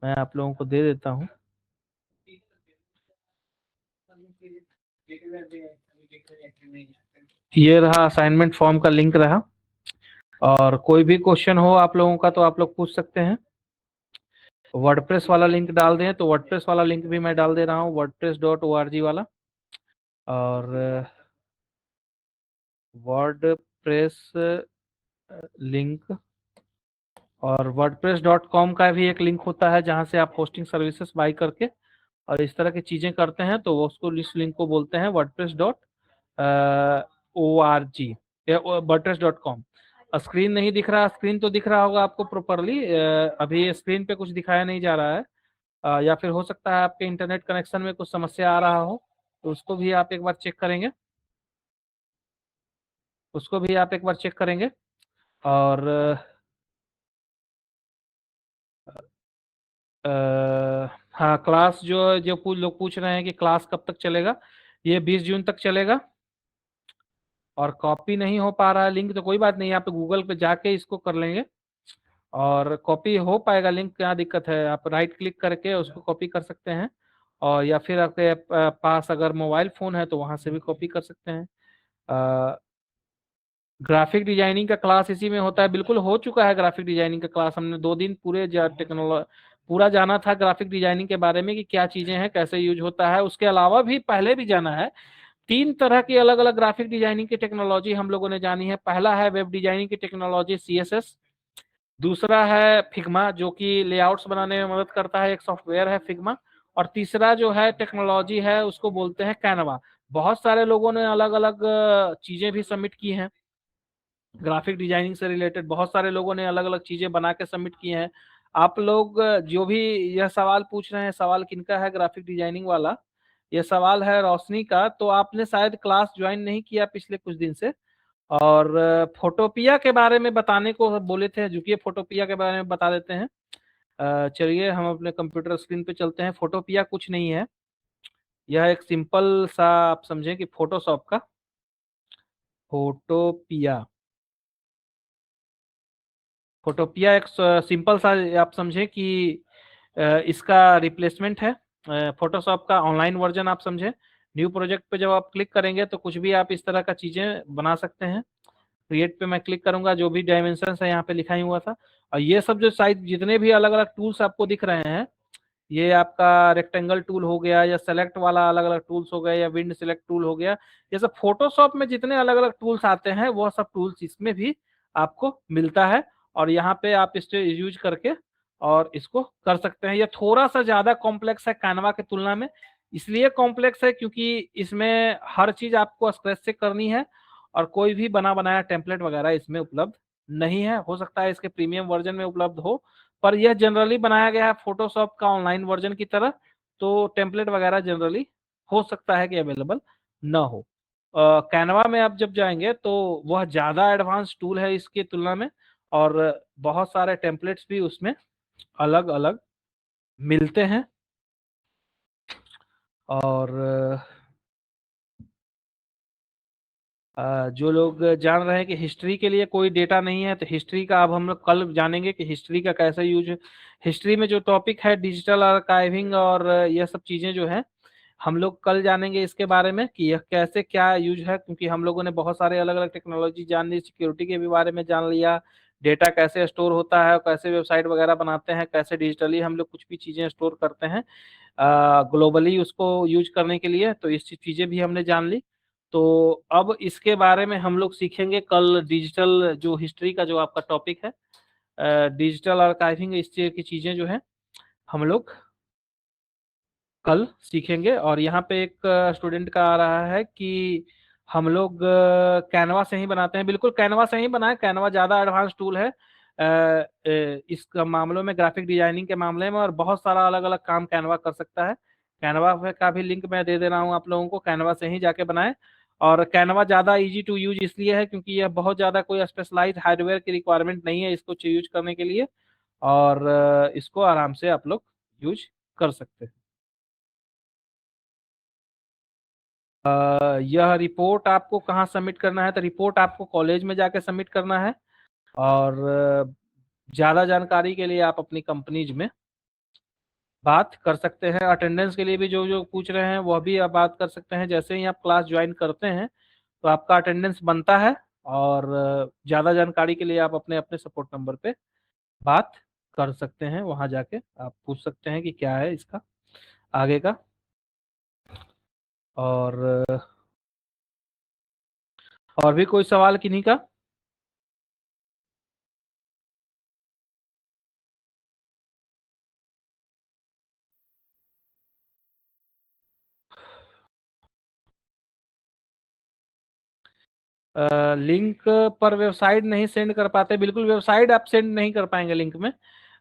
मैं आप लोगों को दे देता हूँ। ये रहा असाइनमेंट फॉर्म का लिंक रहा। और कोई भी क्वेश्चन हो आप लोगों का तो आप लोग पूछ सकते हैं। वर्डप्रेस वाला लिंक डाल दें तो वर्डप्रेस वाला लिंक भी मैं डाल दे रहा हूँ, wordpress.org वाला। और वर्डप्रेस लिंक, और wordpress.com का भी एक लिंक होता है जहां से आप होस्टिंग सर्विसेज बाई करके और इस तरह की चीजें करते हैं, तो वो उसको इस लिंक को बोलते हैं wordpress.org wordpress.com। स्क्रीन नहीं दिख रहा? स्क्रीन तो दिख रहा होगा आपको प्रॉपरली। अभी स्क्रीन पे कुछ दिखाया नहीं जा रहा है, या फिर हो सकता है आपके इंटरनेट कनेक्शन में कुछ समस्या आ रहा हो, तो उसको भी आप एक बार चेक करेंगे, उसको भी आप एक बार चेक करेंगे। और अ, हाँ, क्लास जो जो लोग पूछ रहे हैं कि क्लास कब तक चलेगा, ये 20 जून तक चलेगा। और कॉपी नहीं हो पा रहा है लिंक तो कोई बात नहीं, आप गूगल पे जाके इसको कर लेंगे और कॉपी हो पाएगा लिंक। क्या दिक्कत है, आप राइट क्लिक करके उसको कॉपी कर सकते हैं, और या फिर आपके पास अगर मोबाइल फोन है तो वहां से भी कॉपी कर सकते हैं। ग्राफिक डिजाइनिंग का क्लास इसी में होता है, बिल्कुल हो चुका है ग्राफिक डिजाइनिंग का क्लास। हमने 2 दिन पूरे टेक्नोलॉजी पूरा जाना था ग्राफिक डिजाइनिंग के बारे में कि क्या चीजें हैं, कैसे यूज होता है। उसके अलावा भी पहले भी जाना है। 3 तरह की अलग अलग ग्राफिक डिजाइनिंग की टेक्नोलॉजी हम लोगों ने जानी है। पहला है वेब डिजाइनिंग की टेक्नोलॉजी CSS, दूसरा है फिग्मा जो कि लेआउट्स बनाने में मदद करता है, एक सॉफ्टवेयर है फिग्मा, और तीसरा जो है टेक्नोलॉजी है उसको बोलते हैं कैनवा। बहुत सारे लोगों ने अलग अलग चीजें भी सबमिट की हैं ग्राफिक डिजाइनिंग से रिलेटेड, बहुत सारे लोगों ने अलग अलग चीजें बना के सबमिट किए हैं। आप लोग जो भी यह सवाल पूछ रहे हैं, सवाल किनका है ग्राफिक डिजाइनिंग वाला? यह सवाल है रोशनी का। तो आपने शायद क्लास ज्वाइन नहीं किया पिछले कुछ दिन से, और फोटोपिया के बारे में बताने को बोले थे, झुकिए फोटोपिया के बारे में बता देते हैं। चलिए हम अपने कंप्यूटर स्क्रीन पे चलते हैं। फोटोपिया कुछ नहीं है, यह एक सिंपल सा आप समझें कि फोटोशॉप का फोटोपिया फोटोपिया एक सिंपल सा आप समझें कि इसका रिप्लेसमेंट है फोटोशॉप का ऑनलाइन वर्जन आप समझें। न्यू प्रोजेक्ट पे जब आप क्लिक करेंगे तो कुछ भी आप इस तरह का चीजें बना सकते हैं। क्रिएट पे मैं क्लिक करूंगा, जो भी डायमेंशन है यहाँ पे लिखा ही हुआ था। और ये सब जो साइज जितने भी अलग अलग टूल्स आपको दिख रहे हैं, ये आपका रेक्टेंगल टूल हो गया या सेलेक्ट वाला अलग अलग टूल्स हो गए या विंड सेलेक्ट टूल हो गया, ये सब फोटोशॉप में जितने अलग अलग टूल्स आते हैं वो सब टूल्स इसमें भी आपको मिलता है। और यहाँ पे आप इससे यूज करके और इसको कर सकते हैं। ये थोड़ा सा ज्यादा कॉम्प्लेक्स है कैनवा के तुलना में। इसलिए कॉम्प्लेक्स है क्योंकि इसमें हर चीज आपको स्क्रैच से करनी है और कोई भी बना बनाया टेम्पलेट वगैरह इसमें उपलब्ध नहीं है। हो सकता है इसके प्रीमियम वर्जन में उपलब्ध हो, पर यह जनरली बनाया गया है फोटोशॉप का ऑनलाइन वर्जन की तरह, तो टेम्पलेट वगैरह जनरली हो सकता है कि अवेलेबल ना हो। कैनवा में आप जब जाएंगे तो वह ज़्यादा एडवांस टूल है इसकी तुलना में, और बहुत सारे टेम्पलेट्स भी उसमें अलग अलग मिलते हैं। और जो लोग जान रहे हैं कि हिस्ट्री के लिए कोई डेटा नहीं है, तो हिस्ट्री का अब हम लोग कल जानेंगे कि हिस्ट्री का कैसे यूज है। हिस्ट्री में जो टॉपिक है डिजिटल आर्काइविंग और यह सब चीजें जो है हम लोग कल जानेंगे इसके बारे में कि यह कैसे क्या यूज है, क्योंकि हम लोगों ने बहुत सारे अलग अलग टेक्नोलॉजी जान ली, सिक्योरिटी के भी बारे में जान लिया, डेटा कैसे स्टोर होता है, कैसे वेबसाइट वगैरह बनाते हैं, कैसे डिजिटली हम लोग कुछ भी चीजें स्टोर करते हैं ग्लोबली उसको यूज करने के लिए, तो इस चीजें भी हमने जान ली। तो अब इसके बारे में हम लोग सीखेंगे कल डिजिटल जो हिस्ट्री का जो आपका टॉपिक है डिजिटल आर्काइविंग, इस तरह की चीजें जो है हम लोग कल सीखेंगे। और यहाँ पे एक स्टूडेंट का आ रहा है कि हम लोग कैनवा से ही बनाते हैं। बिल्कुल कैनवा से ही बनाए, कैनवा ज़्यादा एडवांस टूल है इस मामलों में, ग्राफिक डिजाइनिंग के मामले में, और बहुत सारा अलग अलग काम कैनवा कर सकता है। कैनवा का भी लिंक मैं दे दे रहा हूँ आप लोगों को, कैनवा से ही जाके बनाए। और कैनवा ज़्यादा इजी टू यूज इसलिए है क्योंकि यह बहुत ज़्यादा कोई स्पेशलाइज हार्डवेयर की रिक्वायरमेंट नहीं है इसको यूज करने के लिए, और इसको आराम से आप लोग यूज कर सकते हैं। यह रिपोर्ट आपको कहाँ सबमिट करना है, तो रिपोर्ट आपको कॉलेज में जाके सबमिट करना है। और ज़्यादा जानकारी के लिए आप अपनी कंपनीज में बात कर सकते हैं। अटेंडेंस के लिए भी जो जो पूछ रहे हैं वह भी आप बात कर सकते हैं। जैसे ही आप क्लास ज्वाइन करते हैं तो आपका अटेंडेंस बनता है, और ज़्यादा जानकारी के लिए आप अपने अपने सपोर्ट नंबर पे बात कर सकते हैं। वहाँ जाके आप पूछ सकते हैं कि क्या है इसका आगे का। और और भी कोई सवाल किन्हीं का? लिंक पर वेबसाइट नहीं सेंड कर पाते, बिल्कुल वेबसाइट आप सेंड नहीं कर पाएंगे लिंक में,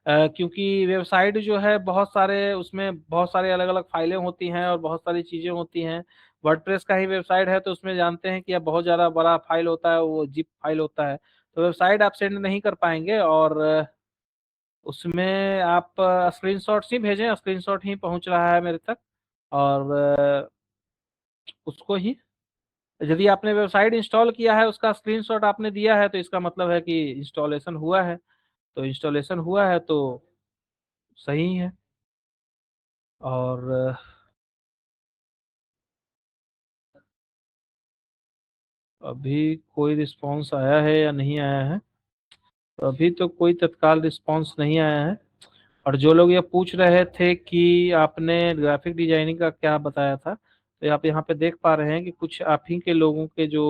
क्योंकि वेबसाइट जो है बहुत सारे उसमें बहुत सारे अलग अलग फाइलें होती हैं और बहुत सारी चीज़ें होती हैं। वर्डप्रेस का ही वेबसाइट है तो उसमें जानते हैं कि अब बहुत ज़्यादा बड़ा फाइल होता है, वो जिप फाइल होता है, तो वेबसाइट आप सेंड नहीं कर पाएंगे। और उसमें आप स्क्रीनशॉट्स ही भेजें, स्क्रीनशॉट ही पहुंच रहा है मेरे तक। और उसको ही यदि आपने वेबसाइट इंस्टॉल किया है उसका स्क्रीनशॉट आपने दिया है तो इसका मतलब है कि इंस्टॉलेशन हुआ है, तो इंस्टॉलेशन हुआ है तो सही है। और अभी कोई रिस्पांस आया है या नहीं आया है? तो अभी तो कोई तत्काल रिस्पांस नहीं आया है। और जो लोग ये पूछ रहे थे कि आपने ग्राफिक डिजाइनिंग का क्या बताया था, तो आप यहाँ पे देख पा रहे हैं कि कुछ आप ही के लोगों के जो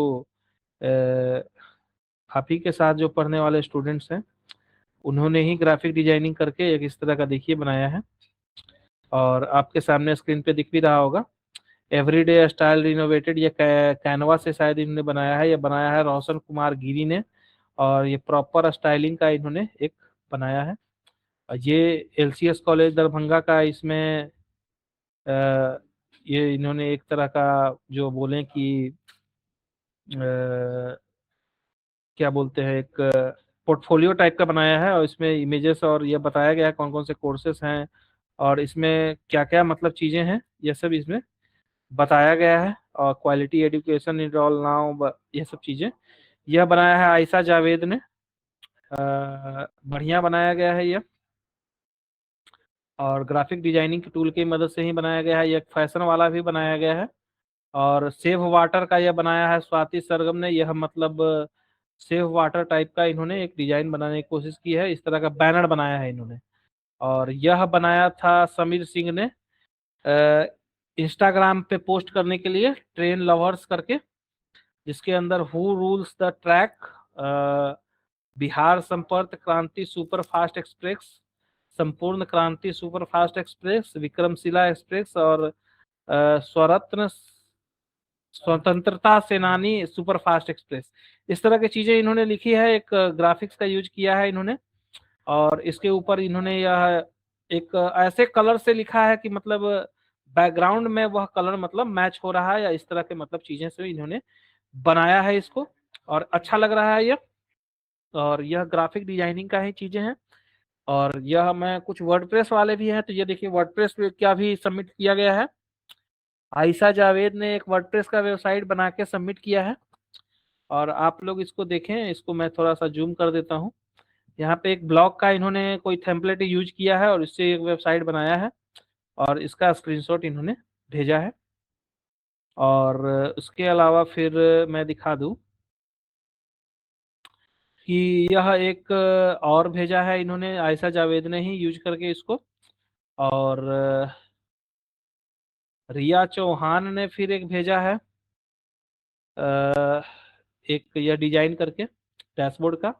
आप ही के साथ जो पढ़ने वाले स्टूडेंट्स हैं उन्होंने ही ग्राफिक डिजाइनिंग करके एक इस तरह का देखिए बनाया है। और आपके सामने स्क्रीन पे दिख भी रहा होगा, एवरीडे स्टाइल रिनोवेटेड। ये कैनवा से शायद इन्होंने बनाया है, ये बनाया है रोशन कुमार गिरी ने। और ये प्रॉपर स्टाइलिंग का इन्होंने एक बनाया है। और ये एलसीएस कॉलेज दरभंगा का इसमें ये इन्होंने एक तरह का जो बोलें कि क्या बोलते हैं, एक पोर्टफोलियो टाइप का बनाया है, और इसमें इमेजेस और ये बताया गया है कौन कौन से कोर्सेज हैं और इसमें क्या क्या मतलब चीज़ें हैं, ये सब इसमें बताया गया है। और quality education in all now, ये सब चीज़ें यह बनाया है आयशा जावेद ने। बढ़िया बनाया गया है ये, और ग्राफिक डिजाइनिंग की टूल की मदद से ही बनाया गया है। ये फैशन वाला भी बनाया गया है। और सेव वाटर का यह बनाया है स्वाति सरगम ने। यह मतलब सेव वाटर टाइप का इन्होंने एक डिजाइन बनाने की कोशिश की है, इस तरह का बैनर बनाया है इन्होंने। और यह बनाया था समीर सिंह ने इंस्टाग्राम पे पोस्ट करने के लिए, ट्रेन लवर्स करके, जिसके अंदर who rules the track, Bihar संपर्क क्रांति सुपर फास्ट एक्सप्रेस, संपूर्ण क्रांति super fast express, Vikramshila express और स्वरत्न स्वतंत्रता सेनानी सुपरफास्ट एक्सप्रेस, इस तरह की चीजें इन्होंने लिखी है। एक ग्राफिक्स का यूज किया है इन्होंने, और इसके ऊपर इन्होंने यह एक ऐसे कलर से लिखा है कि मतलब बैकग्राउंड में वह कलर मतलब मैच हो रहा है, या इस तरह के मतलब चीजें से इन्होंने बनाया है इसको, और अच्छा लग रहा है यह। और यह ग्राफिक डिजाइनिंग का ही चीजें हैं। और यह मैं कुछ वर्डप्रेस वाले भी हैं, तो ये देखिए वर्डप्रेस पे क्या भी सबमिट किया गया है। आयशा जावेद ने एक वर्डप्रेस का वेबसाइट बना के सबमिट किया है, और आप लोग इसको देखें। इसको मैं थोड़ा सा जूम कर देता हूँ। यहाँ पे एक ब्लॉग का इन्होंने कोई टेम्पलेट यूज किया है और इससे एक वेबसाइट बनाया है, और इसका स्क्रीनशॉट इन्होंने भेजा है। और उसके अलावा फिर मैं दिखा दूं कि यह एक और भेजा है इन्होंने, आयशा जावेद ने ही यूज करके इसको। और रिया चौहान ने फिर एक भेजा है, अ, एक यह डिजाइन करके डैशबोर्ड का।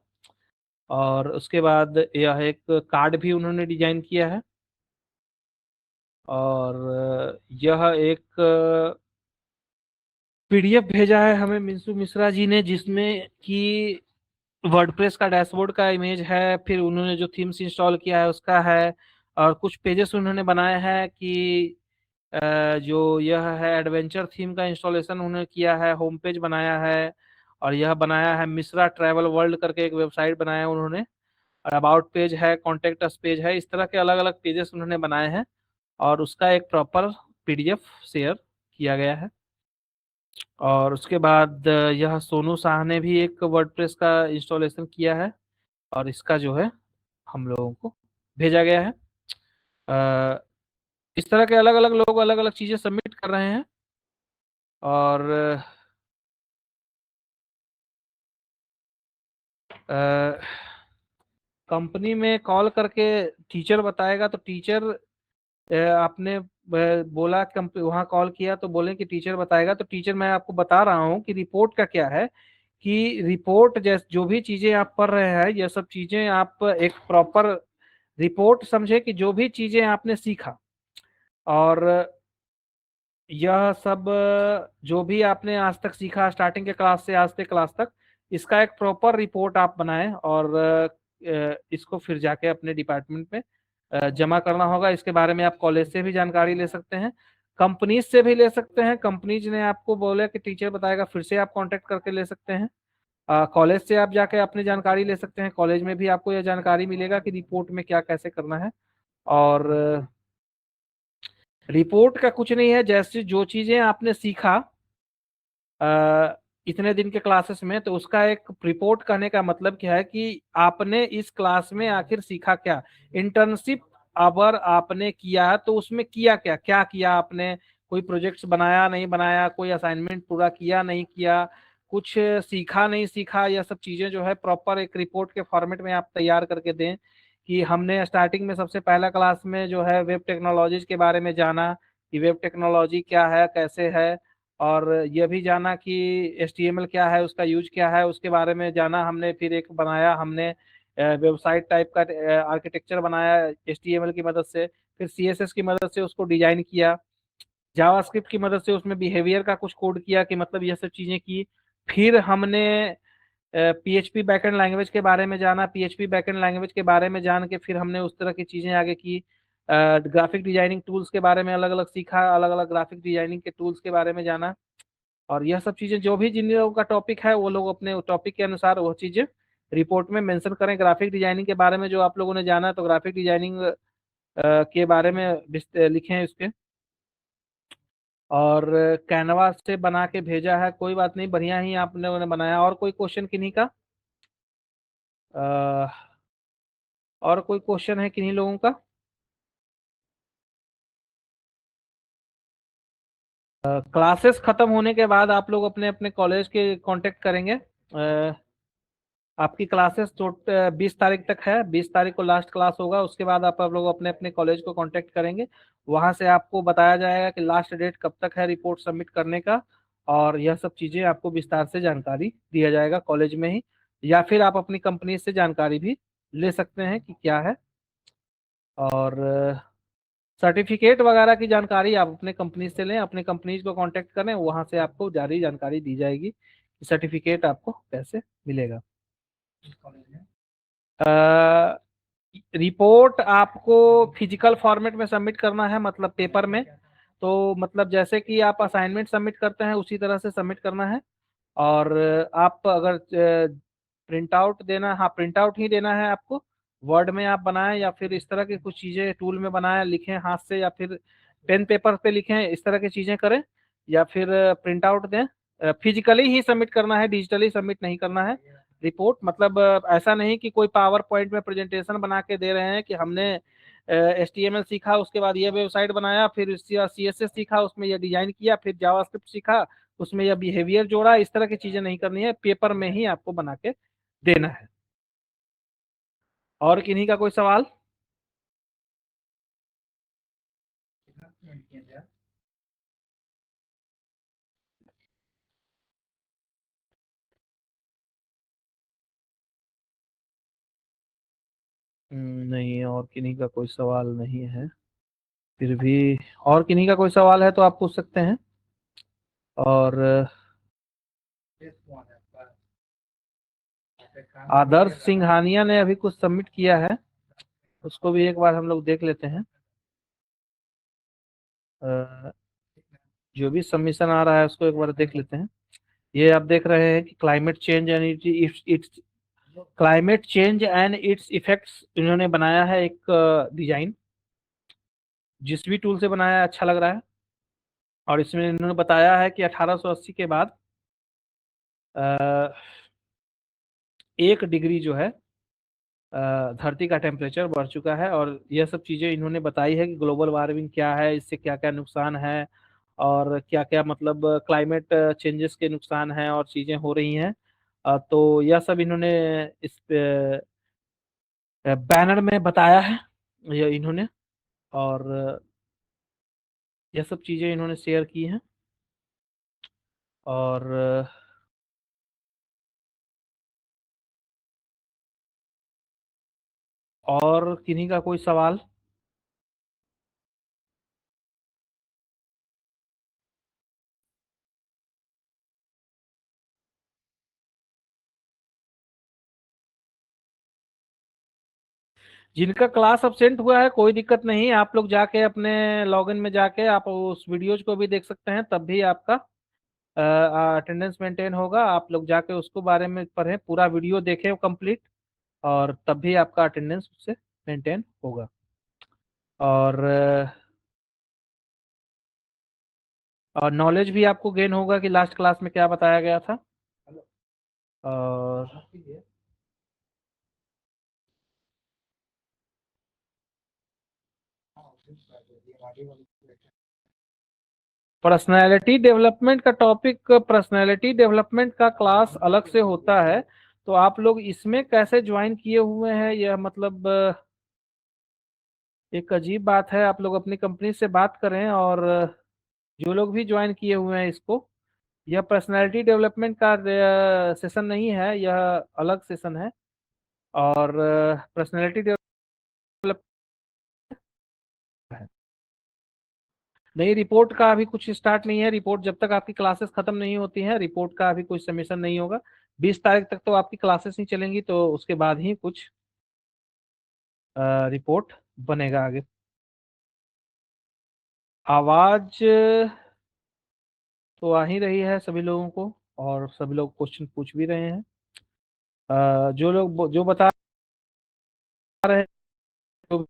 और उसके बाद यह एक कार्ड भी उन्होंने डिजाइन किया है। और यह एक पीडीएफ भेजा है हमें मिंसू मिश्रा जी ने, जिसमें कि वर्डप्रेस का डैशबोर्ड का इमेज है, फिर उन्होंने जो थीम्स इंस्टॉल किया है उसका है, और कुछ पेजेस उन्होंने बनाए हैं कि जो यह है एडवेंचर थीम का इंस्टॉलेशन उन्होंने किया है, होम पेज बनाया है। और यह बनाया है मिश्रा ट्रैवल वर्ल्ड करके एक वेबसाइट बनाया है उन्होंने, और अबाउट पेज है, कॉन्टेक्ट अस पेज है, इस तरह के अलग अलग पेजेस उन्होंने बनाए हैं। और उसका एक प्रॉपर पीडीएफ शेयर किया गया है। और उसके बाद यह सोनू शाह ने भी एक वर्डप्रेस का इंस्टॉलेशन किया है, और इसका जो है हम लोगों को भेजा गया है। अ, इस तरह के अलग अलग लोग अलग अलग चीज़ें सबमिट कर रहे हैं। और कंपनी में कॉल करके टीचर बताएगा, तो टीचर आपने बोला कंपनी वहाँ कॉल किया तो बोले कि टीचर बताएगा, तो टीचर मैं आपको बता रहा हूँ कि रिपोर्ट का क्या है, कि रिपोर्ट जैसे जो भी चीजें आप पढ़ रहे हैं ये सब चीजें आप एक प्रॉपर रिपोर्ट समझे, कि जो भी चीजें आपने सीखा और यह सब जो भी आपने आज तक सीखा स्टार्टिंग के क्लास से आज तक क्लास तक, इसका एक प्रॉपर रिपोर्ट आप बनाएं, और इसको फिर जाके अपने डिपार्टमेंट में जमा करना होगा। इसके बारे में आप कॉलेज से भी जानकारी ले सकते हैं, कंपनीज से भी ले सकते हैं। कंपनीज ने आपको बोला कि टीचर बताएगा, फिर से आप कांटेक्ट करके ले सकते हैं। कॉलेज से आप जाके अपनी जानकारी ले सकते हैं, कॉलेज में भी आपको यह जानकारी मिलेगा कि रिपोर्ट में क्या कैसे करना है। और रिपोर्ट का कुछ नहीं है, जैसे जो चीजें आपने सीखा इतने दिन के क्लासेस में, तो उसका एक रिपोर्ट करने का मतलब क्या है कि आपने इस क्लास में आखिर सीखा क्या। इंटर्नशिप अगर आपने किया तो उसमें किया क्या, क्या किया आपने, कोई प्रोजेक्ट्स बनाया नहीं बनाया, कोई असाइनमेंट पूरा किया नहीं किया, कुछ सीखा नहीं सीखा, यह सब चीजें जो है प्रॉपर एक रिपोर्ट के फॉर्मेट में आप तैयार करके दें। कि हमने स्टार्टिंग में सबसे पहला क्लास में जो है वेब टेक्नोलॉजीज के बारे में जाना, कि वेब टेक्नोलॉजी क्या है कैसे है, और यह भी जाना कि HTML क्या है उसका यूज क्या है, उसके बारे में जाना हमने। फिर एक बनाया हमने वेबसाइट टाइप का आर्किटेक्चर बनाया HTML की मदद से, फिर CSS की मदद से उसको डिजाइन किया, जावास्क्रिप्ट की मदद से उसमें बिहेवियर का कुछ कोड किया, कि मतलब यह सब चीजें की। फिर हमने PHP बैकएंड लैंग्वेज के बारे में जाना, PHP बैकएंड लैंग्वेज के बारे में जान के फिर हमने उस तरह की चीजें आगे की। ग्राफिक डिजाइनिंग टूल्स के बारे में अलग अलग सीखा, अलग अलग ग्राफिक डिजाइनिंग के टूल्स के बारे में जाना। और यह सब चीजें जो भी जिन लोगों का टॉपिक है वो लोग अपने टॉपिक के अनुसार वो चीजें रिपोर्ट में मेंशन करें। ग्राफिक डिजाइनिंग के बारे में जो आप लोगों ने जाना है तो ग्राफिक डिजाइनिंग के बारे में लिखें इसके। और कैनवा से बना के भेजा है, कोई बात नहीं, बढ़िया ही आप लोगों ने बनाया। और कोई क्वेश्चन किन्हीं का? अ, और कोई क्वेश्चन है किन्हीं लोगों का? क्लासेस खत्म होने के बाद आप लोग अपने अपने कॉलेज के कांटेक्ट करेंगे। आपकी क्लासेस 20 तारीख तक है, 20 तारीख को लास्ट क्लास होगा। उसके बाद आप लोग अपने अपने कॉलेज को कांटेक्ट करेंगे, वहां से आपको बताया जाएगा कि लास्ट डेट कब तक है रिपोर्ट सबमिट करने का। और यह सब चीजें आपको विस्तार से जानकारी दिया जाएगा कॉलेज में ही, या फिर आप अपनी कंपनी से जानकारी भी ले सकते हैं कि क्या है। और सर्टिफिकेट वगैरह की जानकारी आप अपने कंपनी से लें, अपने कंपनी को कांटेक्ट करें, वहां से आपको जारी जानकारी दी जाएगी कि सर्टिफिकेट आपको कैसे मिलेगा। रिपोर्ट आपको फिजिकल फॉर्मेट में सबमिट करना है, मतलब पेपर में। तो मतलब जैसे कि आप असाइनमेंट सबमिट करते हैं उसी तरह से सबमिट करना है। और आप अगर प्रिंट आउट देना, हाँ प्रिंट आउट ही देना है आपको। वर्ड में आप बनाएं या फिर इस तरह की कुछ चीजें टूल में बनाएं, लिखें हाथ से या फिर पेन पेपर पे लिखें, इस तरह की चीजें करें। या फिर प्रिंट आउट दें। फिजिकली ही सबमिट करना है, डिजिटली सबमिट नहीं करना है रिपोर्ट। मतलब ऐसा नहीं कि कोई पावर पॉइंट में प्रेजेंटेशन बना के दे रहे हैं कि हमने HTML सीखा, उसके बाद ये वेबसाइट बनाया, फिर CSS सीखा, उसमें ये डिजाइन किया, फिर जावास्क्रिप्ट सीखा, उसमें यह बिहेवियर जोड़ा। इस तरह की चीजें नहीं करनी है, पेपर में ही आपको बना के देना है। और किन्हीं का कोई सवाल? नहीं, और किन्हीं का कोई सवाल नहीं है। फिर भी और किन्हीं का कोई सवाल है तो आप पूछ सकते हैं। और आदर्श सिंघानिया ने अभी कुछ सबमिट किया है, उसको भी एक बार हम लोग देख लेते हैं। अ, जो भी सबमिशन आ रहा है उसको एक बार देख लेते हैं। ये आप देख रहे हैं कि climate change and it's effects इन्होंने बनाया है एक डिजाइन। जिस भी टूल से बनाया है अच्छा लग रहा है। और इसमें इन्होंने बताया है कि 1880 के बाद 1 डिग्री जो है धरती का टेम्परेचर बढ़ चुका है। और यह सब चीजें इन्होंने बताई है कि ग्लोबल वार्मिंग क्या है, इससे क्या क्या नुकसान है, और क्या क्या मतलब क्लाइमेट चेंजेस के नुकसान हैं और चीजें हो रही हैं। तो यह सब इन्होंने इस बैनर में बताया है ये इन्होंने। और यह सब चीजें इन्होंने शेयर की हैं। और और किन्हीं का कोई सवाल? जिनका क्लास अब्सेंट हुआ है कोई दिक्कत नहीं, आप लोग जाके अपने लॉगिन में जाके आप उस वीडियोज को भी देख सकते हैं, तब भी आपका अटेंडेंस मेंटेन होगा। आप लोग जाके उसको बारे में पढ़ें, पूरा वीडियो देखें कंप्लीट, और तब भी आपका अटेंडेंस उससे मेंटेन होगा। और और नॉलेज भी आपको गेन होगा कि लास्ट क्लास में क्या बताया गया था। और पर्सनालिटी डेवलपमेंट का टॉपिक, पर्सनालिटी डेवलपमेंट का क्लास अलग से होता है। तो आप लोग इसमें कैसे ज्वाइन किए हुए हैं, यह मतलब एक अजीब बात है। आप लोग अपनी कंपनी से बात करें। और जो लोग भी ज्वाइन किए हुए हैं इसको, यह पर्सनालिटी डेवलपमेंट का सेशन नहीं है, यह अलग सेशन है। और पर्सनालिटी डेवलप है। नहीं, रिपोर्ट का अभी कुछ स्टार्ट नहीं है। रिपोर्ट जब तक आपकी क्लासेस खत्म नहीं होती हैं, रिपोर्ट का अभी कोई सबमिशन नहीं होगा। 20 तारीख तक तो आपकी क्लासेस ही चलेंगी, तो उसके बाद ही कुछ रिपोर्ट बनेगा आगे। आवाज तो आ ही रही है सभी लोगों को, और सभी लोग क्वेश्चन पूछ भी रहे हैं। जो लोग जो बता रहे हैं, जो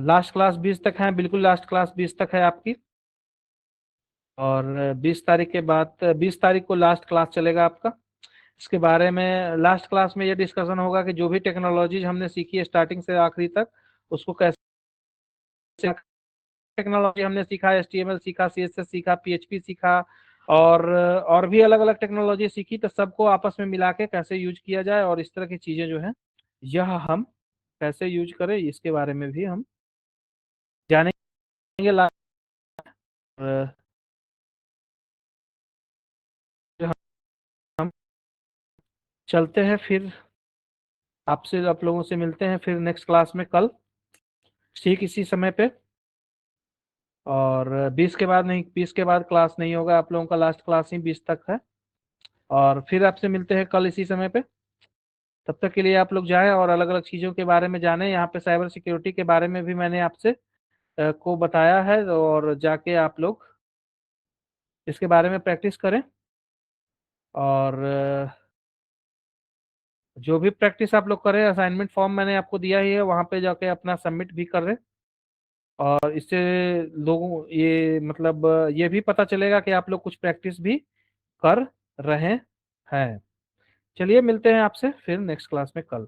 लास्ट क्लास 20 तक है, बिल्कुल लास्ट क्लास 20 तक है आपकी। और 20 तारीख के बाद 20 तारीख को लास्ट क्लास चलेगा आपका। इसके बारे में लास्ट क्लास में ये डिस्कशन होगा कि जो भी टेक्नोलॉजीज हमने सीखी है स्टार्टिंग से आखिरी तक, उसको कैसे, टेक्नोलॉजी हमने सीखा, HTML सीखा, CSS सीखा, PHP सीखा, और भी अलग अलग टेक्नोलॉजी सीखी, तो सबको आपस में मिला के कैसे यूज किया जाए, और इस तरह की चीजें जो है यह हम कैसे यूज करें, इसके बारे में भी हम जानेंगे। अ, हम चलते हैं फिर, आपसे आप लोगों से मिलते हैं फिर नेक्स्ट क्लास में कल, ठीक इसी समय पे। और 20 के बाद नहीं, 20 के बाद क्लास नहीं होगा आप लोगों का, लास्ट क्लास ही 20 तक है। और फिर आपसे मिलते हैं कल इसी समय पे। तब तक के लिए आप लोग जाएं और अलग अलग चीज़ों के बारे में जानें। यहाँ पे साइबर सिक्योरिटी के बारे में भी मैंने आपसे को बताया है, और जाके आप लोग इसके बारे में प्रैक्टिस करें। और जो भी प्रैक्टिस आप लोग करें, असाइनमेंट फॉर्म मैंने आपको दिया ही है, वहाँ पे जाके अपना सबमिट भी करें। और इससे लोगों ये मतलब ये भी पता चलेगा कि आप लोग कुछ प्रैक्टिस भी कर रहे हैं। चलिए मिलते हैं आपसे फिर नेक्स्ट क्लास में कल।